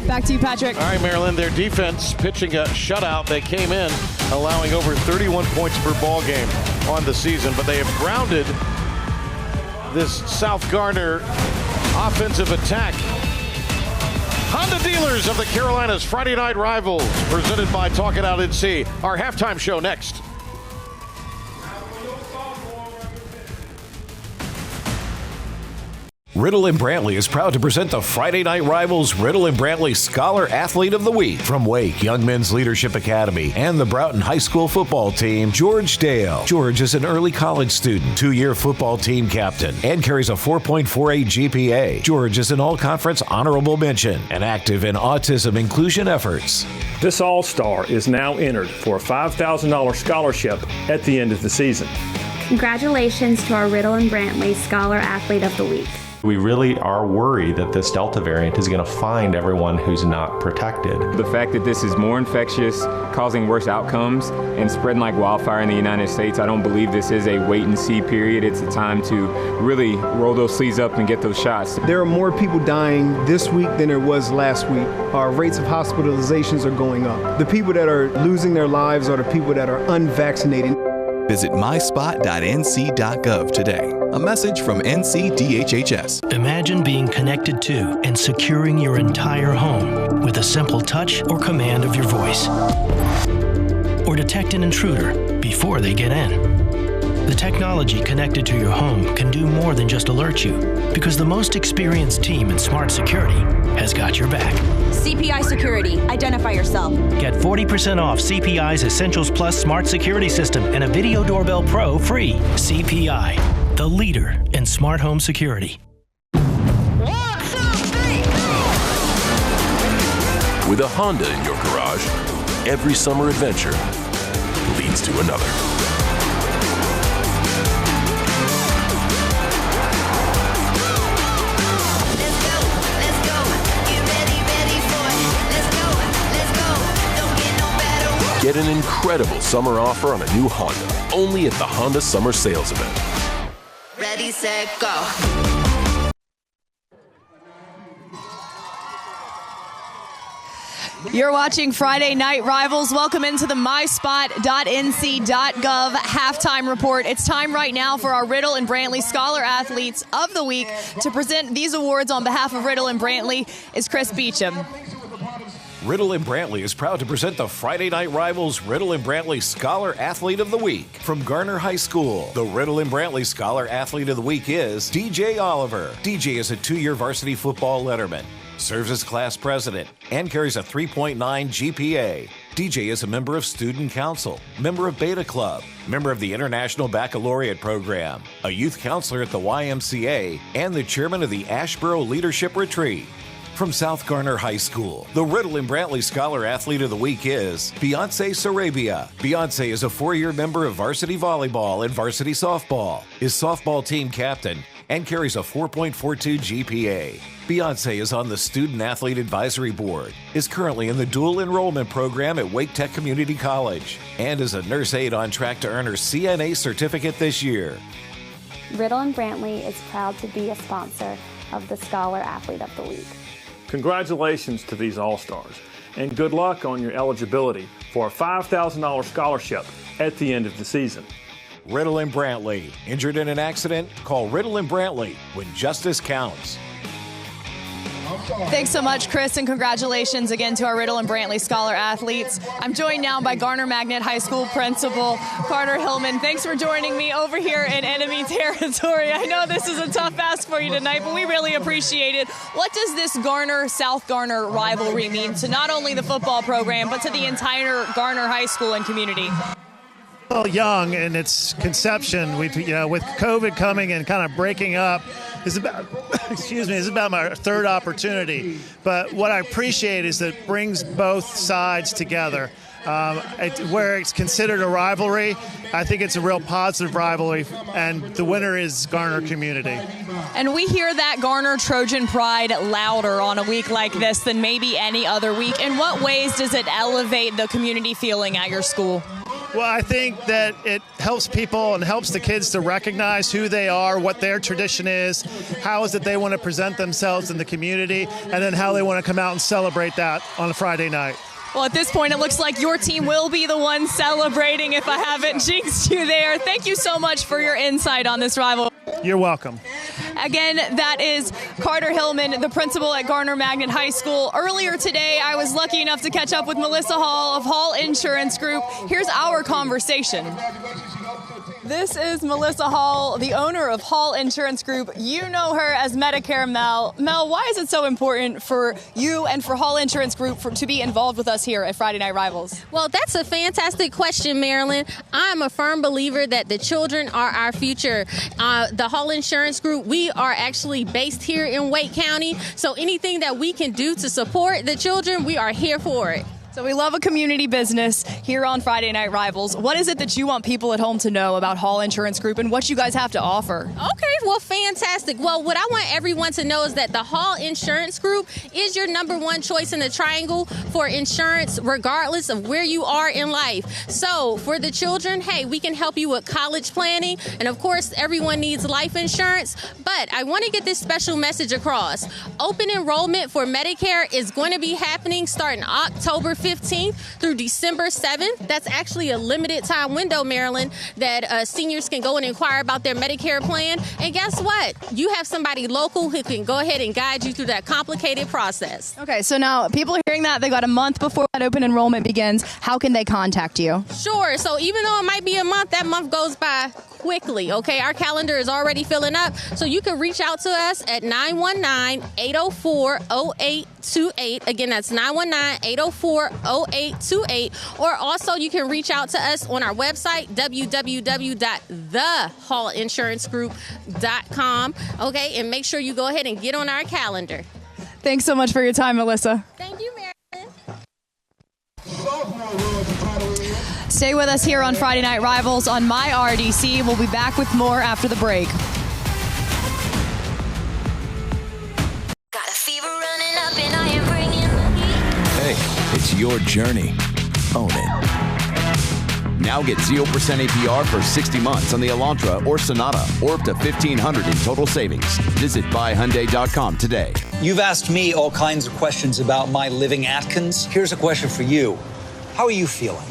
[SPEAKER 3] Back to you, Patrick.
[SPEAKER 1] All right, Maryland, their defense pitching a shutout. They came in allowing over 31 points per ball game on the season, but they have grounded this South Garner offensive attack. Honda Dealers of the Carolinas Friday Night Rivals, presented by Talk It Out NC. Our halftime show next.
[SPEAKER 11] Riddle and Brantley is proud to present the Friday Night Rivals Riddle and Brantley Scholar Athlete of the Week from Wake Young Men's Leadership Academy and the Broughton High School football team, George Dale. George is an early college student, 2-year football team captain, and carries a 4.48 GPA. George is an all-conference honorable mention and active in autism inclusion efforts.
[SPEAKER 23] This All-Star is now entered for a $5,000 scholarship at the end of the season.
[SPEAKER 24] Congratulations to our Riddle and Brantley Scholar Athlete of the Week.
[SPEAKER 25] We really are worried that this Delta variant is going to find everyone who's not protected.
[SPEAKER 26] The fact that this is more infectious, causing worse outcomes, and spreading like wildfire in the United States, I don't believe this is a wait-and-see period. It's a time to really roll those sleeves up and get those shots.
[SPEAKER 27] There are more people dying this week than there was last week. Our rates of hospitalizations are going up. The people that are losing their lives are the people that are unvaccinated.
[SPEAKER 28] Visit myspot.nc.gov today. A message from NCDHHS.
[SPEAKER 29] Imagine being connected to and securing your entire home with a simple touch or command of your voice. Or detect an intruder before they get in. The technology connected to your home can do more than just alert you, because the most experienced team in smart security has got your back.
[SPEAKER 30] CPI Security. Identify yourself.
[SPEAKER 29] Get 40% off CPI's Essentials Plus Smart Security System and a Video Doorbell Pro free. CPI, the leader in smart home security.
[SPEAKER 9] With a Honda in your garage, every summer adventure leads to another. Get an incredible summer offer on a new Honda, only at the Honda Summer Sales Event.
[SPEAKER 10] Ready, set, go.
[SPEAKER 3] You're watching Friday Night Rivals. Welcome into the myspot.nc.gov halftime report. It's time right now for our Riddle and Brantley Scholar Athletes of the Week. To present these awards on behalf of Riddle and Brantley is Chris Beecham.
[SPEAKER 11] Riddle and Brantley is proud to present the Friday Night Rivals Riddle and Brantley Scholar Athlete of the Week from Garner High School. The Riddle and Brantley Scholar Athlete of the Week is DJ Oliver. DJ is a 2-year varsity football letterman, serves as class president, and carries a 3.9 GPA. DJ is a member of Student Council, member of Beta Club, member of the International Baccalaureate Program, a youth counselor at the YMCA, and the chairman of the Ashboro Leadership Retreat. From South Garner High School, the Riddle and Brantley Scholar Athlete of the Week is Beyonce Sarabia. Beyonce is a 4-year member of varsity volleyball and varsity softball, is softball team captain, and carries a 4.42 GPA. Beyonce is on the Student Athlete Advisory Board, is currently in the dual enrollment program at Wake Tech Community College, and is a nurse aide on track to earn her CNA certificate this year.
[SPEAKER 24] Riddle and Brantley is proud to be a sponsor of the Scholar Athlete of the Week.
[SPEAKER 23] Congratulations to these All-Stars, and good luck on your eligibility for a $5,000 scholarship at the end of the season.
[SPEAKER 11] Riddle and Brantley. Injured in an accident? Call Riddle and Brantley when justice counts.
[SPEAKER 3] Thanks so much, Chris, and congratulations again to our Riddle and Brantley Scholar Athletes. I'm joined now by Garner Magnet High School Principal Carter Hillman. Thanks for joining me over here in enemy territory. I know this is a tough ask for you tonight, but we really appreciate it. What does this Garner-South Garner rivalry mean to not only the football program, but to the entire Garner High School and community?
[SPEAKER 2] Well, young in its conception, with COVID coming and kind of breaking up, is about is about my third opportunity. But what I appreciate is that it brings both sides together. Where it's considered a rivalry, I think it's a real positive rivalry, and the winner is Garner community.
[SPEAKER 3] And we hear that Garner Trojan pride louder on a week like this than maybe any other week. In what ways does it elevate the community feeling at your school?
[SPEAKER 2] Well, I think that it helps people and helps the kids to recognize who they are, what their tradition is, how is it they want to present themselves in the community, and then how they want to come out and celebrate that on a Friday night.
[SPEAKER 3] Well, at this point, it looks like your team will be the one celebrating if I haven't jinxed you there. Thank you so much for your insight on this rivalry.
[SPEAKER 2] You're welcome.
[SPEAKER 3] Again, that is Carter Hillman, the principal at Garner Magnet High School. Earlier today, I was lucky enough to catch up with Melissa Hall of Hall Insurance Group. Here's our conversation. This is Melissa Hall, the owner of Hall Insurance Group. You know her as Medicare Mel. Mel, why is it so important for you and for Hall Insurance Group to be involved with us here at Friday Night Rivals?
[SPEAKER 12] Well, that's a fantastic question, Marilyn. I'm a firm believer that the children are our future. The Hall Insurance Group, we are actually based here in Wake County, so anything that we can do to support the children, we are here for it.
[SPEAKER 3] So we love a community business here on Friday Night Rivals. What is it that you want people at home to know about Hall Insurance Group and what you guys have to offer?
[SPEAKER 12] Okay, well, fantastic. Well, what I want everyone to know is that the Hall Insurance Group is your #1 choice in the triangle for insurance, regardless of where you are in life. So for the children, hey, we can help you with college planning. And of course, everyone needs life insurance. But I want to get this special message across. Open enrollment for Medicare is going to be happening starting October 15th through December 7th. That's actually a limited time window, Marilyn, that seniors can go and inquire about their Medicare plan. And guess what? You have somebody local who can go ahead and guide you through that complicated process.
[SPEAKER 3] Okay, so now people are hearing that. They got a month before that open enrollment begins. How can they contact you?
[SPEAKER 12] Sure. So even though it might be a month, that month goes by quickly. Okay, our calendar is already filling up. So you can reach out to us at 919-804-0828. Again, that's 919-804-0828. Or also you can reach out to us on our website, www.thehallinsurancegroup.com. Okay, and make sure you go ahead and get on our calendar.
[SPEAKER 3] Thanks so much for your time, Melissa.
[SPEAKER 12] Thank you, Marilyn.
[SPEAKER 3] Stay with us here on Friday Night Rivals on My RDC. We'll be back with more after the break.
[SPEAKER 10] Got a fever running up and I am bringing the heat.
[SPEAKER 28] Hey, it's your journey. Own it.
[SPEAKER 7] Now get 0% APR for 60 months on the Elantra or Sonata, or up to $1,500 in total savings. Visit buyhyundai.com today.
[SPEAKER 8] You've asked me all kinds of questions about my living Atkins. Here's a question for you. How are you feeling?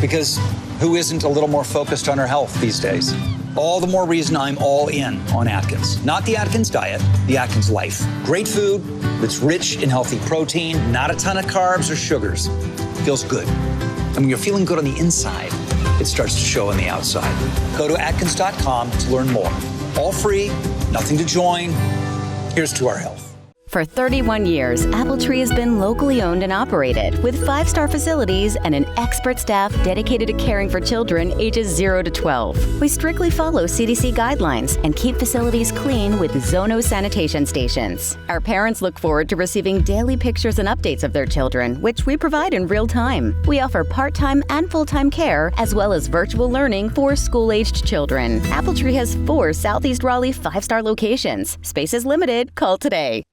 [SPEAKER 8] Because who isn't a little more focused on her health these days? All the more reason I'm all in on Atkins. Not the Atkins diet, the Atkins life. Great food that's rich in healthy protein, not a ton of carbs or sugars. Feels good. And when you're feeling good on the inside, it starts to show on the outside. Go to Atkins.com to learn more. All free, nothing to join. Here's to our health.
[SPEAKER 13] For 31 years, Apple Tree has been locally owned and operated with 5-star facilities and an expert staff dedicated to caring for children ages 0 to 12. We strictly follow CDC guidelines and keep facilities clean with Zono sanitation stations. Our parents look forward to receiving daily pictures and updates of their children, which we provide in real time. We offer part-time and full-time care, as well as virtual learning for school-aged children. Apple Tree has 4 Southeast Raleigh 5-star locations. Space is limited. Call today.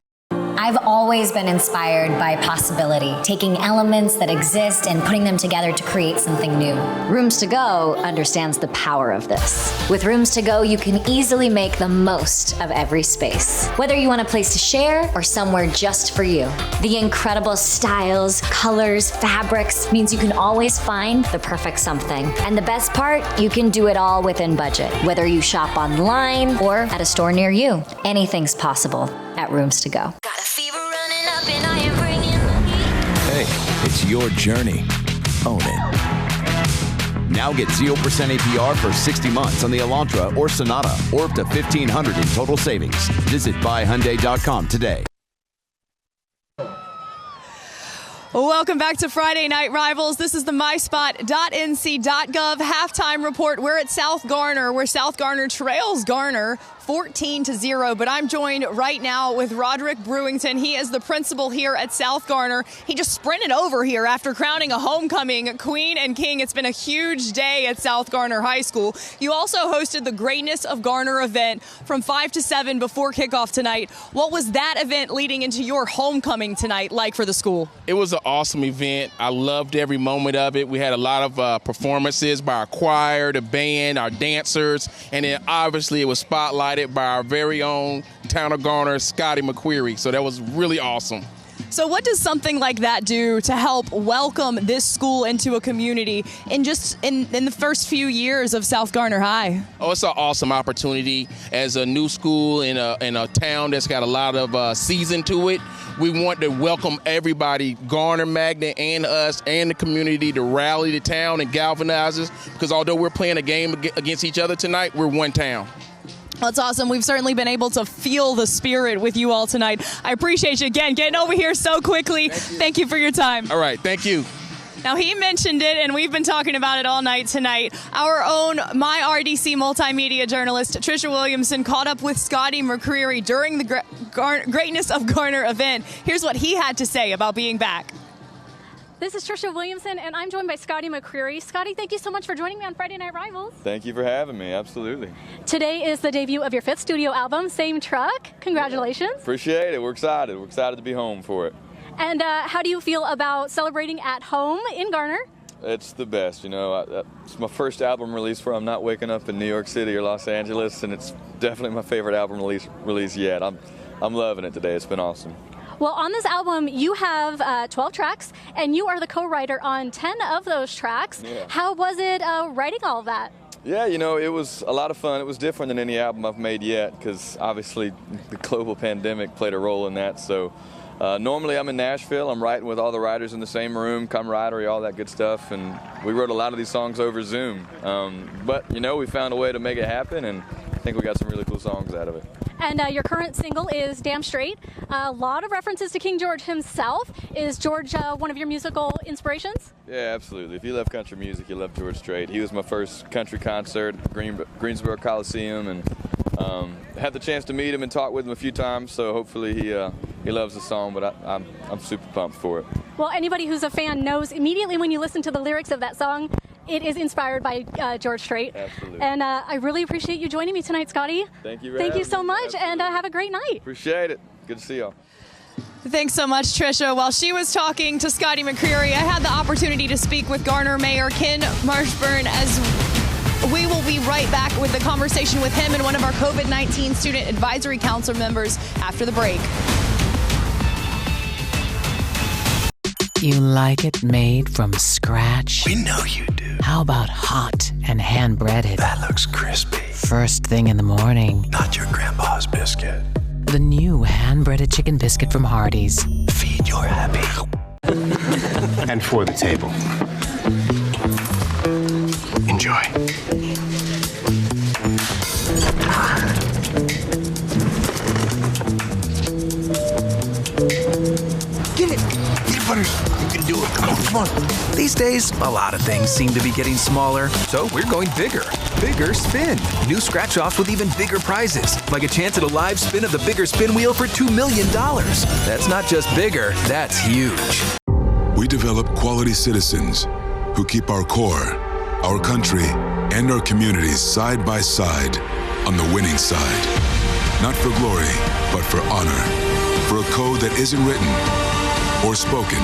[SPEAKER 14] I've always been inspired by possibility, taking elements that exist and putting them together to create something new. Rooms to Go understands the power of this. With Rooms to Go, you can easily make the most of every space, whether you want a place to share or somewhere just for you. The incredible styles, colors, fabrics means you can always find the perfect something. And the best part, you can do it all within budget, whether you shop online or at a store near you. Anything's possible at Rooms to Go.
[SPEAKER 7] Hey, it's your journey. Own it. Now get 0% APR for 60 months on the Elantra or Sonata, or up to $1,500 in total savings. Visit buyhyundai.com today.
[SPEAKER 3] Welcome back to Friday Night Rivals. This is the myspot.nc.gov halftime report. We're at South Garner, where South Garner trails Garner 14-0. But I'm joined right now with Roderick Brewington. He is the principal here at South Garner. He just sprinted over here after crowning a homecoming queen and king. It's been a huge day at South Garner High School. You also hosted the Greatness of Garner event from 5 to 7 before kickoff tonight. What was that event leading into your homecoming tonight like for the school?
[SPEAKER 15] It was an awesome event. I loved every moment of it. We had a lot of performances by our choir, the band, our dancers, and then obviously it was spotlighted by our very own Town of Garner, Scotty McQuarrie. So that was really awesome.
[SPEAKER 3] So what does something like that do to help welcome this school into a community in just in the first few years of South Garner High?
[SPEAKER 15] Oh, it's an awesome opportunity as a new school in a town that's got a lot of season to it. We want to welcome everybody, Garner, Magnet, and us, and the community to rally the town and galvanize us, because although we're playing a game against each other tonight, we're one town.
[SPEAKER 3] That's awesome. We've certainly been able to feel the spirit with you all tonight. I appreciate you again getting over here so quickly. Thank you for your time.
[SPEAKER 15] All right. Thank you.
[SPEAKER 3] Now, he mentioned it, and we've been talking about it all night tonight. Our own MyRDC multimedia journalist, Trisha Williamson, caught up with Scotty McQuarrie during the Greatness of Garner event. Here's what he had to say about being back.
[SPEAKER 16] This is Trisha Williamson, and I'm joined by Scotty McQuarrie. Scotty, thank you so much for joining me on Friday Night Rivals.
[SPEAKER 17] Thank you for having me. Absolutely.
[SPEAKER 16] Today is the debut of your 5th studio album, Same Truck. Congratulations.
[SPEAKER 17] Appreciate it. We're excited. We're excited to be home for it.
[SPEAKER 16] And how do you feel about celebrating at home in Garner?
[SPEAKER 17] It's the best. You know, it's my first album release where I'm not waking up in New York City or Los Angeles, and it's definitely my favorite album release yet. I'm loving it today. It's been awesome.
[SPEAKER 16] Well, on this album, you have 12 tracks, and you are the co-writer on 10 of those tracks.
[SPEAKER 17] Yeah.
[SPEAKER 16] How was it writing all of that?
[SPEAKER 17] Yeah, you know, it was a lot of fun. It was different than any album I've made yet, because obviously the global pandemic played a role in that. So normally I'm in Nashville. I'm writing with all the writers in the same room, camaraderie, all that good stuff. And we wrote a lot of these songs over Zoom. But, you know, we found a way to make it happen, and I think we got some really cool songs out of it.
[SPEAKER 16] And your current single is Damn Straight. A lot of references to King George himself. Is George one of your musical inspirations?
[SPEAKER 17] Yeah, absolutely. If you love country music, you love George Strait. He was my first country concert at Greensboro Coliseum, and had the chance to meet him and talk with him a few times, so hopefully he loves the song, but I'm super pumped for it.
[SPEAKER 16] Well, anybody who's a fan knows immediately when you listen to the lyrics of that song, it is inspired by George Strait.
[SPEAKER 17] Absolutely.
[SPEAKER 16] And I really appreciate you joining me tonight, Scotty.
[SPEAKER 17] Thank you.
[SPEAKER 16] Thank you so much,
[SPEAKER 17] Absolutely.
[SPEAKER 16] and have a great night.
[SPEAKER 17] Appreciate it. Good to see y'all.
[SPEAKER 3] Thanks so much, Trisha. While she was talking to Scotty McCreery, I had the opportunity to speak with Garner Mayor Ken Marshburn as we will be right back with the conversation with him and one of our COVID-19 Student Advisory Council members after the break.
[SPEAKER 1] You like it made from scratch?
[SPEAKER 4] We know you do.
[SPEAKER 1] How about hot and hand-breaded?
[SPEAKER 4] That looks crispy.
[SPEAKER 1] First thing in the morning.
[SPEAKER 4] Not your grandpa's biscuit.
[SPEAKER 1] The new hand-breaded chicken biscuit from Hardee's.
[SPEAKER 4] Feed your happy.
[SPEAKER 5] And for the table.
[SPEAKER 4] Enjoy.
[SPEAKER 5] Get it. Peanut butters. You can do it. Come on.
[SPEAKER 6] These days, a lot of things seem to be getting smaller, so we're going bigger. Bigger Spin. New scratch-offs with even bigger prizes, like a chance at a live spin of the Bigger Spin wheel for $2 million. That's not just bigger, that's huge.
[SPEAKER 18] We develop quality citizens who keep our core, our country, and our communities side by side on the winning side. Not for glory, but for honor. For a code that isn't written or spoken,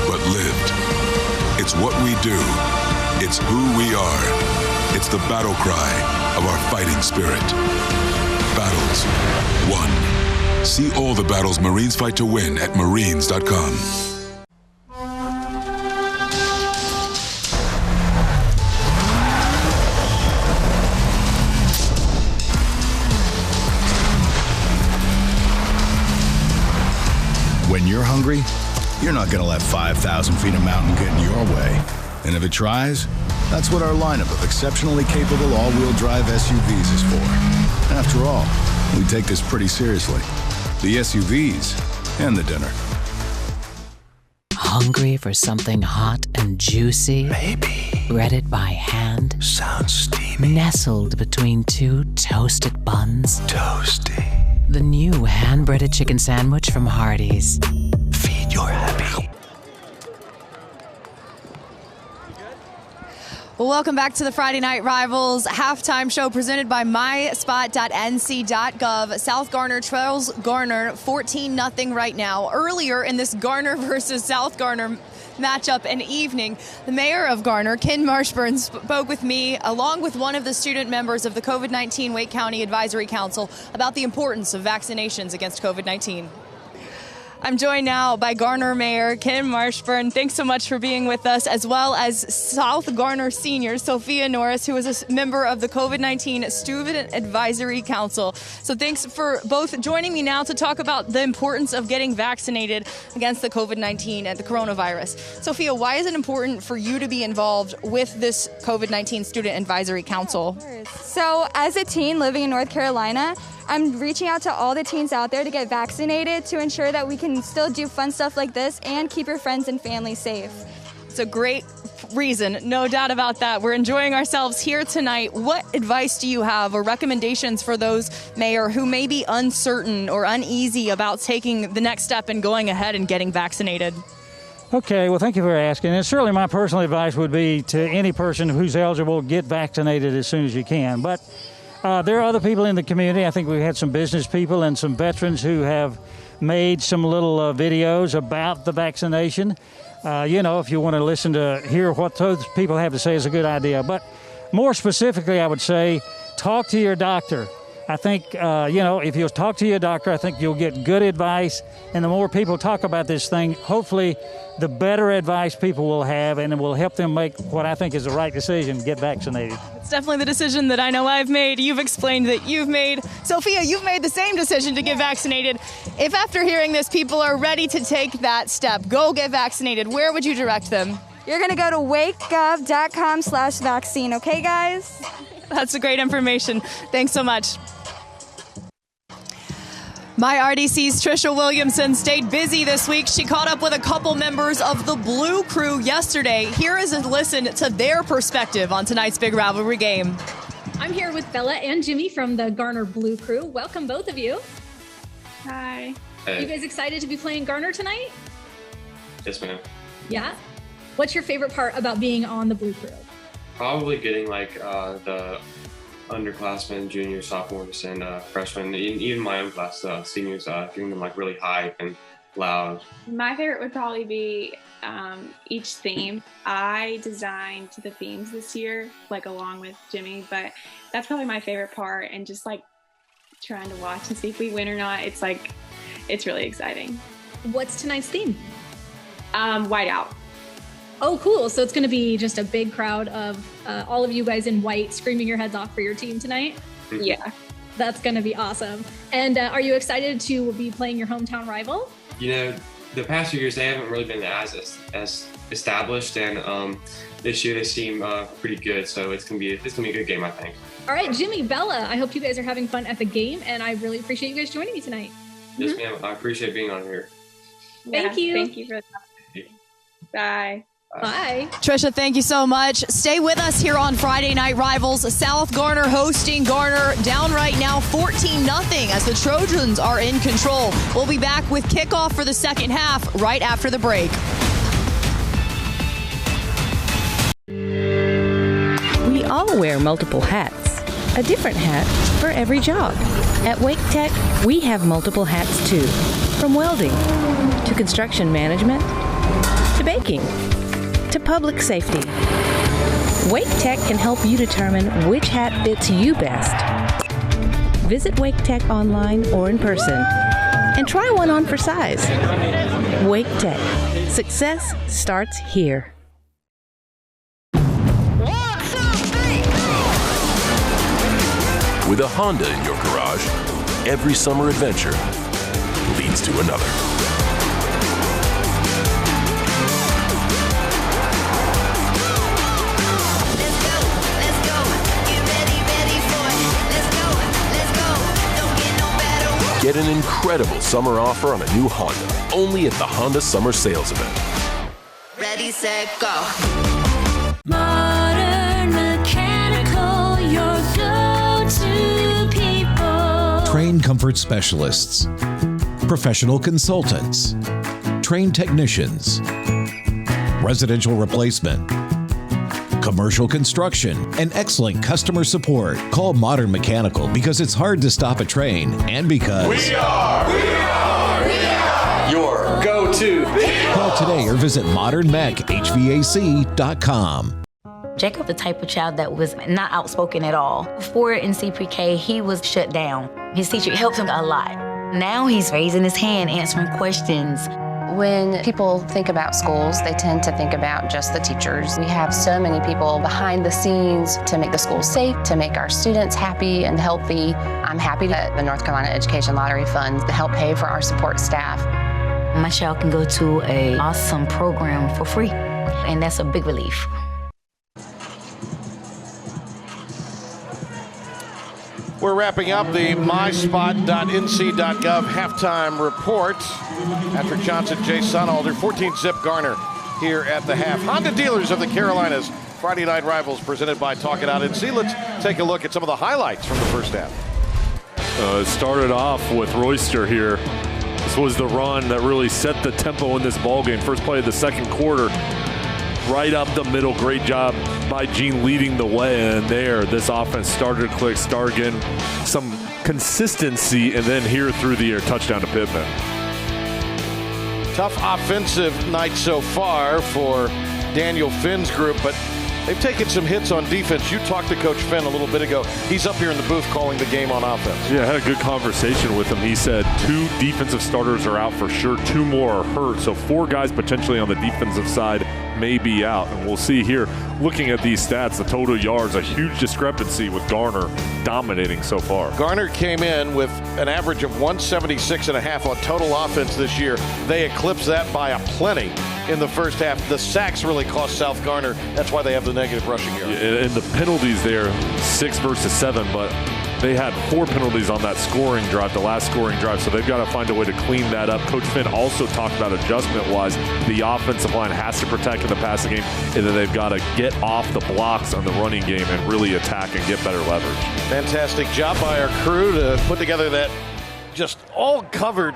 [SPEAKER 18] but lived. It's what we do. It's who we are. It's the battle cry of our fighting spirit. Battles won. See all the battles Marines fight to win at marines.com.
[SPEAKER 19] When you're hungry, you're not going to let 5,000 feet of mountain get in your way. And if it tries, that's what our lineup of exceptionally capable all-wheel drive SUVs is for. After all, we take this pretty seriously. The SUVs and the dinner.
[SPEAKER 1] Hungry for something hot and juicy?
[SPEAKER 4] Maybe.
[SPEAKER 1] Breaded by hand?
[SPEAKER 4] Sounds steamy.
[SPEAKER 1] Nestled between two toasted buns?
[SPEAKER 4] Toasty.
[SPEAKER 1] The new hand-breaded chicken sandwich from Hardee's.
[SPEAKER 4] Feed your happy.
[SPEAKER 3] Well, welcome back to the Friday Night Rivals halftime show presented by myspot.nc.gov. South Garner trails Garner 14-0 right now. Earlier in this Garner versus South Garner matchup and evening, the mayor of Garner, Ken Marshburn, spoke with me along with one of the student members of the COVID-19 Wake County Advisory Council about the importance of vaccinations against COVID-19. I'm joined now by Garner Mayor Ken Marshburn. Thanks so much for being with us, as well as South Garner Senior Sophia Norris, who is a member of the COVID-19 Student Advisory Council. So thanks for both joining me now to talk about the importance of getting vaccinated against the COVID-19 and the coronavirus. Sophia, why is it important for you to be involved with this COVID-19 Student Advisory Council?
[SPEAKER 20] So as a teen living in North Carolina, I'm reaching out to all the teens out there to get vaccinated to ensure that we can still do fun stuff like this and keep your friends and family safe.
[SPEAKER 3] It's a great reason, no doubt about that. We're enjoying ourselves here tonight. What advice do you have or recommendations for those, Mayor, who may be uncertain or uneasy about taking the next step and going ahead and getting vaccinated?
[SPEAKER 21] Okay, well, thank you for asking. And certainly my personal advice would be to any person who's eligible, get vaccinated as soon as you can. But there are other people in the community. I think we've had some business people and some veterans who have made some little videos about the vaccination. If you want to listen to hear what those people have to say is a good idea. But more specifically, I would say talk to your doctor. I think, if you'll talk to your doctor, I think you'll get good advice. And the more people talk about this thing, hopefully the better advice people will have, and it will help them make what I think is the right decision, get vaccinated.
[SPEAKER 3] It's definitely the decision that I know I've made. You've explained that you've made. Sophia, you've made the same decision to get vaccinated. If after hearing this, people are ready to take that step, go get vaccinated, where would you direct them?
[SPEAKER 20] You're going to go to wakegov.com/vaccine, okay, guys?
[SPEAKER 3] That's great information. Thanks so much. My RDC's Trisha Williamson stayed busy this week. She caught up with a couple members of the Blue Crew yesterday. Here is a listen to their perspective on tonight's big rivalry game.
[SPEAKER 22] I'm here with Bella and Jimmy from the Garner Blue Crew. Welcome, both of you.
[SPEAKER 25] Hi.
[SPEAKER 22] Hey. You guys excited to be playing Garner tonight?
[SPEAKER 25] Yes, ma'am.
[SPEAKER 22] Yeah? What's your favorite part about being on the Blue Crew?
[SPEAKER 25] Probably getting the underclassmen, juniors, sophomores, and freshmen, even my own class, seniors, getting them really hype and loud.
[SPEAKER 2] My favorite would probably be each theme. I designed the themes this year, like along with Jimmy, but that's probably my favorite part, and just like trying to watch and see if we win or not. It's like, it's really exciting.
[SPEAKER 22] What's tonight's theme?
[SPEAKER 2] White out.
[SPEAKER 22] Oh, cool. So it's going to be just a big crowd of all of you guys in white screaming your heads off for your team tonight?
[SPEAKER 2] Yeah.
[SPEAKER 22] That's going to be awesome. And are you excited to be playing your hometown rival?
[SPEAKER 25] You know, the past few years, they haven't really been as established, and this year they seem pretty good. So it's gonna be a good game, I think.
[SPEAKER 22] All right, Jimmy, Bella, I hope you guys are having fun at the game, and I really appreciate you guys joining me tonight.
[SPEAKER 25] Yes, ma'am. I appreciate being on here.
[SPEAKER 22] Thank you.
[SPEAKER 2] Thank you for that. Bye.
[SPEAKER 22] Bye.
[SPEAKER 3] Trisha, thank you so much. Stay with us here on Friday Night Rivals. South Garner hosting Garner, down right now 14-0 as the Trojans are in control. We'll be back with kickoff for the second half right after the break.
[SPEAKER 9] We all wear multiple hats, a different hat for every job. At Wake Tech, we have multiple hats too, from welding to construction management to baking to public safety. Wake Tech can help you determine which hat fits you best. Visit Wake Tech online or in person and try one on for size. Wake Tech. Success starts here.
[SPEAKER 11] With a Honda in your garage, every summer adventure leads to another. Get an incredible summer offer on a new Honda, only at the Honda Summer Sales Event.
[SPEAKER 10] Ready, set, go.
[SPEAKER 12] Modern Mechanical, your go-to people.
[SPEAKER 23] Train comfort specialists, professional consultants, train technicians, residential replacement, commercial construction, and excellent customer support. Call Modern Mechanical because it's hard to stop a train, and because
[SPEAKER 24] we are your go-to.
[SPEAKER 23] Call today or visit modernmechhvac.com.
[SPEAKER 28] Jacob, the type of child that was not outspoken at all. Before in CPK, he was shut down. His teacher helped him a lot. Now he's raising his hand, answering questions.
[SPEAKER 26] When people think about schools, they tend to think about just the teachers. We have so many people behind the scenes to make the school safe, to make our students happy and healthy. I'm happy that the North Carolina Education Lottery Funds help pay for our support staff.
[SPEAKER 28] My child can go to an awesome program for free, and that's a big relief.
[SPEAKER 27] We're wrapping up the myspot.nc.gov halftime report. Patrick Johnson, Jay Sunalder, 14-zip Garner here at the half. Honda Dealers of the Carolinas, Friday Night Rivals presented by Talk It Out NC. Let's take a look at some of the highlights from the first half.
[SPEAKER 29] It started off with Royster here. This was the run that really set the tempo in this ballgame. First play of the second quarter. Right up the middle, great job by Gene leading the way, and there, this offense started to click, start getting some consistency, and then here through the air, touchdown to Pittman.
[SPEAKER 27] Tough offensive night so far for Daniel Finn's group, but they've taken some hits on defense. You talked to Coach Finn a little bit ago. He's up here in the booth calling the game on offense.
[SPEAKER 29] Yeah, I had a good conversation with him. He said 2 defensive starters are out for sure, 2 more are hurt, so 4 guys potentially on the defensive side may be out, and we'll see here. Looking at these stats, the total yards, a huge discrepancy with Garner dominating so far.
[SPEAKER 27] Garner came in with an average of 176.5 on total offense this year. They eclipsed that by a plenty in the first half. The sacks really cost South Garner. That's why they have the negative rushing yards.
[SPEAKER 29] And the penalties there, 6 versus 7, but they had 4 penalties on that scoring drive, the last scoring drive, so they've got to find a way to clean that up. Coach Finn also talked about adjustment-wise, the offensive line has to protect in the passing game, and then they've got to get off the blocks on the running game and really attack and get better leverage.
[SPEAKER 27] Fantastic job by our crew to put together that just all covered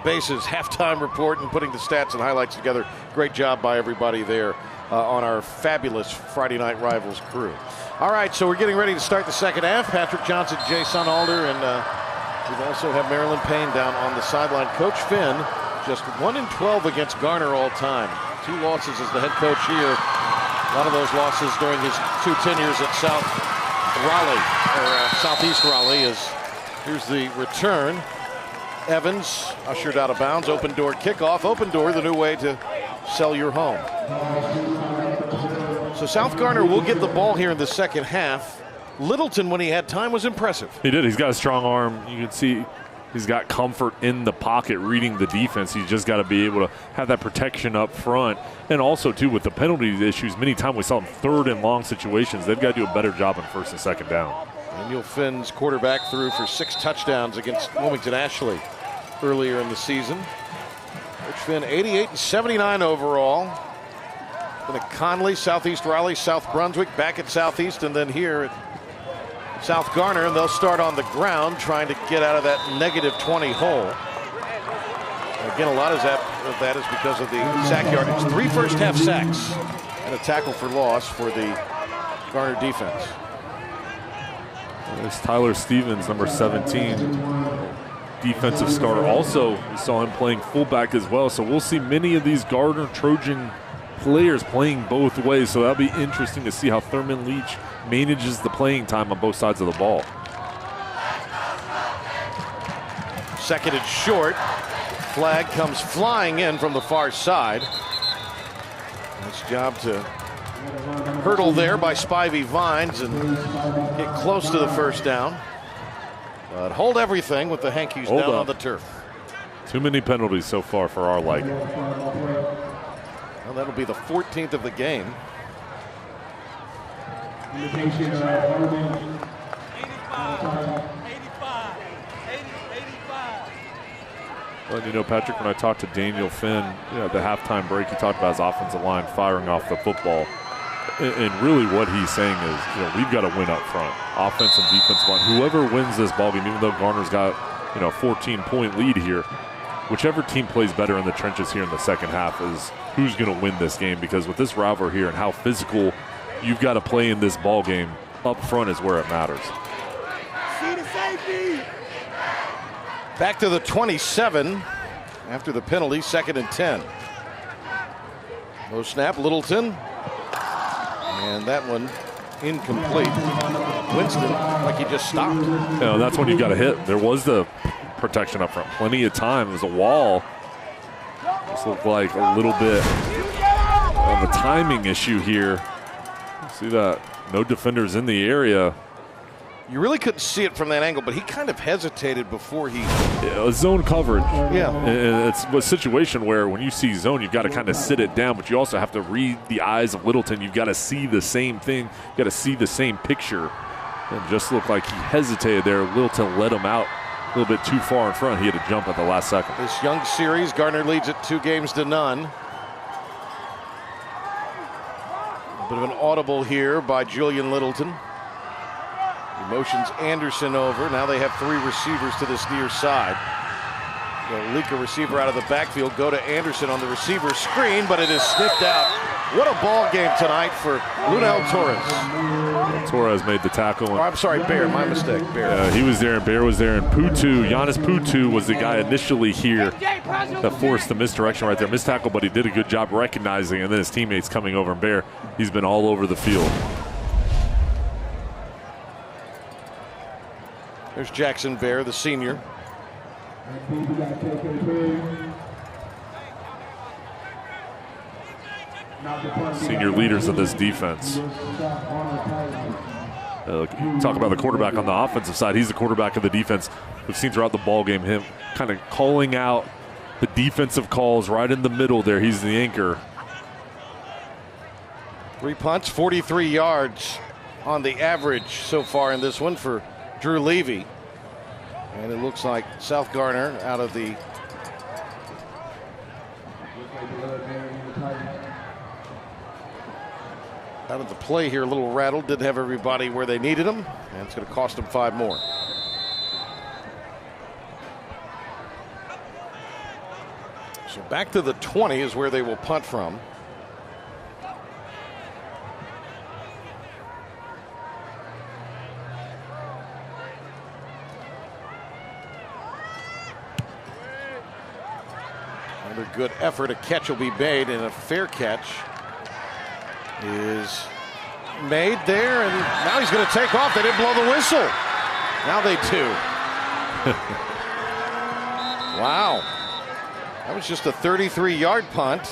[SPEAKER 27] bases halftime report and putting the stats and highlights together. Great job by everybody there on our fabulous Friday Night Rivals crew. All right, so we're getting ready to start the second half. Patrick Johnson, Jay Sunalder, and we've also have Marilyn Payne down on the sideline. Coach Finn just 1-12 against Garner all time. 2 losses as the head coach here. A lot of those losses during his 2 tenures at Southeast Raleigh. Here's the return. Evans ushered out of bounds. Open door kickoff. Open door, the new way to sell your home. So South Garner will get the ball here in the second half. Littleton, when he had time, was impressive.
[SPEAKER 29] He did. He's got a strong arm. You can see he's got comfort in the pocket reading the defense. He's just got to be able to have that protection up front. And also, too, with the penalty issues, many times we saw him 3rd and long situations. They've got to do a better job on 1st and 2nd down.
[SPEAKER 27] Daniel Finn's quarterback threw for 6 touchdowns against Wilmington Ashley earlier in the season. Rich Finn, 88 and 79 overall. Been at Conley, Southeast Raleigh, South Brunswick, back at Southeast, and then here at South Garner, and they'll start on the ground trying to get out of that -20 hole. And again, a lot of that is because of the sack yardage. 3 first-half sacks and a tackle for loss for the Garner defense.
[SPEAKER 29] There's Tyler Stevens, number 17, defensive starter. Also, we saw him playing fullback as well, so we'll see many of these Garner Trojan players playing both ways, so that'll be interesting to see how Thurman Leach manages the playing time on both sides of the ball.
[SPEAKER 27] Second and short. Flag comes flying in from the far side. Nice job to hurdle there by Spivey Vines and get close to the first down. But hold everything with the Hankies down on the turf.
[SPEAKER 29] Too many penalties so far for our liking.
[SPEAKER 27] Well, that'll be the 14th of the game.
[SPEAKER 29] Well, you know, Patrick, when I talked to Daniel Finn at the halftime break, he talked about his offensive line firing off the football. And really what he's saying is, we've got to win up front. Offense and defensive line. Whoever wins this ballgame, even though Garner's got, a 14-point lead here, whichever team plays better in the trenches here in the second half is who's going to win this game, because with this rivalry here and how physical you've got to play in this ball game, up front is where it matters.
[SPEAKER 27] Back to the 27 after the penalty, 2nd and 10. Low snap, Littleton. And that one incomplete. Winston, like he just stopped.
[SPEAKER 29] That's when you got to hit. There was the protection up front. Plenty of time. It was a wall. This looked like a little bit of a timing issue here. See that? No defenders in the area.
[SPEAKER 27] You really couldn't see it from that angle, but he kind of hesitated before he...
[SPEAKER 29] Zone coverage.
[SPEAKER 27] Yeah.
[SPEAKER 29] And it's a situation where when you see zone, you've got to kind of sit it down, but you also have to read the eyes of Littleton. You've got to see the same thing. You've got to see the same picture. And just looked like he hesitated there. Littleton let him out a little bit too far in front. He had to jump at the last second.
[SPEAKER 27] This young series, Garner leads it 2-0. A bit of an audible here by Julian Littleton. He motions Anderson over. Now they have 3 receivers to this near side. They'll leak a receiver out of the backfield, go to Anderson on the receiver screen, but it is sniffed out. What a ball game tonight for Lunel Torres.
[SPEAKER 29] Torres made the tackle.
[SPEAKER 27] Oh, I'm sorry, Bear. My mistake, Bear.
[SPEAKER 29] He was there, and Bear was there, and Giannis Putu was the guy initially here that forced the misdirection right there. Missed tackle, but he did a good job recognizing, and then his teammates coming over, and Bear, he's been all over the field.
[SPEAKER 27] There's Jackson Bear, the senior.
[SPEAKER 29] Senior leaders of this defense. Talk about the quarterback on the offensive side. He's the quarterback of the defense. We've seen throughout the ball game him kind of calling out the defensive calls right in the middle there. He's the anchor.
[SPEAKER 27] 3 punts, 43 yards on the average so far in this one for Drew Levy. And it looks like South Garner out of the play here, a little rattled. Didn't have everybody where they needed them, and it's going to cost them 5 more. So back to the 20 is where they will punt from. Another good effort. A catch will be made, and a fair catch is made there, and now he's going to take off. They didn't blow the whistle. Now they do. Wow. That was just a 33-yard punt.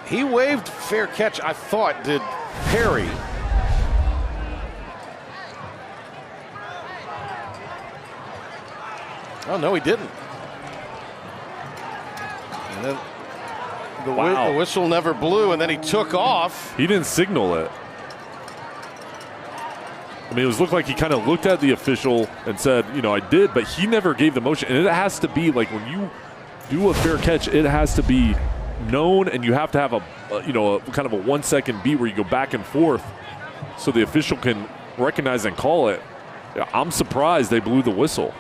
[SPEAKER 27] He waved fair catch, I thought, did Perry. Oh, no, he didn't. And then the whistle never blew, and then he took off.
[SPEAKER 29] He didn't signal it. I mean, it looked like he kind of looked at the official and said, you know, I did, but he never gave the motion. And it has to be like when you do a fair catch, it has to be known, and you have to have a kind of a 1 second beat where you go back and forth so the official can recognize and call it. I'm surprised they blew the whistle.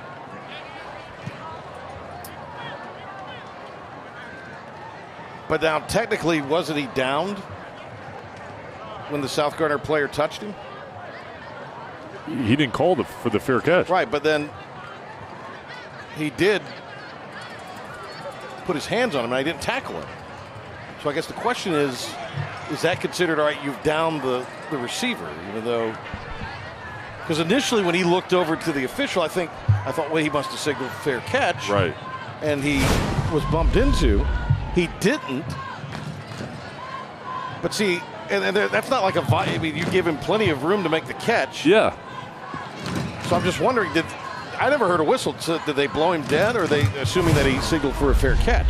[SPEAKER 27] But now, technically, wasn't he downed when the South Garner player touched him?
[SPEAKER 29] He didn't call for the fair catch.
[SPEAKER 27] Right, but then he did put his hands on him, and I didn't tackle him. So I guess the question is that considered, all right, you've downed the receiver, even though, because initially when he looked over to the official, I thought, well, he must have signaled fair catch.
[SPEAKER 29] Right.
[SPEAKER 27] And he was bumped into. He didn't. But see, and that's not like I mean, you give him plenty of room to make the catch.
[SPEAKER 29] Yeah.
[SPEAKER 27] So I'm just wondering, I never heard a whistle. So did they blow him dead, or are they assuming that he signaled for a fair catch?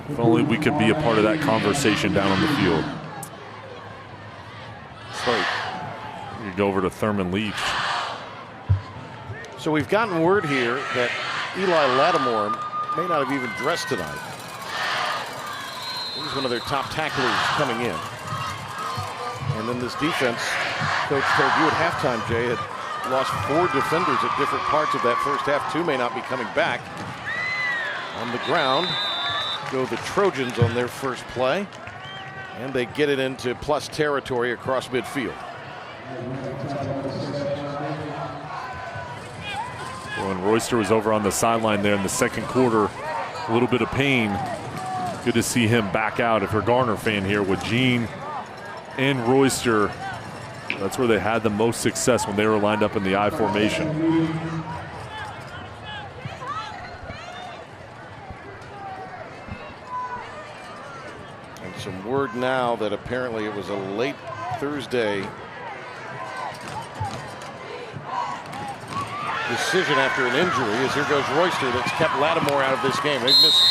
[SPEAKER 29] If only we could be a part of that conversation down on the field. So you go over to Thurman Leach.
[SPEAKER 27] So we've gotten word here that Eli Lattimore may not have even dressed tonight. He's one of their top tacklers coming in. And then this defense, Coach told you at halftime, Jay, had lost 4 defenders at different parts of that first half. 2 may not be coming back. On the ground go the Trojans on their first play. And they get it into plus territory across midfield.
[SPEAKER 29] When Royster was over on the sideline there in the second quarter, a little bit of pain. Good to see him back out. If you're a Garner fan here with Gene and Royster, that's where they had the most success when they were lined up in the I formation.
[SPEAKER 27] And some word now that apparently it was a late Thursday decision after an injury, as here goes Royster, that's kept Lattimore out of this game. They've missed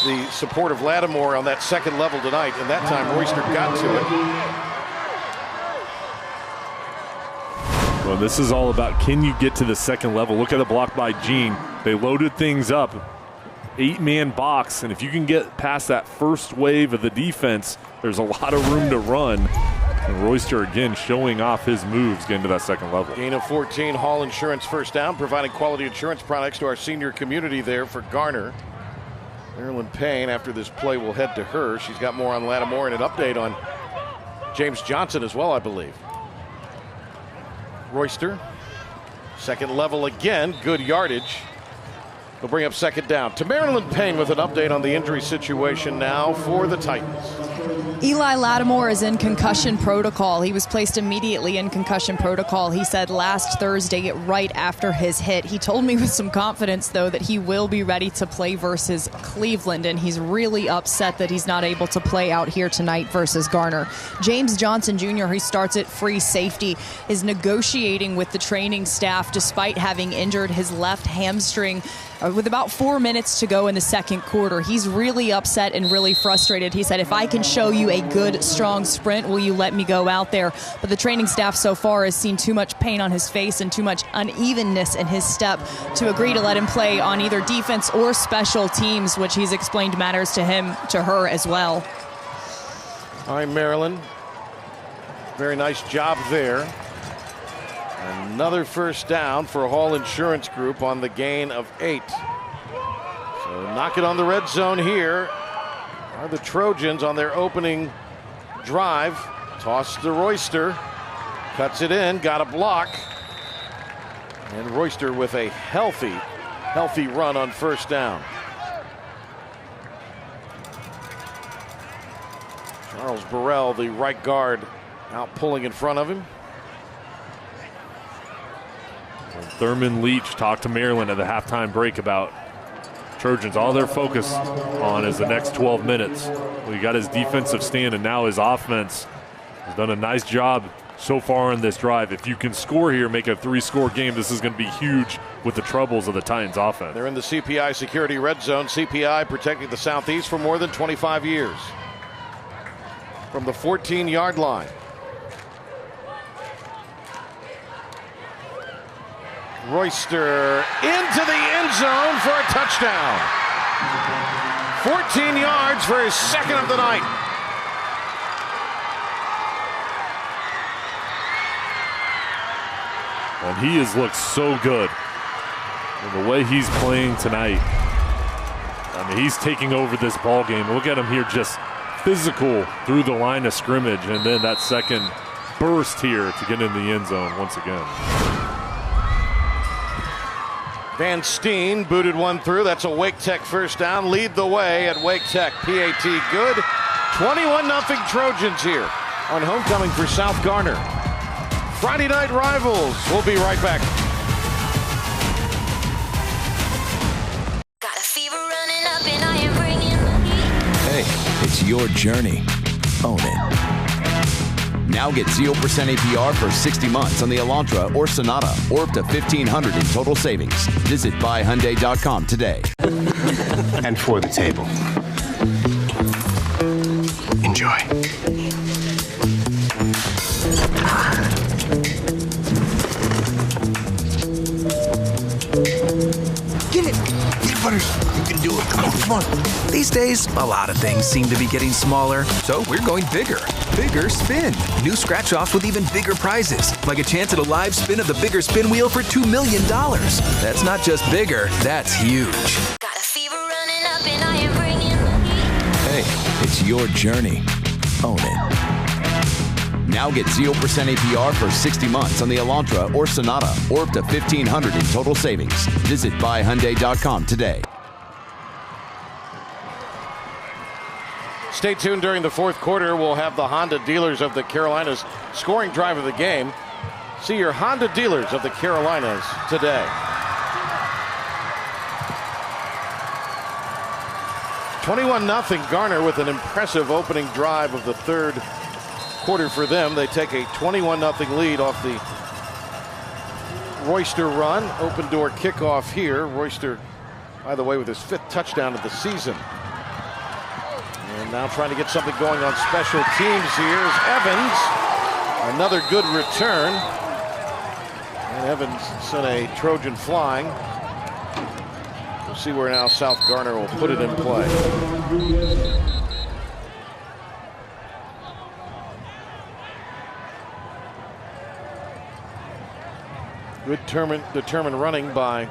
[SPEAKER 27] the support of Lattimore on that second level tonight, and that time Royster got to it.
[SPEAKER 29] Well, this is all about, can you get to the second level? Look at the block by Gene. They loaded things up. 8-man box, and if you can get past that first wave of the defense, there's a lot of room to run. And Royster again showing off his moves getting to that second level.
[SPEAKER 27] Gain of 14, Hall Insurance first down, providing quality insurance products to our senior community there for Garner. Marilyn Payne, after this play, will head to her. She's got more on Lattimore and an update on James Johnson as well, I believe. Royster, second level again, good yardage. They'll bring up second down. To Marilyn Payne with an update on the injury situation now for the Titans.
[SPEAKER 3] Eli Lattimore is in concussion protocol. He was placed immediately in concussion protocol, he said last Thursday right after his hit. He told me with some confidence, though, that he will be ready to play versus Cleveland, and he's really upset that he's not able to play out here tonight versus Garner. James Johnson Jr., who starts at free safety, is negotiating with the training staff despite having injured his left hamstring with about 4 minutes to go in the second quarter. He's really upset and really frustrated. He said, if I can show you a good, strong sprint, will you let me go out there? But the training staff so far has seen too much pain on his face and too much unevenness in his step to agree to let him play on either defense or special teams, which he's explained matters to him, to her as well.
[SPEAKER 27] All right, Maryland. Very nice job there. Another first down for Hall Insurance Group on the gain of 8. So knock it on the red zone here are the Trojans on their opening drive. Toss to Royster. Cuts it in, got a block. And Royster with a healthy run on first down. Charles Burrell, the right guard, out pulling in front of him.
[SPEAKER 29] Thurman Leach talked to Maryland at the halftime break about Trojans. All they're focused on is the next 12 minutes. Well, he got his defensive stand, and now his offense has done a nice job so far on this drive. If you can score here, make a 3-score game, this is going to be huge with the troubles of the Titans offense.
[SPEAKER 27] They're in the CPI security red zone. CPI protecting the Southeast for more than 25 years. From the 14-yard line. Royster into the end zone for a touchdown. 14 yards for his second of the night.
[SPEAKER 29] And he has looked so good. And the way he's playing tonight, I mean, he's taking over this ball game. Look at him here, just physical through the line of scrimmage, and then that second burst here to get in the end zone once again.
[SPEAKER 27] Van Steen booted one through. That's a Wake Tech first down. Lead the way at Wake Tech. PAT good. 21-0 Trojans here on homecoming for South Garner. Friday night rivals. We'll be right back.
[SPEAKER 10] Got a fever running up and I am bringing the heat.
[SPEAKER 5] Hey, it's your journey. Own it. Now get 0% APR for 60 months on the Elantra or Sonata, or up to $1,500 in total savings. Visit buyhyundai.com today.
[SPEAKER 4] And for the table. Enjoy.
[SPEAKER 6] Get it! Peanut butter! You can do it. Come on. These days, a lot of things seem to be getting smaller, so we're going bigger. Bigger Spin. New scratch-offs with even bigger prizes, like a chance at a live spin of the Bigger Spin Wheel for $2 million. That's not just bigger, that's huge.
[SPEAKER 10] Got a fever running up and I am bringing the heat.
[SPEAKER 5] Hey, it's your journey. Own it. Now get 0% APR for 60 months on the Elantra or Sonata, or up to $1,500 in total savings. Visit buyhyundai.com today.
[SPEAKER 27] Stay tuned during the fourth quarter. We'll have the Honda dealers of the Carolinas scoring drive of the game. See your Honda dealers of the Carolinas today. $21-0 Garner with an impressive opening drive of the third quarter for them. They take a 21-0 lead off the Royster run. Open door kickoff here. Royster, by the way, with his 5th touchdown of the season. And now trying to get something going on special teams here is Evans. Another good return. And Evans sent a Trojan flying. We'll see where now South Garner will put it in play. Good determined running by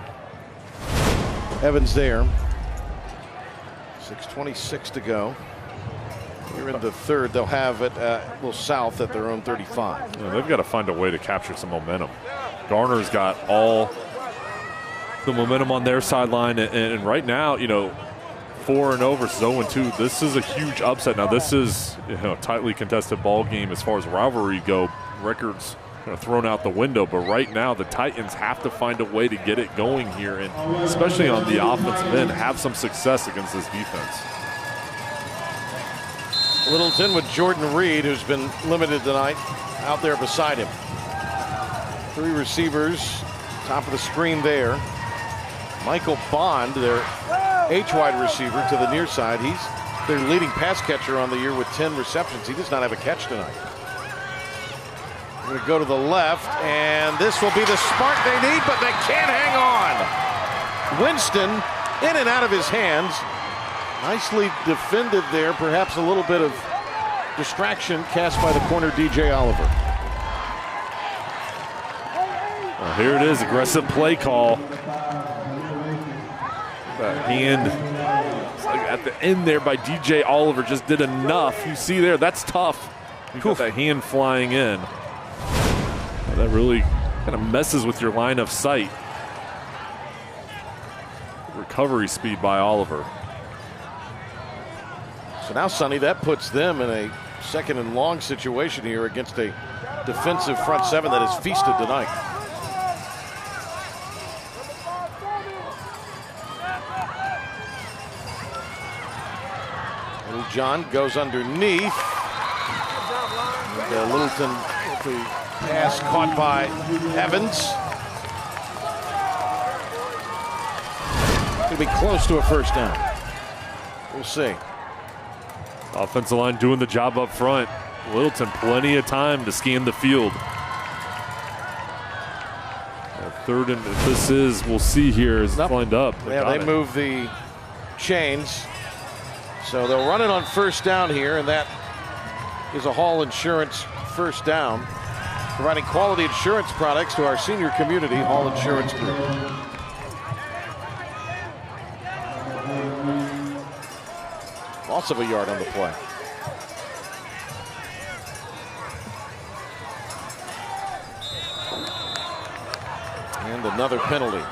[SPEAKER 27] Evans there. 6:26 to go. Here in the third, they'll have it a little south at their own 35.
[SPEAKER 29] Yeah, they've got to find a way to capture some momentum. Garner's got all the momentum on their sideline, and right now, 4-0 versus 0-2. This is a huge upset. Now, this is a tightly contested ball game as far as rivalry go. Records thrown out the window, but right now the Titans have to find a way to get it going here, and especially on the offensive end, have some success against this defense.
[SPEAKER 27] Littleton with Jordan Reed, who's been limited tonight, out there beside him. 3 receivers, top of the screen there. Michael Bond, their H-wide receiver to the near side. He's their leading pass catcher on the year with 10 receptions. He does not have a catch tonight. We're going to go to the left, and this will be the spark they need, but they can't hang on. Winston in and out of his hands. Nicely defended there. Perhaps a little bit of distraction cast by the corner, DJ Oliver.
[SPEAKER 29] Well, here it is, aggressive play call. The hand at the end there by DJ Oliver just did enough. You see there, that's tough. You got that hand flying in. That really Kind of messes with your line of sight. Recovery speed by Oliver.
[SPEAKER 27] So now, Sonny, that puts them in a second and long situation here against a defensive front seven that has feasted tonight. Little John goes underneath. And, Littleton with the pass caught by Evans. Going to be close to a first down. We'll see.
[SPEAKER 29] Offensive line doing the job up front. Littleton plenty of time to scan the field. Third and this is, we'll see here as it's lined up.
[SPEAKER 27] They move the chains. So they'll run it on first down here, and that is a Hall Insurance first down. Providing quality insurance products to our senior community, Hall Insurance Group. Loss of a yard on the play. And another penalty.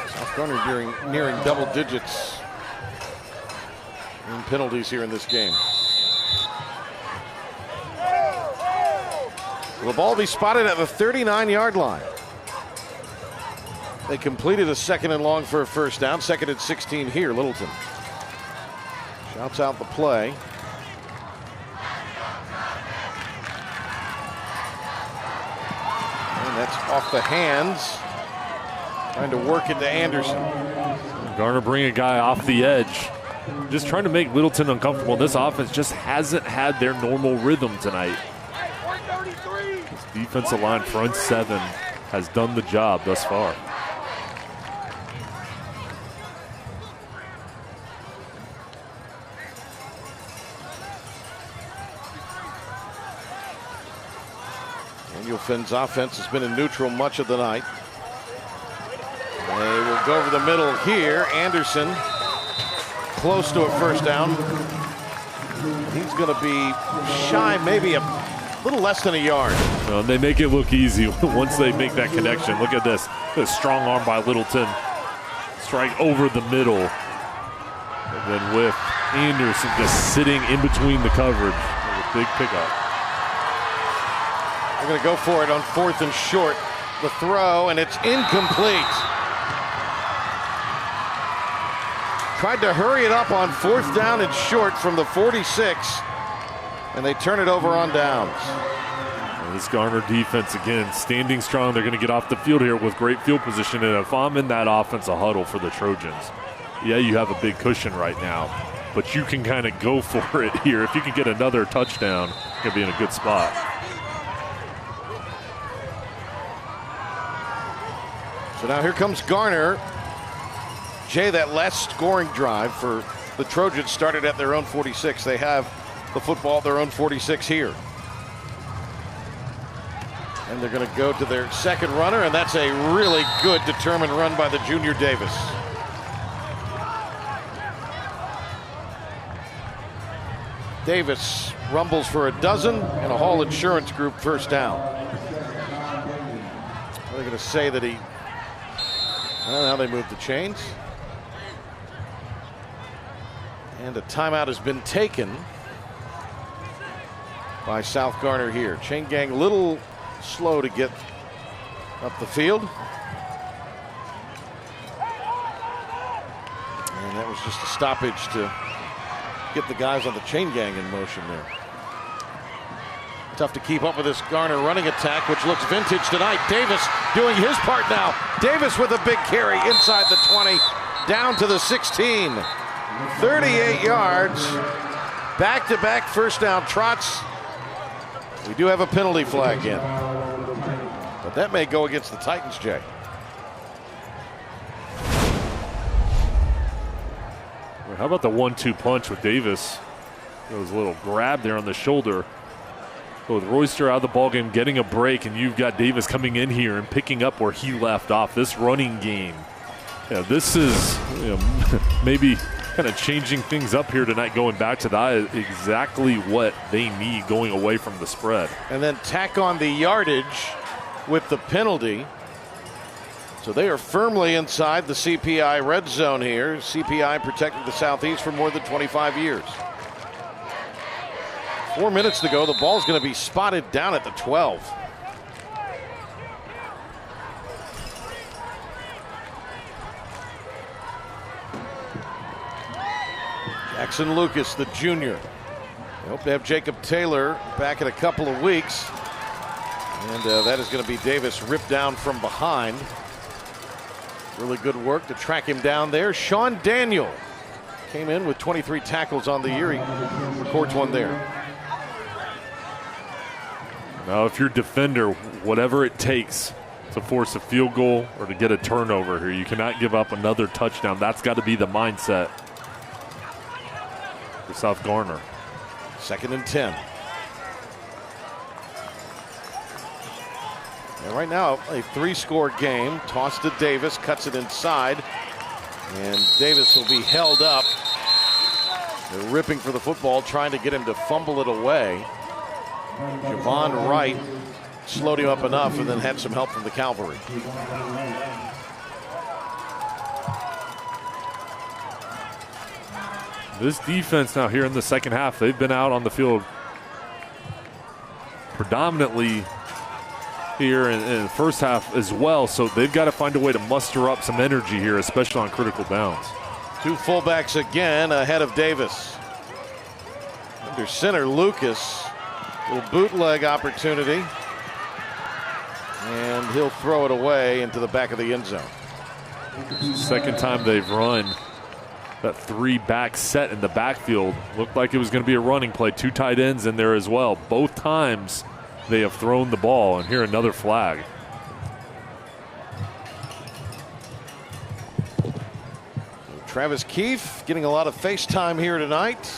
[SPEAKER 27] South Garner nearing double digits in penalties here in this game. Will the ball be spotted at the 39-yard line? They completed a second and long for a first down. Second and 16 here, Littleton. Shouts out the play. And that's off the hands. Trying to work into Anderson.
[SPEAKER 29] Garner bring a guy off the edge. Just trying to make Littleton uncomfortable. This offense just hasn't had their normal rhythm tonight. This defensive line front seven has done the job thus far.
[SPEAKER 27] Daniel Finn's offense has been in neutral much of the night. They will go over the middle here. Anderson close to a first down. He's going to be shy, maybe a little less than a yard.
[SPEAKER 29] They make it look easy once they make that connection. Look at this. A strong arm by Littleton. Strike over the middle. And then with Anderson just sitting in between the coverage. A big pickup.
[SPEAKER 27] They're going to go for it on fourth and short. The throw, and it's incomplete. Tried to hurry it up on fourth down and short from the 46, and they turn it over on downs.
[SPEAKER 29] And this Garner defense, again, standing strong. They're going to get off the field here with great field position. And if I'm in that offensive huddle for the Trojans, yeah, you have a big cushion right now, but you can kind of go for it here. If you can get another touchdown, you're going to be in a good spot.
[SPEAKER 27] So now here comes Garner. Jay, that last scoring drive for the Trojans started at their own 46. They have the football at their own 46 here. And they're going to go to their second runner, and that's a really good determined run by the junior Davis. Davis rumbles for a dozen and a Hall Insurance Group first down. They're going to say that he... Well, now they move the chains. And a timeout has been taken by South Garner here. Chain gang a little slow to get up the field. And that was just a stoppage to get the guys on the chain gang in motion there. Tough to keep up with this Garner running attack, which looks vintage tonight. Davis doing his part now. Davis with a big carry inside the 20, down to the 16. 38 yards. Back-to-back first down trots. We do have a penalty flag in. But that may go against the Titans, Jay.
[SPEAKER 29] Well, how about the 1-2 punch with Davis? There was a little grab there on the shoulder. But with Royster out of the ballgame, getting a break, and you've got Davis coming in here and picking up where he left off. This running game. Yeah, this is maybe kind of changing things up here tonight, going back to that is exactly what they need going away from the spread.
[SPEAKER 27] And then tack on the yardage with the penalty. So they are firmly inside the CPI red zone here. CPI protected the Southeast for more than 25 years. 4 minutes to go. The ball's going to be spotted down at the 12. Jackson Lucas, the junior. I hope to have Jacob Taylor back in a couple of weeks. And that is going to be Davis ripped down from behind. Really good work to track him down there. Sean Daniel came in with 23 tackles on the year. He records one there.
[SPEAKER 29] Now, if you're a defender, whatever it takes to force a field goal or to get a turnover here, you cannot give up another touchdown. That's got to be the mindset for South Garner.
[SPEAKER 27] 2nd and 10. And right now, a 3-score game. Toss to Davis, cuts it inside. And Davis will be held up. They're ripping for the football, trying to get him to fumble it away. Javon Wright slowed him up enough and then had some help from the cavalry.
[SPEAKER 29] This defense now here in the second half, they've been out on the field predominantly here in the first half as well, so they've got to find a way to muster up some energy here, especially on critical downs.
[SPEAKER 27] 2 fullbacks again ahead of Davis. Under center, Lucas. Little bootleg opportunity. And he'll throw it away into the back of the end zone.
[SPEAKER 29] Second time they've run that 3-back set in the backfield. Looked like it was going to be a running play. 2 tight ends in there as well. Both times they have thrown the ball, and here another flag.
[SPEAKER 27] Travis Keefe getting a lot of face time here tonight.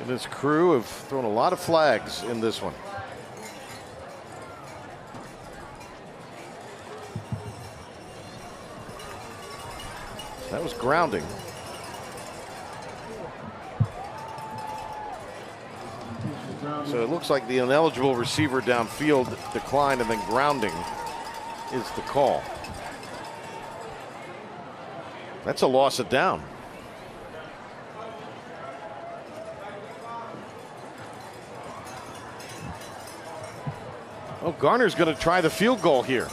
[SPEAKER 27] And his crew have thrown a lot of flags in this one. That was grounding. So it looks like the ineligible receiver downfield declined, and then grounding is the call. That's a loss of down. Oh, Garner's going to try the field goal here.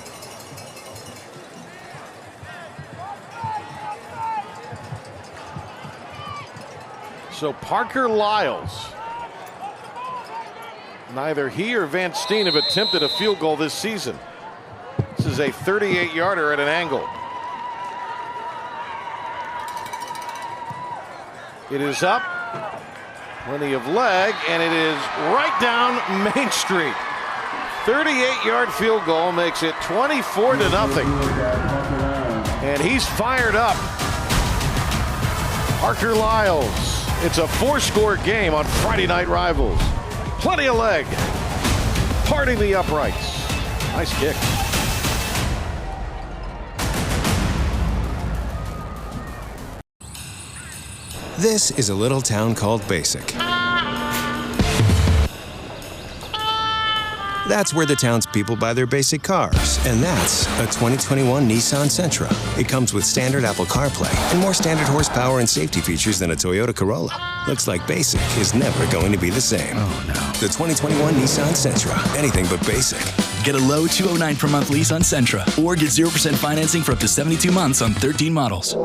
[SPEAKER 27] So Parker Lyles, neither he or Van Steen have attempted a field goal this season. This is a 38-yarder at an angle. It is up, plenty of leg, and it is right down Main Street. 38-yard field goal makes it 24-0. And he's fired up. Parker Lyles. It's a 4-score game on Friday Night Rivals. Plenty of leg. Parting the uprights. Nice kick.
[SPEAKER 4] This is a little town called Basic. That's where the townspeople buy their basic cars, and that's a 2021 Nissan Sentra. It comes with standard Apple CarPlay and more standard horsepower and safety features than a Toyota Corolla. Looks like basic is never going to be the same. Oh no. The 2021 Nissan Sentra. Anything but basic.
[SPEAKER 7] Get a low $209 per month lease on Sentra, or get 0% financing for up to 72 months on 13 models.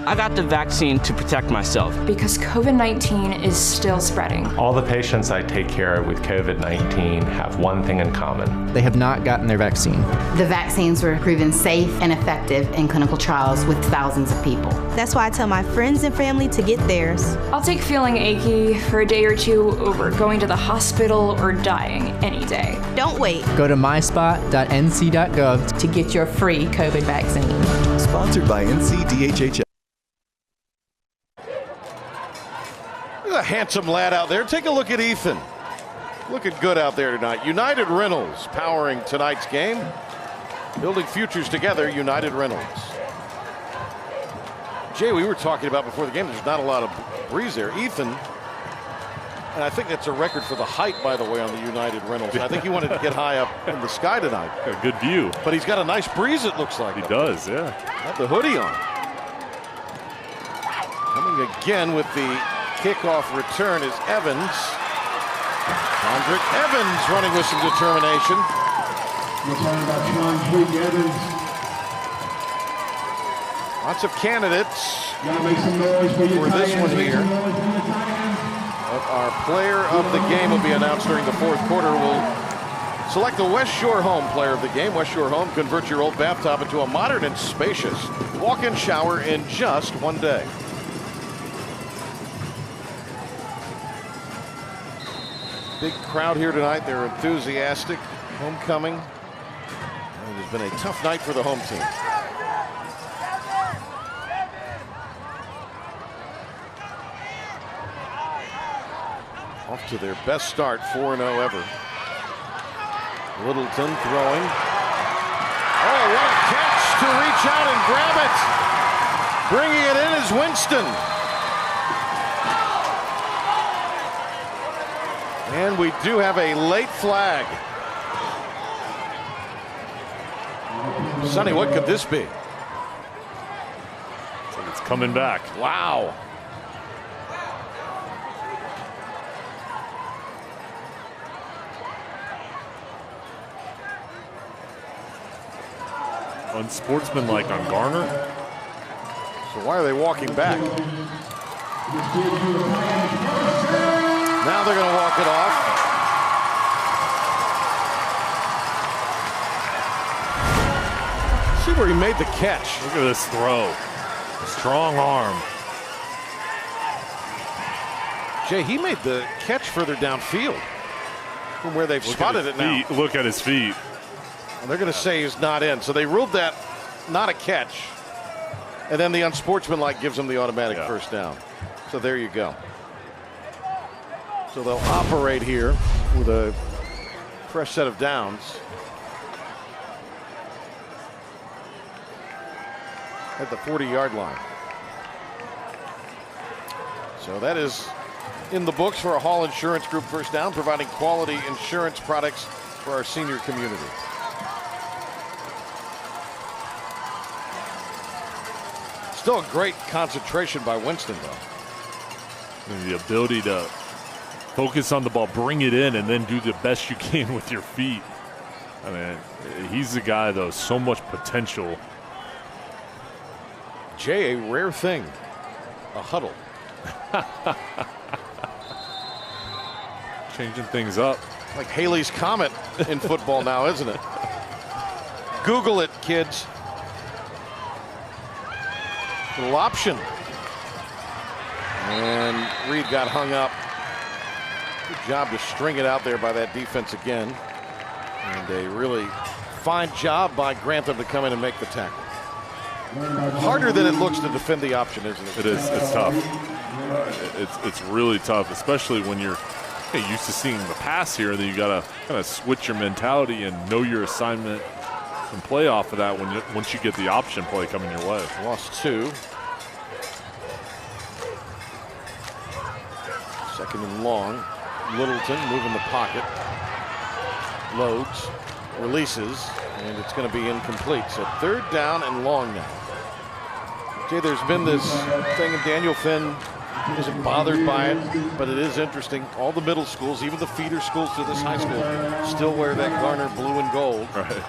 [SPEAKER 8] I got the vaccine to protect myself.
[SPEAKER 13] Because COVID-19 is still spreading.
[SPEAKER 14] All the patients I take care of with COVID-19 have one thing in common.
[SPEAKER 15] They have not gotten their vaccine.
[SPEAKER 16] The vaccines were proven safe and effective in clinical trials with thousands of people.
[SPEAKER 17] That's why I tell my friends and family to get theirs.
[SPEAKER 13] I'll take feeling achy for a day or two over going to the hospital or dying any day.
[SPEAKER 17] Don't wait.
[SPEAKER 15] Go to myspot.nc.gov
[SPEAKER 16] to get your free COVID vaccine.
[SPEAKER 14] Sponsored by NCDHHS.
[SPEAKER 27] A handsome lad out there. Take a look at Ethan. Looking good out there tonight. United Rentals powering tonight's game. Building futures together, United Reynolds. Jay, we were talking about before the game, there's not a lot of breeze there. Ethan, and I think that's a record for the height, by the way, on the United Reynolds. I think he wanted to get high up in the sky tonight.
[SPEAKER 29] A good view.
[SPEAKER 27] But he's got a nice breeze, it looks like.
[SPEAKER 29] He does, yeah.
[SPEAKER 27] Got the hoodie on. Coming again with the kickoff return is Evans. Chandrick Evans running with some determination. Lots of candidates for this one here. But our player of the game will be announced during the fourth quarter. We'll select the West Shore Home player of the game. West Shore Home converts your old bathtub into a modern and spacious walk-in shower in just one day. Big crowd here tonight. They're enthusiastic. Homecoming. And it's been a tough night for the home team. Off to their best start, 4-0 ever. Littleton throwing. Oh, what a catch to reach out and grab it. Bringing it in is Winston. And we do have a late flag. Sonny, what could this be?
[SPEAKER 29] It's coming back.
[SPEAKER 27] Wow.
[SPEAKER 29] Unsportsmanlike on Garner.
[SPEAKER 27] So why are they walking back? Now they're going to walk it off. See where he made the catch.
[SPEAKER 29] Look at this throw. Strong arm.
[SPEAKER 27] Jay, he made the catch further downfield from where they've spotted it now.
[SPEAKER 29] Look at his feet.
[SPEAKER 27] And they're going to say he's not in. So they ruled that not a catch. And then the unsportsmanlike gives them the automatic first down. So there you go. So they'll operate here with a fresh set of downs. At the 40-yard line. So that is in the books for a Hall Insurance Group first down, providing quality insurance products for our senior community. Still a great concentration by Winston, though.
[SPEAKER 29] And the ability to focus on the ball, bring it in, and then do the best you can with your feet. I mean, he's the guy, though, so much potential.
[SPEAKER 27] Jay, a rare thing, a huddle.
[SPEAKER 29] Changing things up.
[SPEAKER 27] Like Haley's Comet in football now, isn't it? Google it, kids. Little option. And Reed got hung up. Good job to string it out there by that defense again. And a really fine job by Grantham to come in and make the tackle. Harder than it looks to defend the option, isn't it?
[SPEAKER 29] It is. It's tough. It's really tough, especially when you're used to seeing the pass here. Then you got to kind of switch your mentality and know your assignment and play off of that once you get the option play coming your way.
[SPEAKER 27] Lost 2. Second and long. Littleton moving the pocket. Loads. Releases. And it's going to be incomplete. So third down and long now. Okay, there's been this thing, and Daniel Finn isn't bothered by it, but it is interesting. All the middle schools, even the feeder schools to this high school, still wear that Garner blue and gold.
[SPEAKER 29] Right.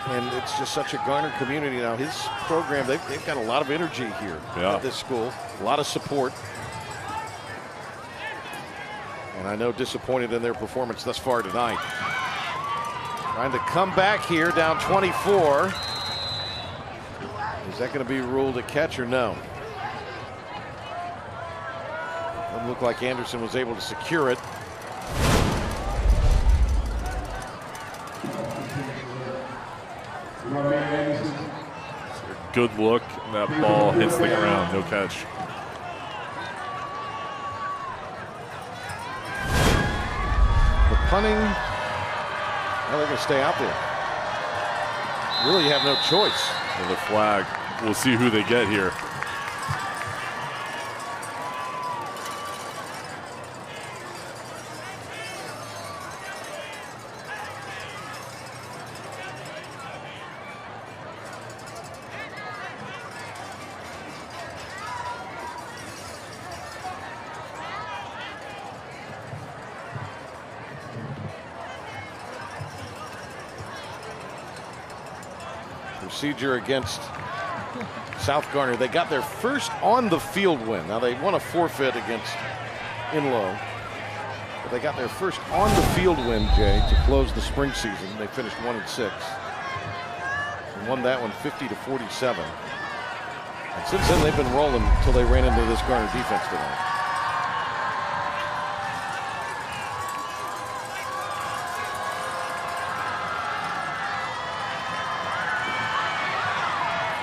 [SPEAKER 27] And it's just such a Garner community now. His program, they've got a lot of energy here at this school, a lot of support. And I know disappointed in their performance thus far tonight. Trying to come back here, down 24. Is that going to be ruled a catch or no? Doesn't look like Anderson was able to secure it.
[SPEAKER 29] Good look, and that ball hits the ground, no catch.
[SPEAKER 27] The punting, well, they're going to stay out there. really have no choice.
[SPEAKER 29] And the flag. We'll see who they get here.
[SPEAKER 27] Procedure against South Garner. They got their first on the field win. Now they won a forfeit against Inlow, but they got their first on the field win, Jay, to close the spring season. They finished 1-6 and won that one 50-47. And since then they've been rolling until they ran into this Garner defense tonight.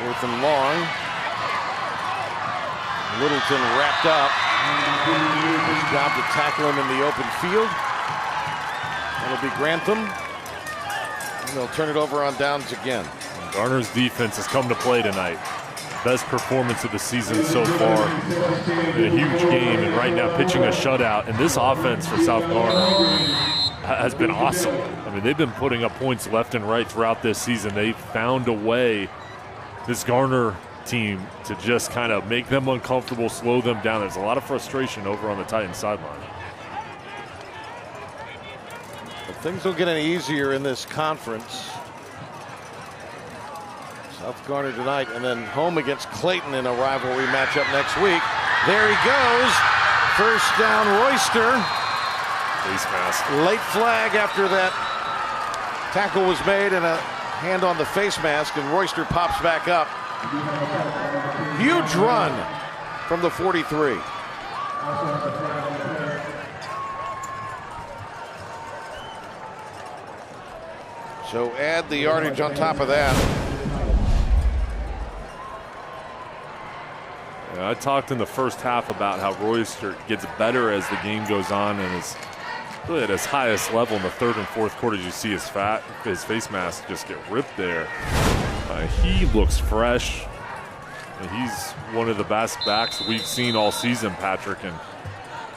[SPEAKER 27] Fourth and long. Littleton wrapped up. His job to tackle him in the open field. That'll be Grantham. And they'll turn it over on downs again.
[SPEAKER 29] And Garner's defense has come to play tonight. Best performance of the season so far. In a huge game, and right now pitching a shutout. And this offense for South Garner has been awesome. I mean, they've been putting up points left and right throughout this season. They've found a way, this Garner team, to just kind of make them uncomfortable, slow them down. There's a lot of frustration over on the Titans sideline.
[SPEAKER 27] But things don't get any easier in this conference. South Garner tonight, and then home against Clayton in a rivalry matchup next week. There he goes. First down, Royster.
[SPEAKER 29] Face mask.
[SPEAKER 27] Late flag after that tackle was made, and a hand on the face mask, and Royster pops back up. Huge run from the 43. So add the yardage on top of that.
[SPEAKER 29] Yeah, I talked in the first half about how Royster gets better as the game goes on and is really at his highest level in the third and fourth quarters. You see his face mask just get ripped there. He looks fresh. And he's one of the best backs we've seen all season, Patrick.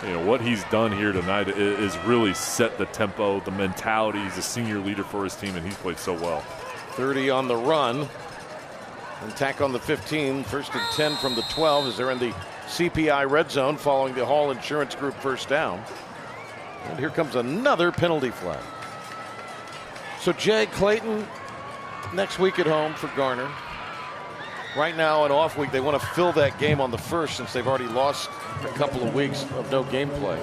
[SPEAKER 29] And what he's done here tonight is really set the tempo, the mentality. He's a senior leader for his team, and he's played so well.
[SPEAKER 27] 30 on the run. And tack on the 15. First and 10 from the 12 as they're in the CPI red zone following the Hall Insurance Group first down. And here comes another penalty flag. So Jay, Clayton next week at home for Garner. Right now, an off week, they want to fill that game on the first since they've already lost a couple of weeks of no game play.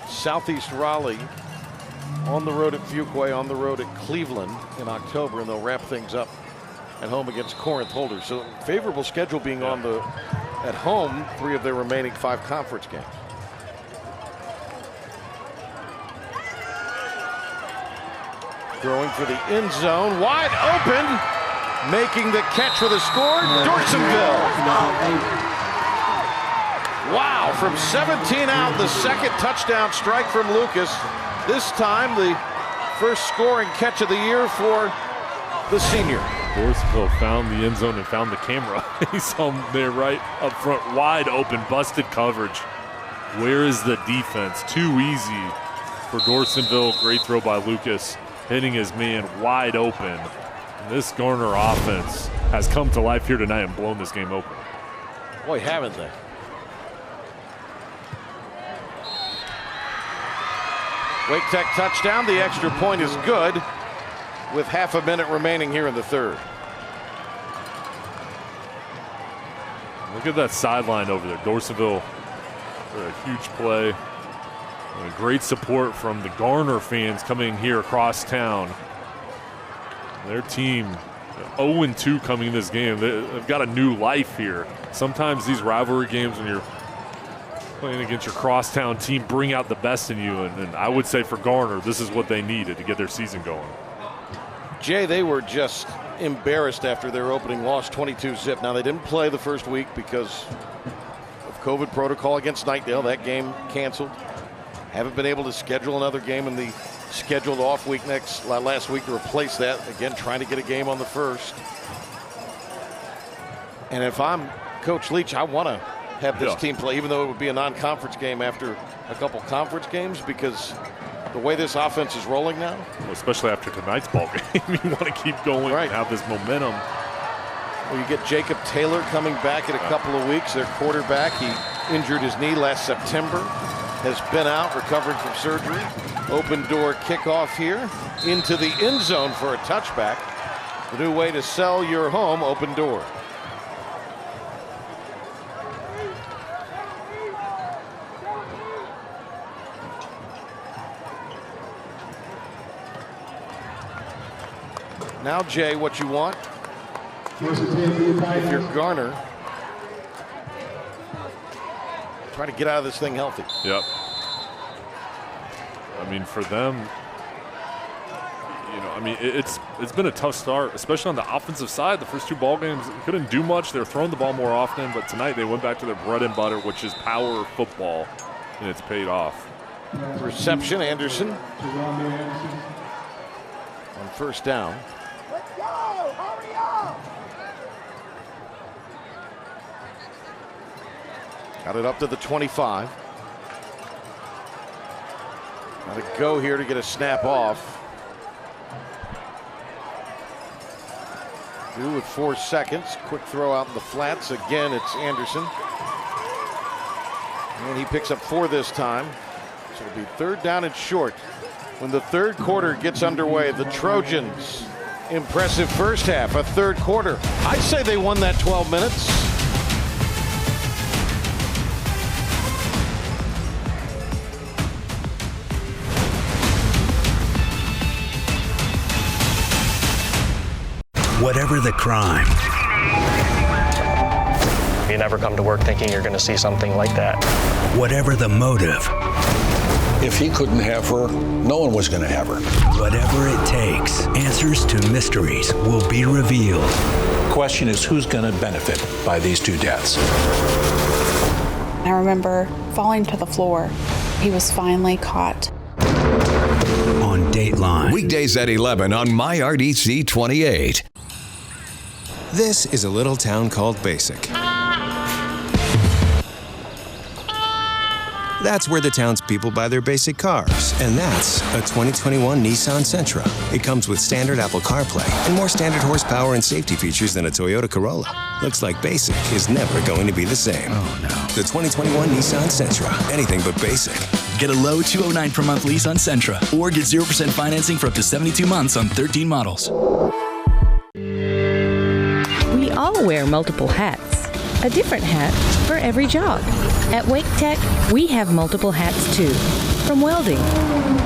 [SPEAKER 27] Southeast Raleigh on the road at Fuquay, on the road at Cleveland in October, and they'll wrap things up at home against Corinth Holders. So favorable schedule being on the at home 3 of their remaining 5 conference games. Throwing for the end zone, wide open. Making the catch for the score, Dorsonville. Wow, from 17 out, the second touchdown strike from Lucas. This time, the first scoring catch of the year for the senior.
[SPEAKER 29] Dorsonville found the end zone and found the camera. He saw him there right up front, wide open, busted coverage. Where is the defense? Too easy for Dorsonville. Great throw by Lucas, hitting his man wide open. This Garner offense has come to life here tonight and blown this game open.
[SPEAKER 27] Boy, haven't they? Wake Tech touchdown. The extra point is good with half a minute remaining here in the third.
[SPEAKER 29] Look at that sideline over there. Dorsonville for a huge play. And great support from the Garner fans coming here across town. Their team 0-2 coming in this game. They've got a new life here. Sometimes these rivalry games when you're playing against your crosstown team bring out the best in you. And I would say for Garner, this is what they needed to get their season going.
[SPEAKER 27] Jay, they were just embarrassed after their opening loss, 22-zip. Now, they didn't play the first week because of COVID protocol against Knightdale. That game canceled. Haven't been able to schedule another game in the scheduled off week last week to replace that. Again, trying to get a game on the first. And if I'm Coach Leach, I want to have this team play, even though it would be a non-conference game after a couple conference games, because the way this offense is rolling now.
[SPEAKER 29] Well, especially after tonight's ball game, you want to keep going and have this momentum.
[SPEAKER 27] Well, you get Jacob Taylor coming back in a couple of weeks. Their quarterback, he injured his knee last September, has been out recovering from surgery. Open door kickoff here into the end zone for a touchback. The new way to sell your home, Open Door. Now, Jay, what you want, if you're Garner, try to get out of this thing healthy.
[SPEAKER 29] Yep. I mean, for them, it's been a tough start, especially on the offensive side. The first two ball games couldn't do much. They were throwing the ball more often, but tonight they went back to their bread and butter, which is power football, and it's paid off.
[SPEAKER 27] Reception, Anderson on first down. Got it up to the 25. Got to go here to get a snap off. Due with 4 seconds. Quick throw out in the flats. Again, it's Anderson. And he picks up 4 this time. So it'll be third down and short. When the third quarter gets underway, the Trojans, impressive first half, a third quarter. I'd say they won that 12 minutes.
[SPEAKER 1] Whatever the crime.
[SPEAKER 2] You never come to work thinking you're going to see something like that.
[SPEAKER 1] Whatever the motive.
[SPEAKER 18] If he couldn't have her, no one was going to have her.
[SPEAKER 1] Whatever it takes, answers to mysteries will be revealed.
[SPEAKER 18] The question is, who's going to benefit by these 2 deaths?
[SPEAKER 19] I remember falling to the floor. He was finally caught.
[SPEAKER 1] On Dateline.
[SPEAKER 23] Weekdays at 11 on MyRDC 28.
[SPEAKER 4] This is a little town called Basic. That's where the townspeople buy their basic cars, and that's a 2021 Nissan Sentra. It comes with standard Apple CarPlay and more standard horsepower and safety features than a Toyota Corolla. Looks like basic is never going to be the same.
[SPEAKER 1] Oh, no.
[SPEAKER 4] The 2021 Nissan Sentra. Anything but basic.
[SPEAKER 7] Get a low $209 per month lease on Sentra, or get 0% financing for up to 72 months on 13 models.
[SPEAKER 9] We all wear multiple hats. A different hat for every job. At Wake Tech, we have multiple hats too. From welding,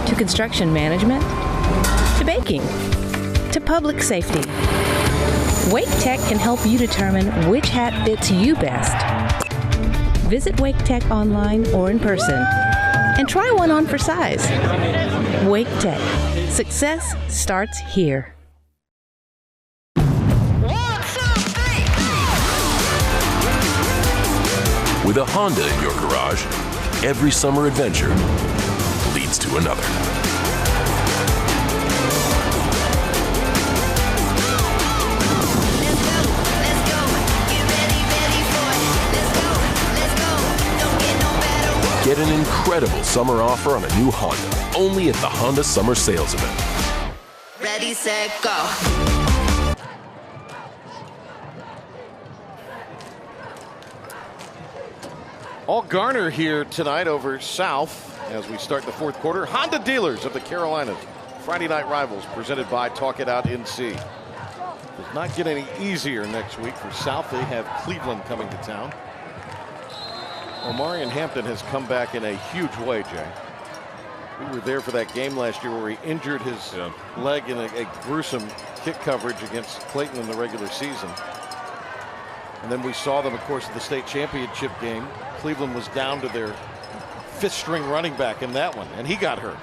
[SPEAKER 9] to construction management, to baking, to public safety. Wake Tech can help you determine which hat fits you best. Visit Wake Tech online or in person, and try one on for size. Wake Tech. Success starts here.
[SPEAKER 11] With a Honda in your garage, every summer adventure leads to another. Get an incredible summer offer on a new Honda, only at the Honda Summer Sales Event.
[SPEAKER 10] Ready, set, go.
[SPEAKER 27] All Garner here tonight over South as we start the fourth quarter. Honda dealers of the Carolinas. Friday night rivals presented by Talk It Out NC. Does not get any easier next week for South. They have Cleveland coming to town. Omarion Hampton has come back in a huge way, Jay. We were there for that game last year where he injured his leg in a gruesome kick coverage against Clayton in the regular season. And then we saw them, of course, at the state championship game. Cleveland was down to their 5th string running back in that one, and he got hurt.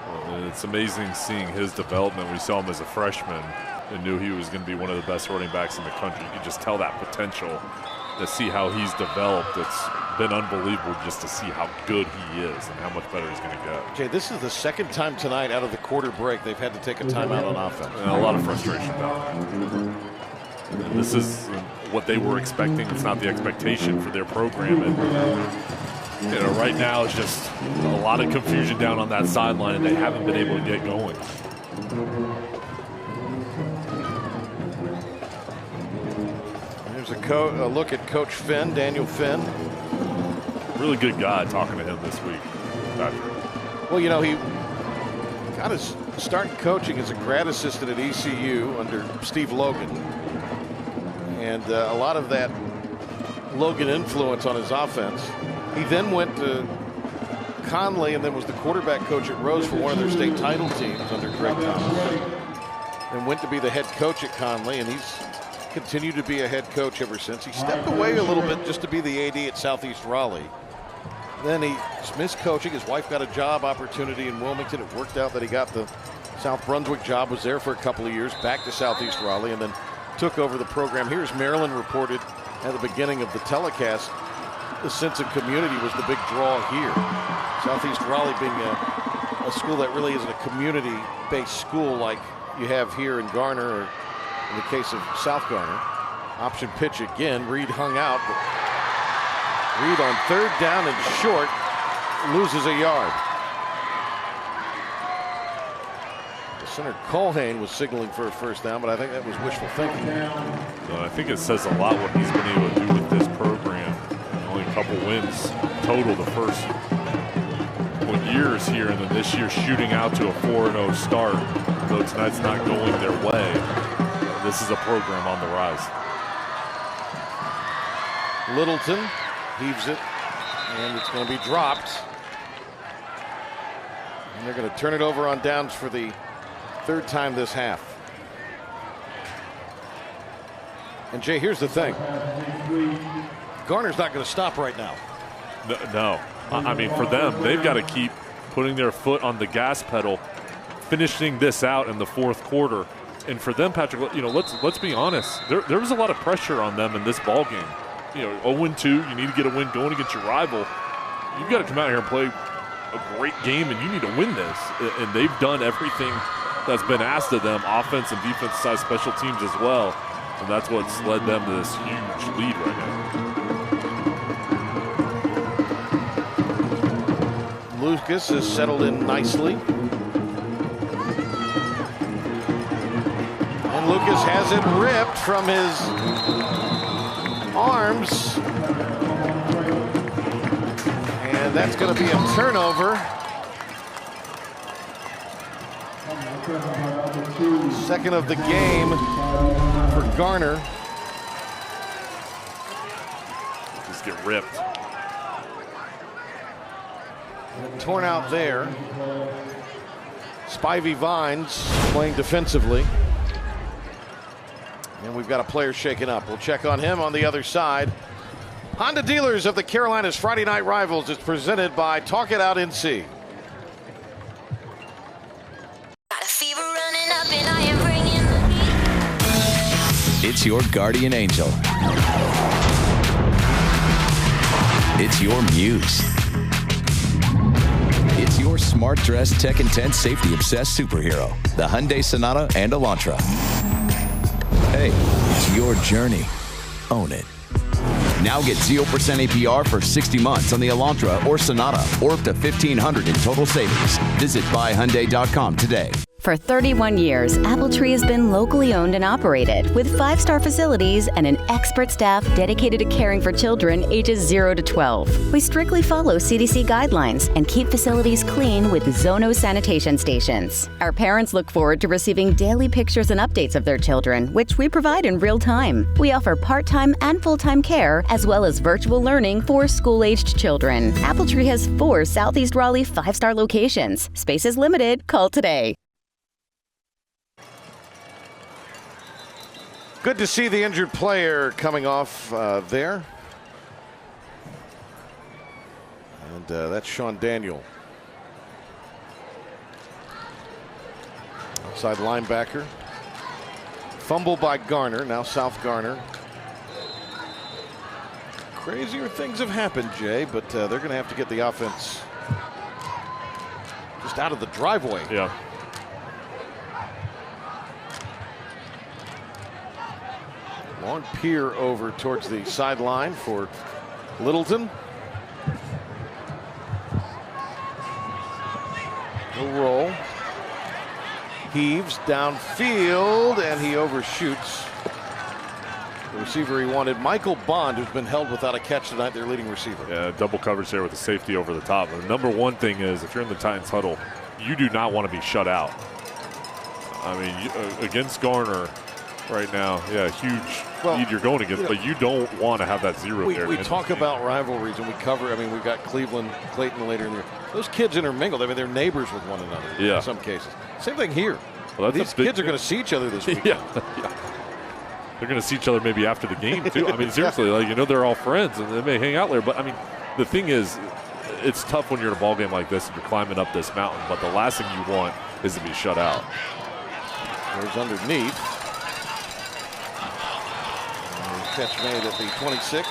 [SPEAKER 29] Well, it's amazing seeing his development. We saw him as a freshman and knew he was going to be one of the best running backs in the country. You could just tell that potential. To see how he's developed, it's been unbelievable just to see how good he is and how much better he's going to get.
[SPEAKER 27] Jay, this is the second time tonight out of the quarter break they've had to take a timeout on offense.
[SPEAKER 29] And a lot of frustration about it. And this is what they were expecting. It's not the expectation for their program. And right now it's just a lot of confusion down on that sideline, and they haven't been able to get going.
[SPEAKER 27] Here's a look at Coach Finn, Daniel Finn.
[SPEAKER 29] Really good guy talking to him this week, Patrick.
[SPEAKER 27] Well, you know, he got his start coaching as a grad assistant at ECU under Steve Logan. And a lot of that Logan influence on his offense. He then went to Conley and then was the quarterback coach at Rose for one of their state title teams under Greg Thomas. And went to be the head coach at Conley, and he's continued to be a head coach ever since. He stepped away a little bit just to be the AD at Southeast Raleigh. Then he missed coaching. His wife got a job opportunity in Wilmington. It worked out that he got the South Brunswick job, was there for a couple of years, back to Southeast Raleigh, and then took over the program. Here's Maryland reported at the beginning of the telecast. The sense of community was the big draw here. Southeast Raleigh being a school that really isn't a community-based school like you have here in Garner, or in the case of South Garner. Option pitch again. Reed hung out. But Reed on third down and short loses a yard. The center Colhane was signaling for a first down, but I think that was wishful thinking.
[SPEAKER 29] I think it says a lot what he's been able to do with this program. Only a couple wins total the first years here, and then this year shooting out to a 4-0 start. Though tonight's not going their way, this is a program on the rise.
[SPEAKER 27] Littleton heaves it, and it's going to be dropped. And they're going to turn it over on downs for the third time this half. And Jay, here's the thing. Garner's not going to stop right now.
[SPEAKER 29] No. I mean, for them, they've got to keep putting their foot on the gas pedal, finishing this out in the fourth quarter. And for them, Patrick, you know, let's be honest. There was a lot of pressure on them in this ball game. You know, 0-2, you need to get a win going against your rival. You've got to come out here and play a great game, and you need to win this. And they've done everything that's been asked of them, offense and defense side, special teams as well. And that's what's led them to this huge lead right now.
[SPEAKER 27] Lucas has settled in nicely. And Lucas has it ripped from his arms. And that's going to be a turnover. Second of the game for Garner.
[SPEAKER 29] Just get ripped.
[SPEAKER 27] Torn out there. Spivey Vines playing defensively. And we've got a player shaken up. We'll check on him on the other side. Honda Dealers of the Carolinas Friday Night Rivals is presented by Talk It Out NC.
[SPEAKER 10] Got a fever running up and I am bringing the heat.
[SPEAKER 5] It's your guardian angel. It's your muse. It's your smart dressed, tech intense, safety obsessed superhero, the Hyundai Sonata and Elantra. Hey, it's your journey. Own it. Now get 0% APR for 60 months on the Elantra or Sonata, or up to $1,500 in total savings. Visit buyhyundai.com today.
[SPEAKER 3] For 31 years, Appletree has been locally owned and operated with 5-star facilities and an expert staff dedicated to caring for children ages 0 to 12. We strictly follow CDC guidelines and keep facilities clean with Zono sanitation stations. Our parents look forward to receiving daily pictures and updates of their children, which we provide in real time. We offer part-time and full-time care, as well as virtual learning for school-aged children. Appletree has 4 Southeast Raleigh 5-star locations. Space is limited. Call today.
[SPEAKER 27] Good to see the injured player coming off there. And that's Sean Daniel. Outside linebacker. Fumble by Garner. Now South Garner. Crazier things have happened, Jay, but they're going to have to get the offense just out of the driveway.
[SPEAKER 29] Yeah.
[SPEAKER 27] Long peer over towards the sideline for Littleton. No roll. Heaves downfield, and he overshoots the receiver he wanted. Michael Bond, who's been held without a catch tonight, their leading receiver.
[SPEAKER 29] Yeah, double coverage there with the safety over the top. The number one thing is, if you're in the Titans huddle, you do not want to be shut out. I mean, against Garner right now, yeah, huge lead you're going against, but you don't want to have that zero there.
[SPEAKER 27] We talk about rivalries, and we cover, I mean, we've got Cleveland, Clayton later in the year. Those kids intermingled. I mean, they're neighbors with one another in some cases. Same thing here.
[SPEAKER 29] Well,
[SPEAKER 27] these kids are going to see each other this week.
[SPEAKER 29] Yeah. They're going to see each other maybe after the game, too. I mean, seriously, like, you know, they're all friends, and they may hang out there. But, I mean, the thing is, it's tough when you're in a ball game like this and you're climbing up this mountain. But the last thing you want is to be shut out.
[SPEAKER 27] There's underneath. Catch made at the 26.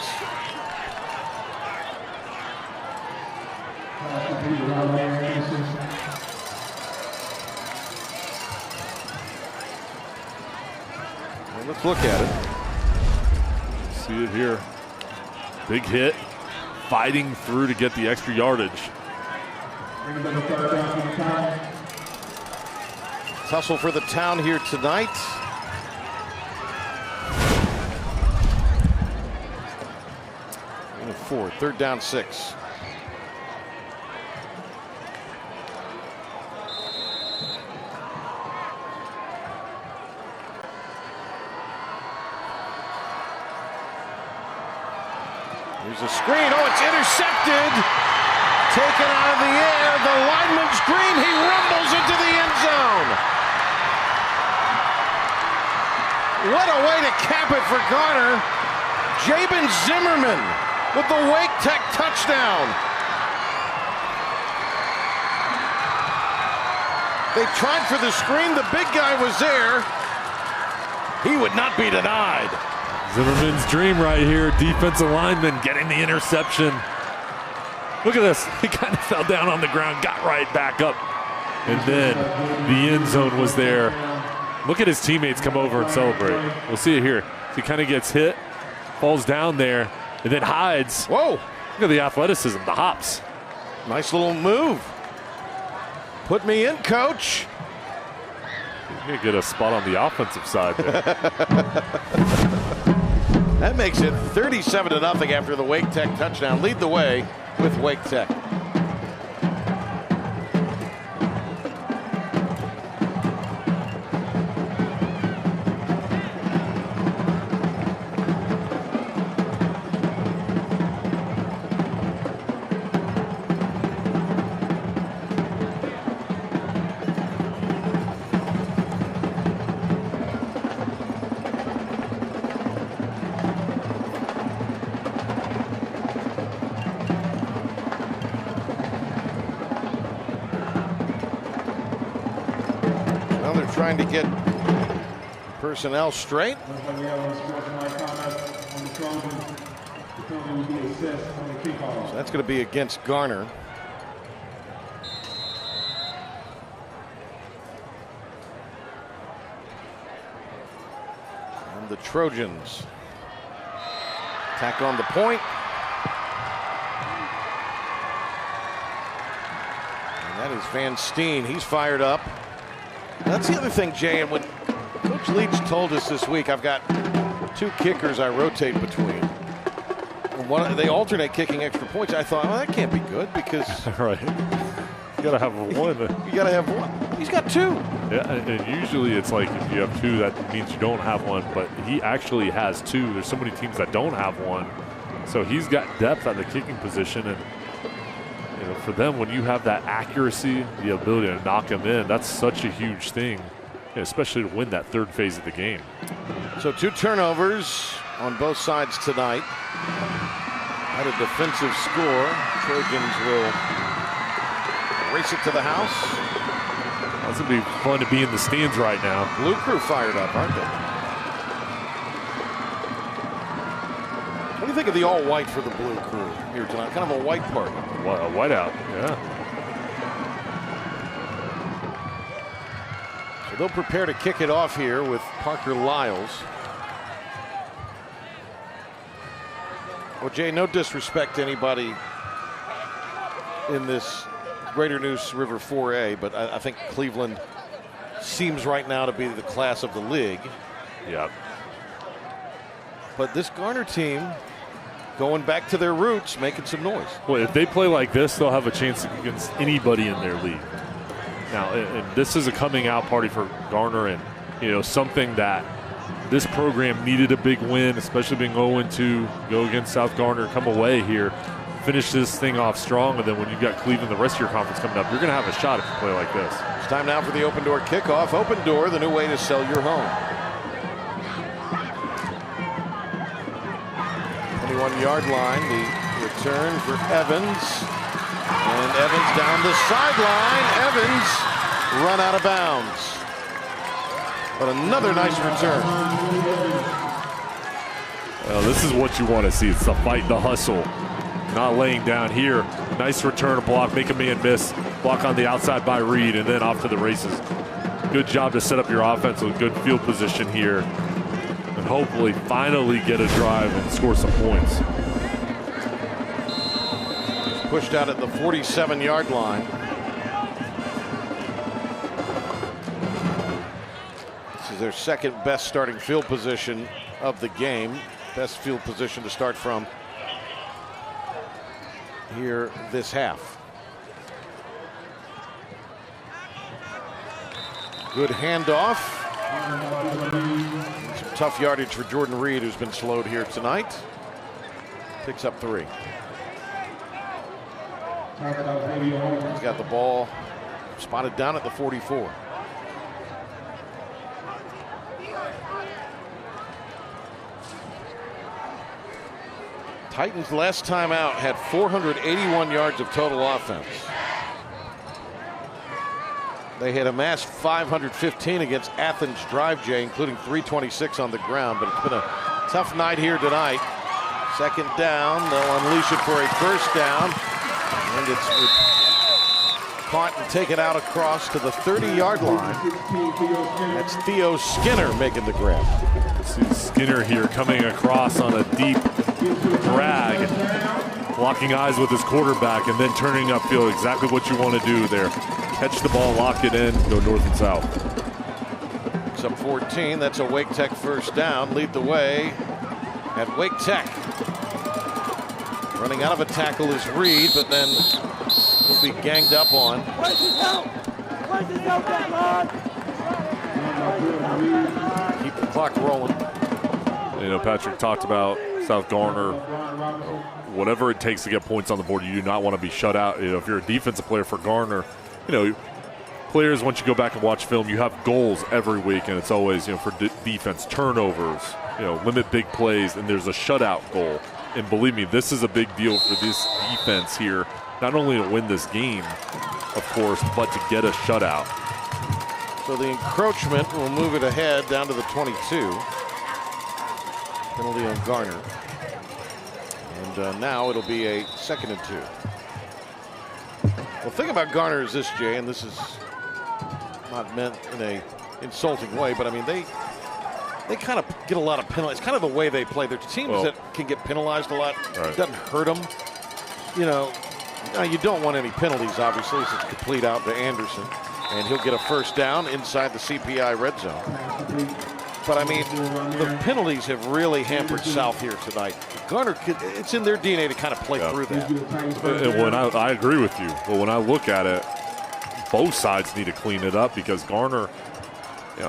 [SPEAKER 27] Well, let's look at it.
[SPEAKER 29] See it here. Big hit. Fighting through to get the extra yardage.
[SPEAKER 27] Tussle for the town here tonight. Four, 3rd down 6. Here's a screen. Oh, it's intercepted. Taken out of the air. The lineman scream. He rumbles into the end zone. What a way to cap it for Garner. Jabin Zimmerman with the Wake Tech touchdown. They tried for the screen. The big guy was there. He would not be denied.
[SPEAKER 29] Zimmerman's dream right here. Defensive lineman getting the interception. Look at this. He kind of fell down on the ground, got right back up. And then the end zone was there. Look at his teammates come over and celebrate. We'll see it here. He kind of gets hit, falls down there, and then hides.
[SPEAKER 27] Whoa.
[SPEAKER 29] Look at the athleticism, the hops.
[SPEAKER 27] Nice little move. Put me in, coach.
[SPEAKER 29] You get a spot on the offensive side there.
[SPEAKER 27] That makes it 37-0 after the Wake Tech touchdown. Lead the way with Wake Tech. Trying to get personnel straight. So that's going to be against Garner. And the Trojans tack on the point. And that is Van Steen. He's fired up. That's the other thing, Jay, and when Coach Leach told us this week, I've got 2 kickers I rotate between. And they alternate kicking extra points. I thought, well, that can't be good because
[SPEAKER 29] right. You gotta have one.
[SPEAKER 27] You gotta have one. He's got 2.
[SPEAKER 29] Yeah, and usually it's like if you have 2, that means you don't have one. But he actually has 2. There's so many teams that don't have one, so he's got depth at the kicking position. And you know, for them, when you have that accuracy, the ability to knock them in, that's such a huge thing, especially to win that 3rd phase of the game.
[SPEAKER 27] So 2 turnovers on both sides tonight. At a defensive score, Trojans will race it to the house.
[SPEAKER 29] That's going to be fun to be in the stands right now.
[SPEAKER 27] Blue Crew fired up, aren't they? you think of the all-white for the blue crew here tonight? Kind of a white party.
[SPEAKER 29] A whiteout, yeah.
[SPEAKER 27] So they'll prepare to kick it off here with Parker Lyles. Well, Jay, no disrespect to anybody in this Greater Neuse River 4A, but I think Cleveland seems right now to be the class of the league.
[SPEAKER 29] Yep.
[SPEAKER 27] But this Garner team, going back to their roots, making some noise.
[SPEAKER 29] Well, if they play like this, they'll have a chance against anybody in their league. Now, and this is a coming out party for Garner, and something that this program needed a big win, especially being 0-2, go against South Garner, come away here, finish this thing off strong, and then when you've got Cleveland, the rest of your conference coming up, you're going to have a shot if you play like this.
[SPEAKER 27] It's time now for the Open Door kickoff. Open Door, the new way to sell your home. 21-yard line, the return for Evans. And Evans down the sideline. Evans run out of bounds. But another nice return.
[SPEAKER 29] Well, this is what you want to see. It's the fight, the hustle. Not laying down here. Nice return, a block, make a man miss. Block on the outside by Reed, and then off to the races. Good job to set up your offense with good field position here. And hopefully finally get a drive and score some points.
[SPEAKER 27] Pushed out at the 47-yard line. This is their second best starting field position of the game. Best field position to start from here this half. Good handoff. Some tough yardage for Jordan Reed, who's been slowed here tonight. Picks up 3. He's got the ball spotted down at the 44. Titans last time out had 481 yards of total offense. They had amassed 515 against Athens Drive J, including 326 on the ground, but it's been a tough night here tonight. Second down, they'll unleash it for a first down. And it's caught and taken out across to the 30-yard line. That's Theo Skinner making the grab.
[SPEAKER 29] See Skinner here coming across on a deep drag, locking eyes with his quarterback, and then turning upfield. Exactly what you want to do there. Catch the ball, lock it in, go north and south.
[SPEAKER 27] Picks up 14. That's a Wake Tech first down. Lead the way at Wake Tech. Running out of a tackle is Reed, but then will be ganged up on. Keep the clock rolling.
[SPEAKER 29] Patrick talked about South Garner. Whatever it takes to get points on the board, you do not want to be shut out. If you're a defensive player for Garner, players, once you go back and watch film, you have goals every week, and it's always, for defense, turnovers, limit big plays, and there's a shutout goal. And believe me, this is a big deal for this defense here, not only to win this game, of course, but to get a shutout.
[SPEAKER 27] So the encroachment will move it ahead down to the 22. Penalty on Garner. And now it'll be a 2nd and 2. The thing about Garner is this, Jay, and this is not meant in a insulting way, but I mean, they kind of get a lot of penalties. It's kind of the way they play. There's teams that can get penalized a lot. Right. It doesn't hurt them. You don't want any penalties, obviously. It's a complete out to Anderson. And he'll get a first down inside the CPI red zone. But, I mean, the penalties have really hampered South here tonight. Garner, it's in their DNA to kind of play through that.
[SPEAKER 29] And when I agree with you. But when I look at it, both sides need to clean it up because Garner,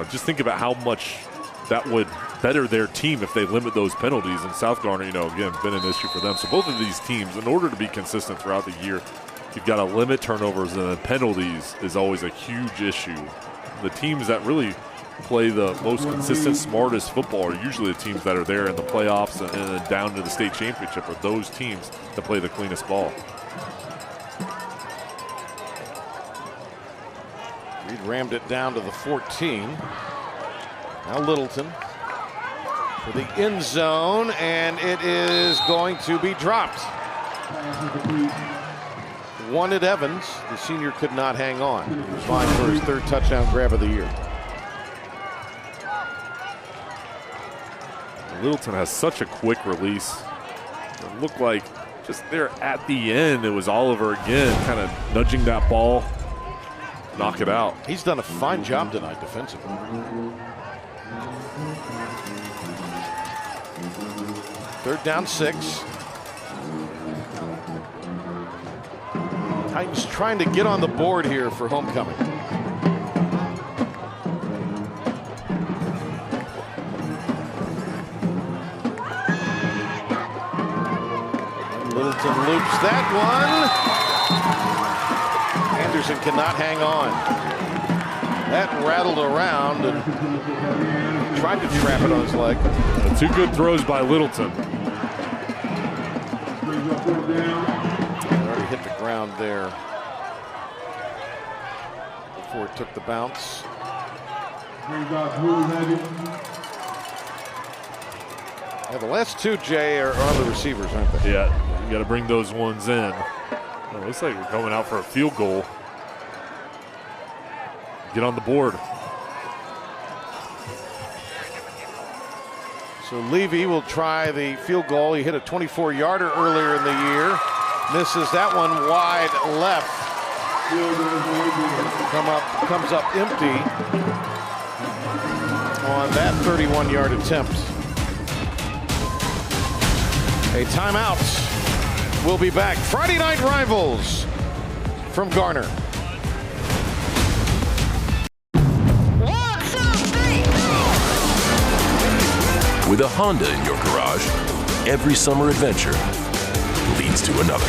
[SPEAKER 29] just think about how much that would better their team if they limit those penalties. And South Garner, again, been an issue for them. So both of these teams, in order to be consistent throughout the year, you've got to limit turnovers, and then penalties is always a huge issue. The teams that really play the most consistent, smartest football are usually the teams that are there in the playoffs and then down to the state championship are those teams that play the cleanest ball.
[SPEAKER 27] Reed rammed it down to the 14. Now Littleton for the end zone, and it is going to be dropped. Wanted Evans. The senior could not hang on. He was vying for his third touchdown grab of the year.
[SPEAKER 29] Littleton has such a quick release. It looked like just there at the end, it was Oliver again, kind of nudging that ball, knock it out.
[SPEAKER 27] He's done a fine job tonight defensively. Third down 6. Titans trying to get on the board here for homecoming. Littleton loops that one. Anderson cannot hang on. That rattled around and tried to trap it on his leg.
[SPEAKER 29] 2 good throws by Littleton.
[SPEAKER 27] Already hit the ground there before it took the bounce. Yeah, the last 2, Jay, are on the receivers, aren't they?
[SPEAKER 29] Yeah, you got to bring those ones in. It looks like we're going out for a field goal. Get on the board.
[SPEAKER 27] So Levy will try the field goal. He hit a 24-yarder earlier in the year. Misses that one wide left. Comes up empty on that 31-yard attempt. A timeout. We'll be back. Friday Night Rivals from Garner.
[SPEAKER 11] With a Honda in your garage, every summer adventure leads to another.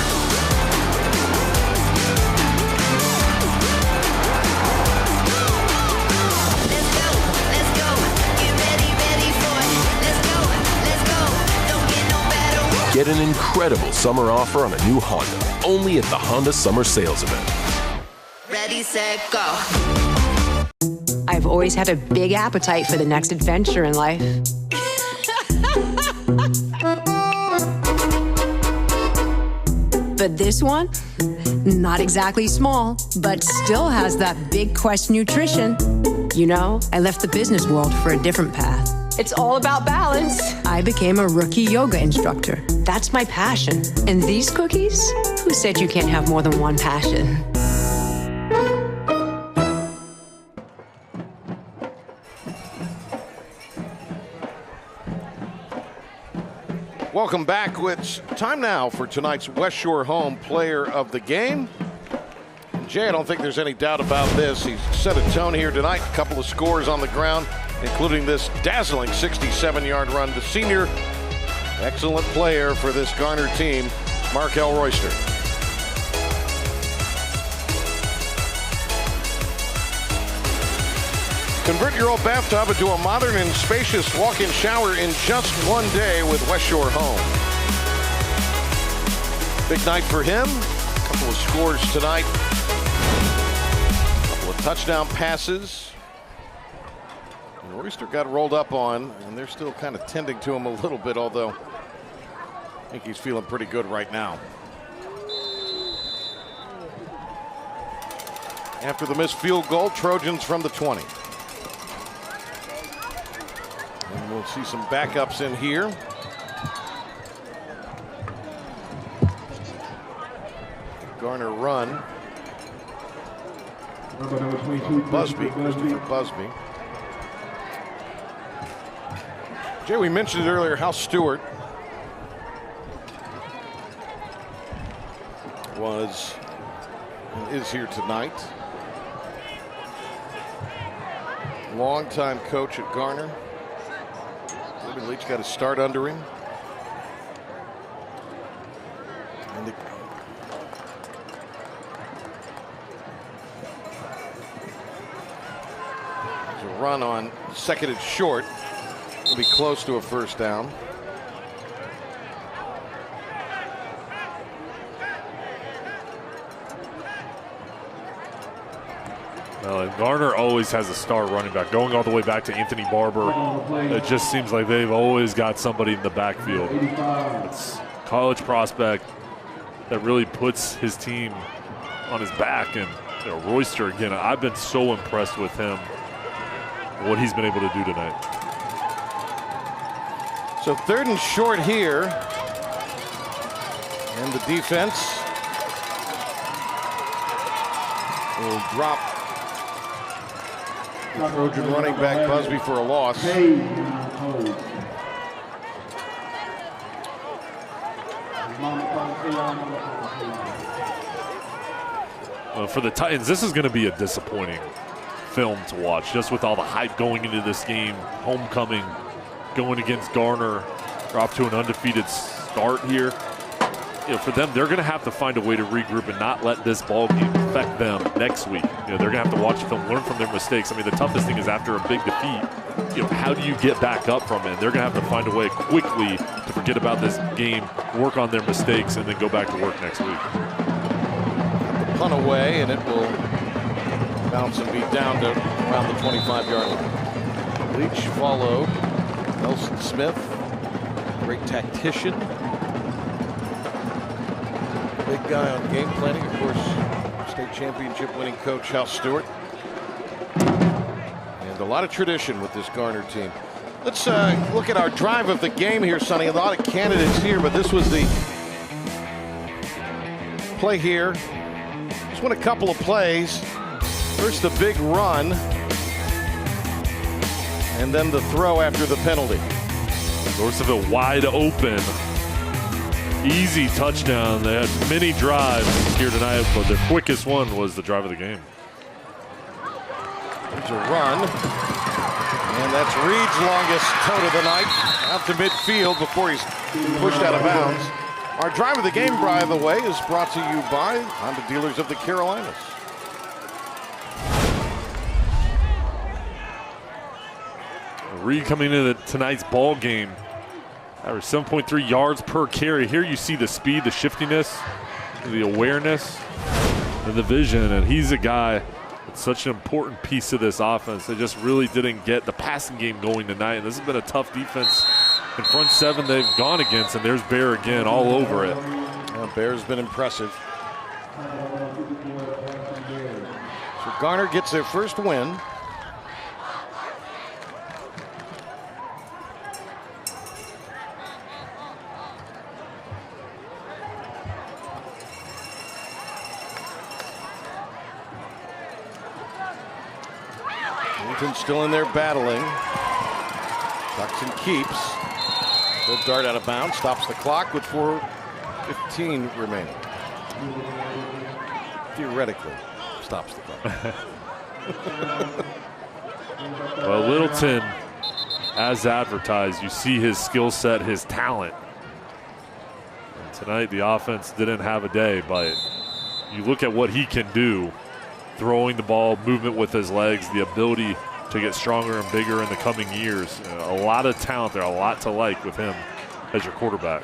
[SPEAKER 11] Get an incredible summer offer on a new Honda, only at the Honda Summer Sales Event.
[SPEAKER 10] Ready, set, go.
[SPEAKER 6] I've always had a big appetite for the next adventure in life. But this one, not exactly small, but still has that big Quest nutrition. You know, I left the business world for a different path. It's all about balance. I became a rookie yoga instructor. That's my passion. And these cookies? Who said you can't have more than one passion?
[SPEAKER 27] Welcome back. It's time now for tonight's West Shore Home Player of the Game. Jay, I don't think there's any doubt about this. He's set a tone here tonight. A couple of scores on the ground, including this dazzling 67-yard run. The senior, excellent player for this Garner team, Markel Royster. Convert your old bathtub into a modern and spacious walk-in shower in just one day with West Shore Home. Big night for him. A couple of scores tonight. A couple of touchdown passes. And Royster got rolled up on, and they're still kind of tending to him a little bit, although I think he's feeling pretty good right now. After the missed field goal, Trojans from the 20. And we'll see some backups in here. Garner run. Busby, Christopher Busby. Jay, we mentioned it earlier, Hal Stewart was and is here tonight. Longtime coach at Garner. David Leach got a start under him. And there's a run on second and short. Will be close to a first down.
[SPEAKER 29] Garner always has a star running back, going all the way back to Anthony Barber. It just seems like they've always got somebody in the backfield. It's a college prospect that really puts his team on his back. And Royster, again, I've been so impressed with him, what he's been able to do tonight.
[SPEAKER 27] So 3rd and short here. And the defense will drop the Trojan running back Busby for a loss.
[SPEAKER 29] For the Titans, this is going to be a disappointing film to watch, just with all the hype going into this game. Homecoming, going against Garner, they're off to an undefeated start here. For them, they're going to have to find a way to regroup and not let this ball game affect them next week. They're going to have to watch the film, learn from their mistakes. I mean, the toughest thing is after a big defeat, how do you get back up from it? They're going to have to find a way quickly to forget about this game, work on their mistakes, and then go back to work next week.
[SPEAKER 27] Punt away, and it will bounce and be down to around the 25-yard line. Leach followed. Nelson Smith, great tactician. Big guy on game planning, of course, state championship winning coach Hal Stewart. And a lot of tradition with this Garner team. Let's look at our drive of the game here, Sonny. A lot of candidates here, but this was the play here. Just won a couple of plays. First the big run, and then the throw after the penalty.
[SPEAKER 29] Royster wide open. Easy touchdown. They had many drives here tonight, but their quickest one was the drive of the game.
[SPEAKER 27] There's a run, and that's Reed's longest toe of the night, out to midfield before he's pushed out of bounds. Our drive of the game, by the way, is brought to you by Honda Dealers of the Carolinas.
[SPEAKER 29] Reed coming into tonight's ball game. Average 7.3 yards per carry. Here you see the speed, the shiftiness, the awareness, and the vision. And he's a guy that's such an important piece of this offense. They just really didn't get the passing game going tonight. And this has been a tough defense in front seven they've gone against. And there's Bear again all over it.
[SPEAKER 27] Yeah, Bear's been impressive. So Garner gets their first win. Still in there battling. Tucks and keeps. Good dart out of bounds. Stops the clock with 4:15 remaining. Theoretically, stops the clock.
[SPEAKER 29] Well, Littleton, as advertised, you see his skill set, his talent. And tonight, the offense didn't have a day, but you look at what he can do, throwing the ball, movement with his legs, the ability to get stronger and bigger in the coming years. A lot of talent there, a lot to like with him as your quarterback.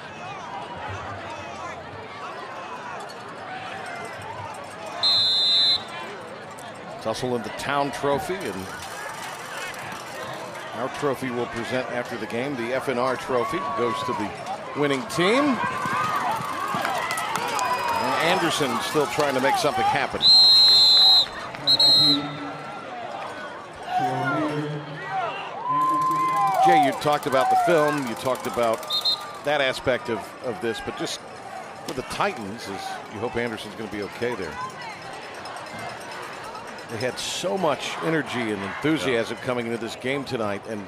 [SPEAKER 27] Tussle in the town trophy, and our trophy will present after the game. The FNR trophy goes to the winning team. And Anderson still trying to make something happen. Jay, you talked about the film, you talked about that aspect of this, but just for the Titans, you hope Anderson's going to be okay there. They had so much energy and enthusiasm coming into this game tonight, and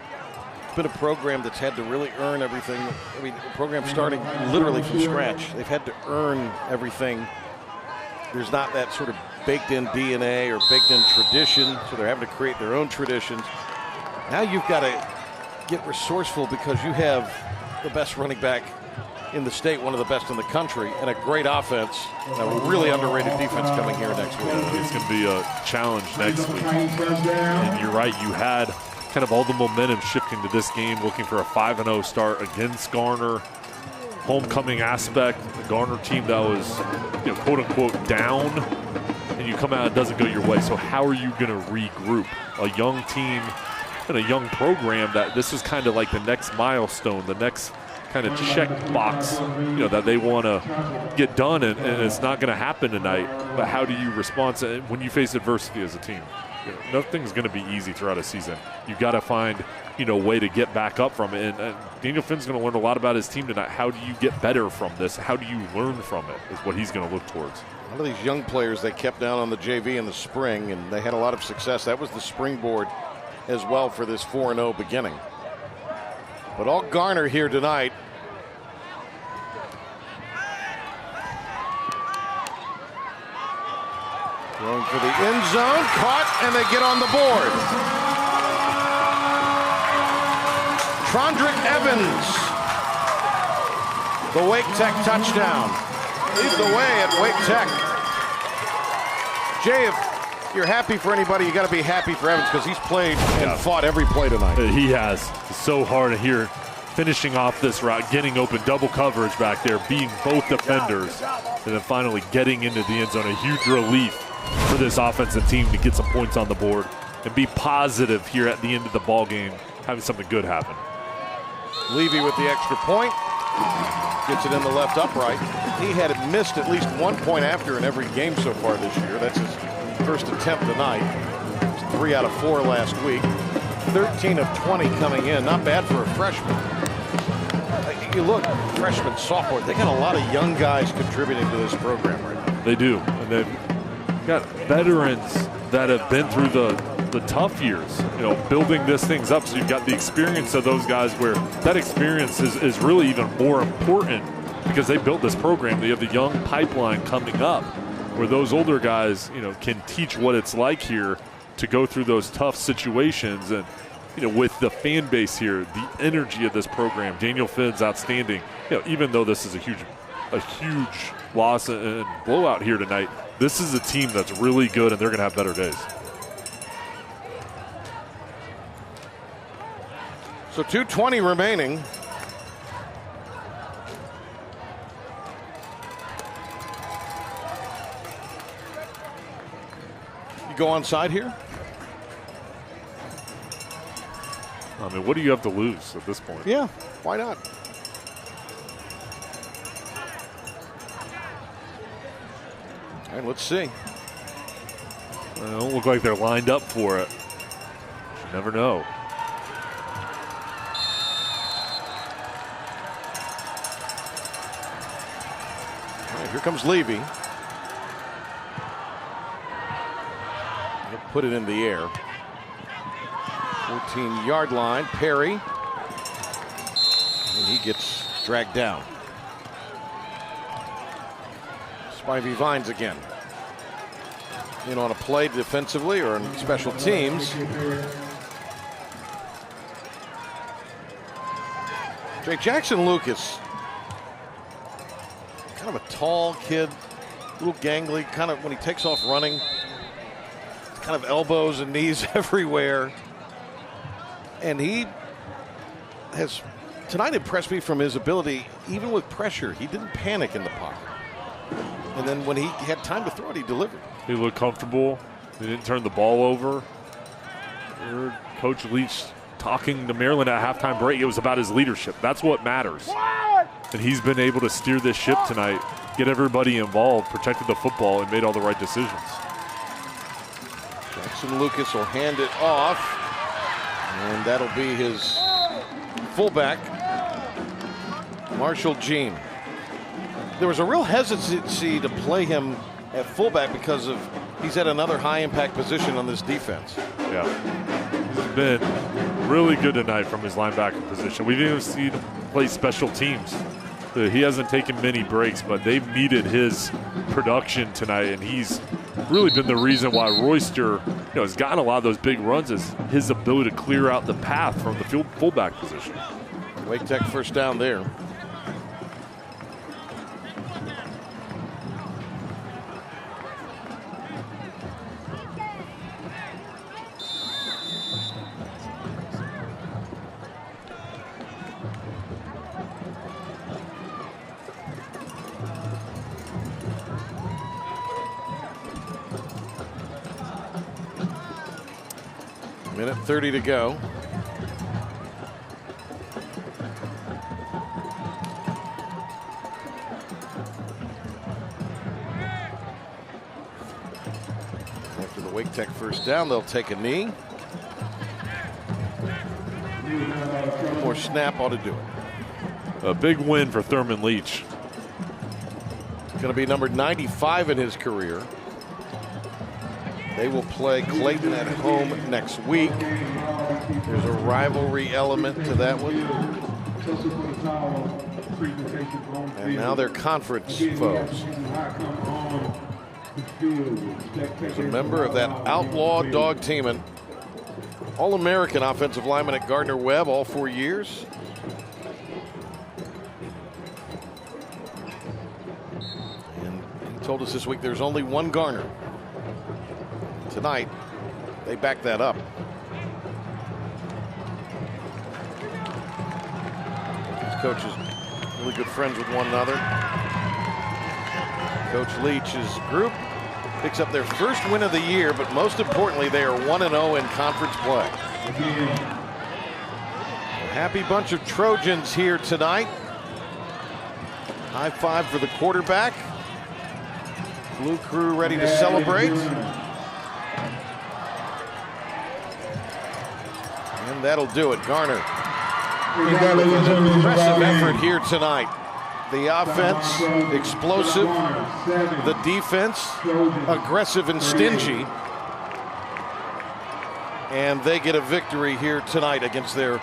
[SPEAKER 27] it's been a program that's had to really earn everything. I mean, a program starting literally from scratch. They've had to earn everything. There's not that sort of baked-in DNA or baked-in tradition, so they're having to create their own traditions. Now you've got to get resourceful because you have the best running back in the state, one of the best in the country, and a great offense, and a really underrated defense coming here next week.
[SPEAKER 29] It's going to be a challenge next week. And you're right, you had kind of all the momentum shifting to this game, looking for a 5-0 start against Garner. Homecoming aspect, the Garner team that was, quote unquote, down and you come out and it doesn't go your way. So how are you going to regroup? A young team and a young program that this is kind of like the next milestone, the next kind of check box, that they want to get done, and it's not going to happen tonight. But how do you respond to when you face adversity as a team? Nothing's going to be easy throughout a season. You've got to find, a way to get back up from it. And Daniel Finn's going to learn a lot about his team tonight. How do you get better from this? How do you learn from it is what he's going to look towards.
[SPEAKER 27] A lot of these young players they kept down on the JV in the spring, and they had a lot of success. That was the springboard as well for this 4-0 beginning. But all Garner here tonight. Going for the end zone, caught, and they get on the board. Trondrick Evans, the Wake Tech touchdown. Leads the way at Wake Tech. Jay, if you're happy for anybody, you got to be happy for Evans because he's played and fought every play tonight.
[SPEAKER 29] He has. It's so hard here, finishing off this route, getting open, double coverage back there, beating both defenders, and then finally getting into the end zone. A huge relief for this offensive team to get some points on the board and be positive here at the end of the ball game, having something good happen.
[SPEAKER 27] Levy with the extra point. Gets it in the left upright. He had missed at least 1 point after in every game so far this year. That's his first attempt tonight. It's 3 out of 4 last week. 13 of 20 coming in. Not bad for a freshman. You look, freshman, sophomore, they got a lot of young guys contributing to this program right now.
[SPEAKER 29] They do. And they've got veterans that have been through the tough years, building this things up. So you've got the experience of those guys where that experience is really even more important because they built this program. They have the young pipeline coming up where those older guys, can teach what it's like here to go through those tough situations. And, with the fan base here, the energy of this program, Daniel Finn's outstanding. Even though this is a huge loss and blowout here tonight, this is a team that's really good and they're going to have better days.
[SPEAKER 27] So 2:20 remaining. You go onside here?
[SPEAKER 29] I mean, what do you have to lose at this point?
[SPEAKER 27] Yeah, why not? All right, let's see.
[SPEAKER 29] They don't look like they're lined up for it. You never know.
[SPEAKER 27] Here comes Levy. He'll put it in the air. 14-yard line. Perry. And he gets dragged down. Spivey Vines again. In on a play defensively or in special teams. Jay Jackson Lucas. Kind of a tall kid, a little gangly, kind of when he takes off running, kind of elbows and knees everywhere. And he has tonight impressed me from his ability, even with pressure, he didn't panic in the pocket. And then when he had time to throw it, he delivered.
[SPEAKER 29] He looked comfortable. He didn't turn the ball over. I heard Coach Leach talking to Maryland at halftime break. It was about his leadership. That's what matters. And he's been able to steer this ship tonight, get everybody involved, protected the football, and made all the right decisions.
[SPEAKER 27] Jackson Lucas will hand it off, and that'll be his fullback, Marshall Jean. There was a real hesitancy to play him at fullback because of he's at another high-impact position on this defense.
[SPEAKER 29] Yeah, he's been really good tonight from his linebacker position. We didn't even see him play special teams. He hasn't taken many breaks, but they've needed his production tonight, and he's really been the reason why Royster has gotten a lot of those big runs is his ability to clear out the path from the fullback position.
[SPEAKER 27] Wake Tech first down there. Minute 30 to go. After the Wake Tech first down, they'll take a knee. One more snap ought to do it.
[SPEAKER 29] A big win for Thurman Leach.
[SPEAKER 27] Going to be number 95 in his career. They will play Clayton at home next week. There's a rivalry element to that one. And now they're conference foes. He's a member of that outlaw dog team and All-American offensive lineman at Gardner Webb all 4 years. And he told us this week there's only one Garner. Tonight, they back that up. These coaches really good friends with one another. Coach Leach's group picks up their first win of the year, but most importantly, they are 1-0 in conference play. A happy bunch of Trojans here tonight. High five for the quarterback. Blue crew ready to celebrate. And that'll do it. Garner. Impressive effort here tonight. The offense, explosive. The defense, aggressive and stingy. And they get a victory here tonight against their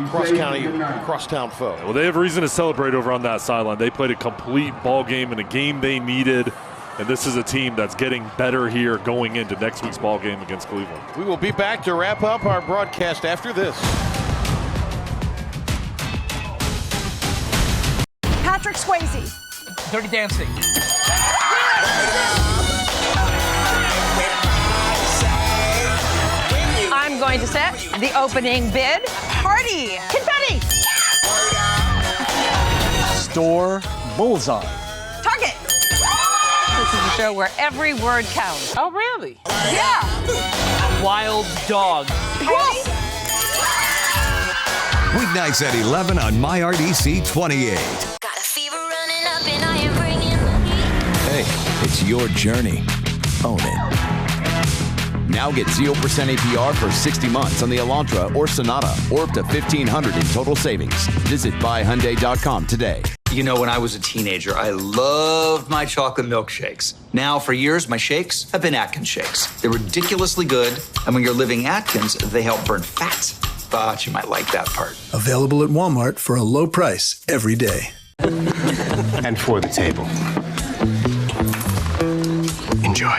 [SPEAKER 27] crosstown foe.
[SPEAKER 29] Well, they have reason to celebrate over on that sideline. They played a complete ball game in a game they needed. And this is a team that's getting better here going into next week's ball game against Cleveland.
[SPEAKER 27] We will be back to wrap up our broadcast after this.
[SPEAKER 8] Patrick Swayze.
[SPEAKER 12] Dirty Dancing.
[SPEAKER 8] I'm going to set the opening bid. Party. Confetti.
[SPEAKER 12] Store Bullseye.
[SPEAKER 8] Target. This is a show where every word counts.
[SPEAKER 12] Oh, really?
[SPEAKER 8] Yeah.
[SPEAKER 12] Wild Dog.
[SPEAKER 8] Yes.
[SPEAKER 1] Weeknights at 11 on MyRDC 28.
[SPEAKER 10] Got a fever running up and I am bringing the heat.
[SPEAKER 23] Hey, it's your journey. Own it.
[SPEAKER 5] Now get 0% APR for 60 months on the Elantra or Sonata, or up to $1,500 in total savings. Visit buyhyundai.com today.
[SPEAKER 20] You know, when I was a teenager, I loved my chocolate milkshakes. Now, for years, my shakes have been Atkins shakes. They're ridiculously good, and when you're living Atkins, they help burn fat. Thought you might like that part.
[SPEAKER 21] Available at Walmart for a low price every day.
[SPEAKER 22] And for the table. Enjoy.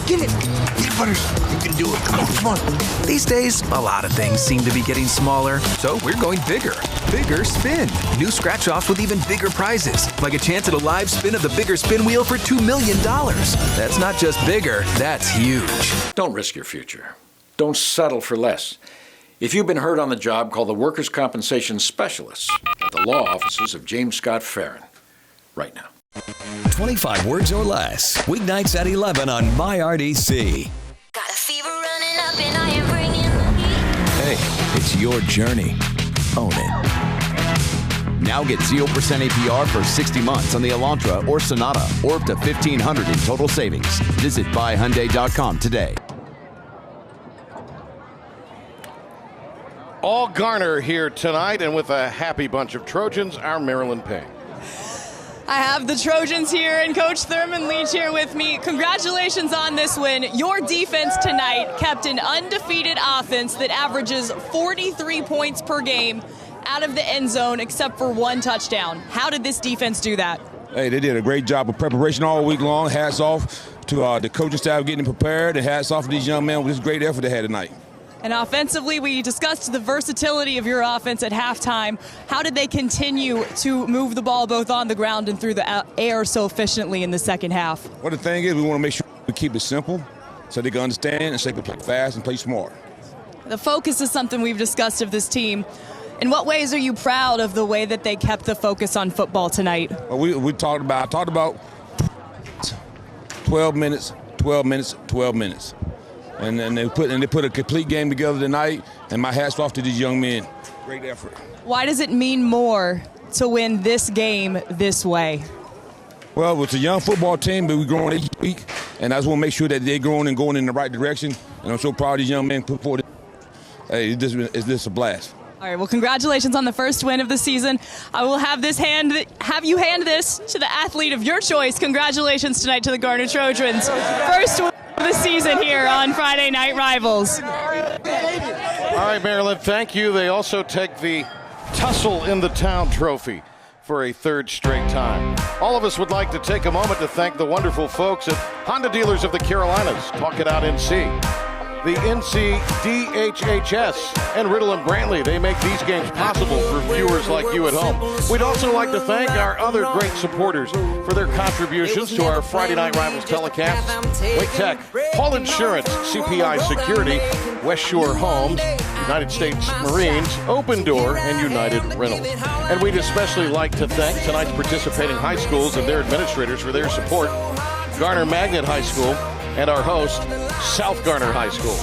[SPEAKER 24] Get it! Peanut butters! You can do it. Come on. These days, a lot of things seem to be getting smaller, so we're going bigger. Bigger Spin. New scratch-offs with even bigger prizes, like a chance at a live spin of the Bigger Spin wheel for $2 million. That's not just bigger, that's huge.
[SPEAKER 18] Don't risk your future. Don't settle for less. If you've been hurt on the job, call the Workers' Compensation Specialists at the law offices of James Scott Farron right now.
[SPEAKER 1] 25 words or less. Weeknights at 11 on MyRDC.
[SPEAKER 10] Got a fever running up and I am bringing the heat.
[SPEAKER 23] Hey, it's your journey. Own it.
[SPEAKER 5] Now get 0% APR for 60 months on the Elantra or Sonata, or up to $1,500 in total savings. Visit buyhyundai.com today.
[SPEAKER 27] All Garner here tonight, and with a happy bunch of Trojans, our Maryland Payne.
[SPEAKER 25] I have the Trojans here and Coach Thurman Leach here with me. Congratulations on this win. Your defense tonight kept an undefeated offense that averages 43 points per game out of the end zone except for one touchdown. How did this defense do that?
[SPEAKER 26] Hey, they did a great job of preparation all week long. Hats off to the coaching staff getting prepared, and hats off to these young men with this great effort they had tonight.
[SPEAKER 25] And offensively, we discussed the versatility of your offense at halftime. How did they continue to move the ball both on the ground and through the air so efficiently in the second half?
[SPEAKER 26] Well, the thing is, we want to make sure we keep it simple so they can understand and so they can play fast and play smart.
[SPEAKER 25] The focus is something we've discussed of this team. In what ways are you proud of the way that they kept the focus on football tonight?
[SPEAKER 26] Well, we talked about 12 minutes, 12 minutes, 12 minutes. And then they put a complete game together tonight, and my hat's off to these young men. Great effort.
[SPEAKER 25] Why does it mean more to win this game this way?
[SPEAKER 26] Well, it's a young football team, but we're growing each week, and I just want to make sure that they're growing and going in the right direction. And I'm so proud of these young men put forward. Hey, this is a blast.
[SPEAKER 25] All right, well, congratulations on the first win of the season. I will have you hand this to the athlete of your choice. Congratulations tonight to the Garner Trojans. First win of the season here on Friday Night Rivals.
[SPEAKER 27] All right, Maryland, thank you. They also take the Tussle in the Town trophy for a third straight time. All of us would like to take a moment to thank the wonderful folks at Honda Dealers of the Carolinas. Talk it out NC. The NC DHHS and Riddle and Brantley. They make these games possible for viewers like you at home. We'd also like to thank our other great supporters for their contributions to our Friday Night Rivals telecast. Wake Tech, Paul Insurance, CPI Security, West Shore Homes, United States Marines, Open Door, and United Rentals. And we'd especially like to thank tonight's participating high schools and their administrators for their support. Garner Magnet High School, and our host, South Garner High School.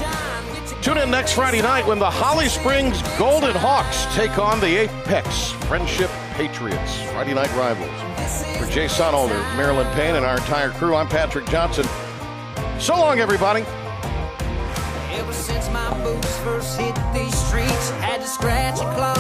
[SPEAKER 27] Tune in next Friday night when the Holly Springs Golden Hawks take on the Apex Friendship Patriots. Friday Night Rivals. For Jay Sonolder, Marilyn Payne, and our entire crew, I'm Patrick Johnson. So long, everybody.
[SPEAKER 10] Ever since my boots first hit these streets, had to scratch and claw.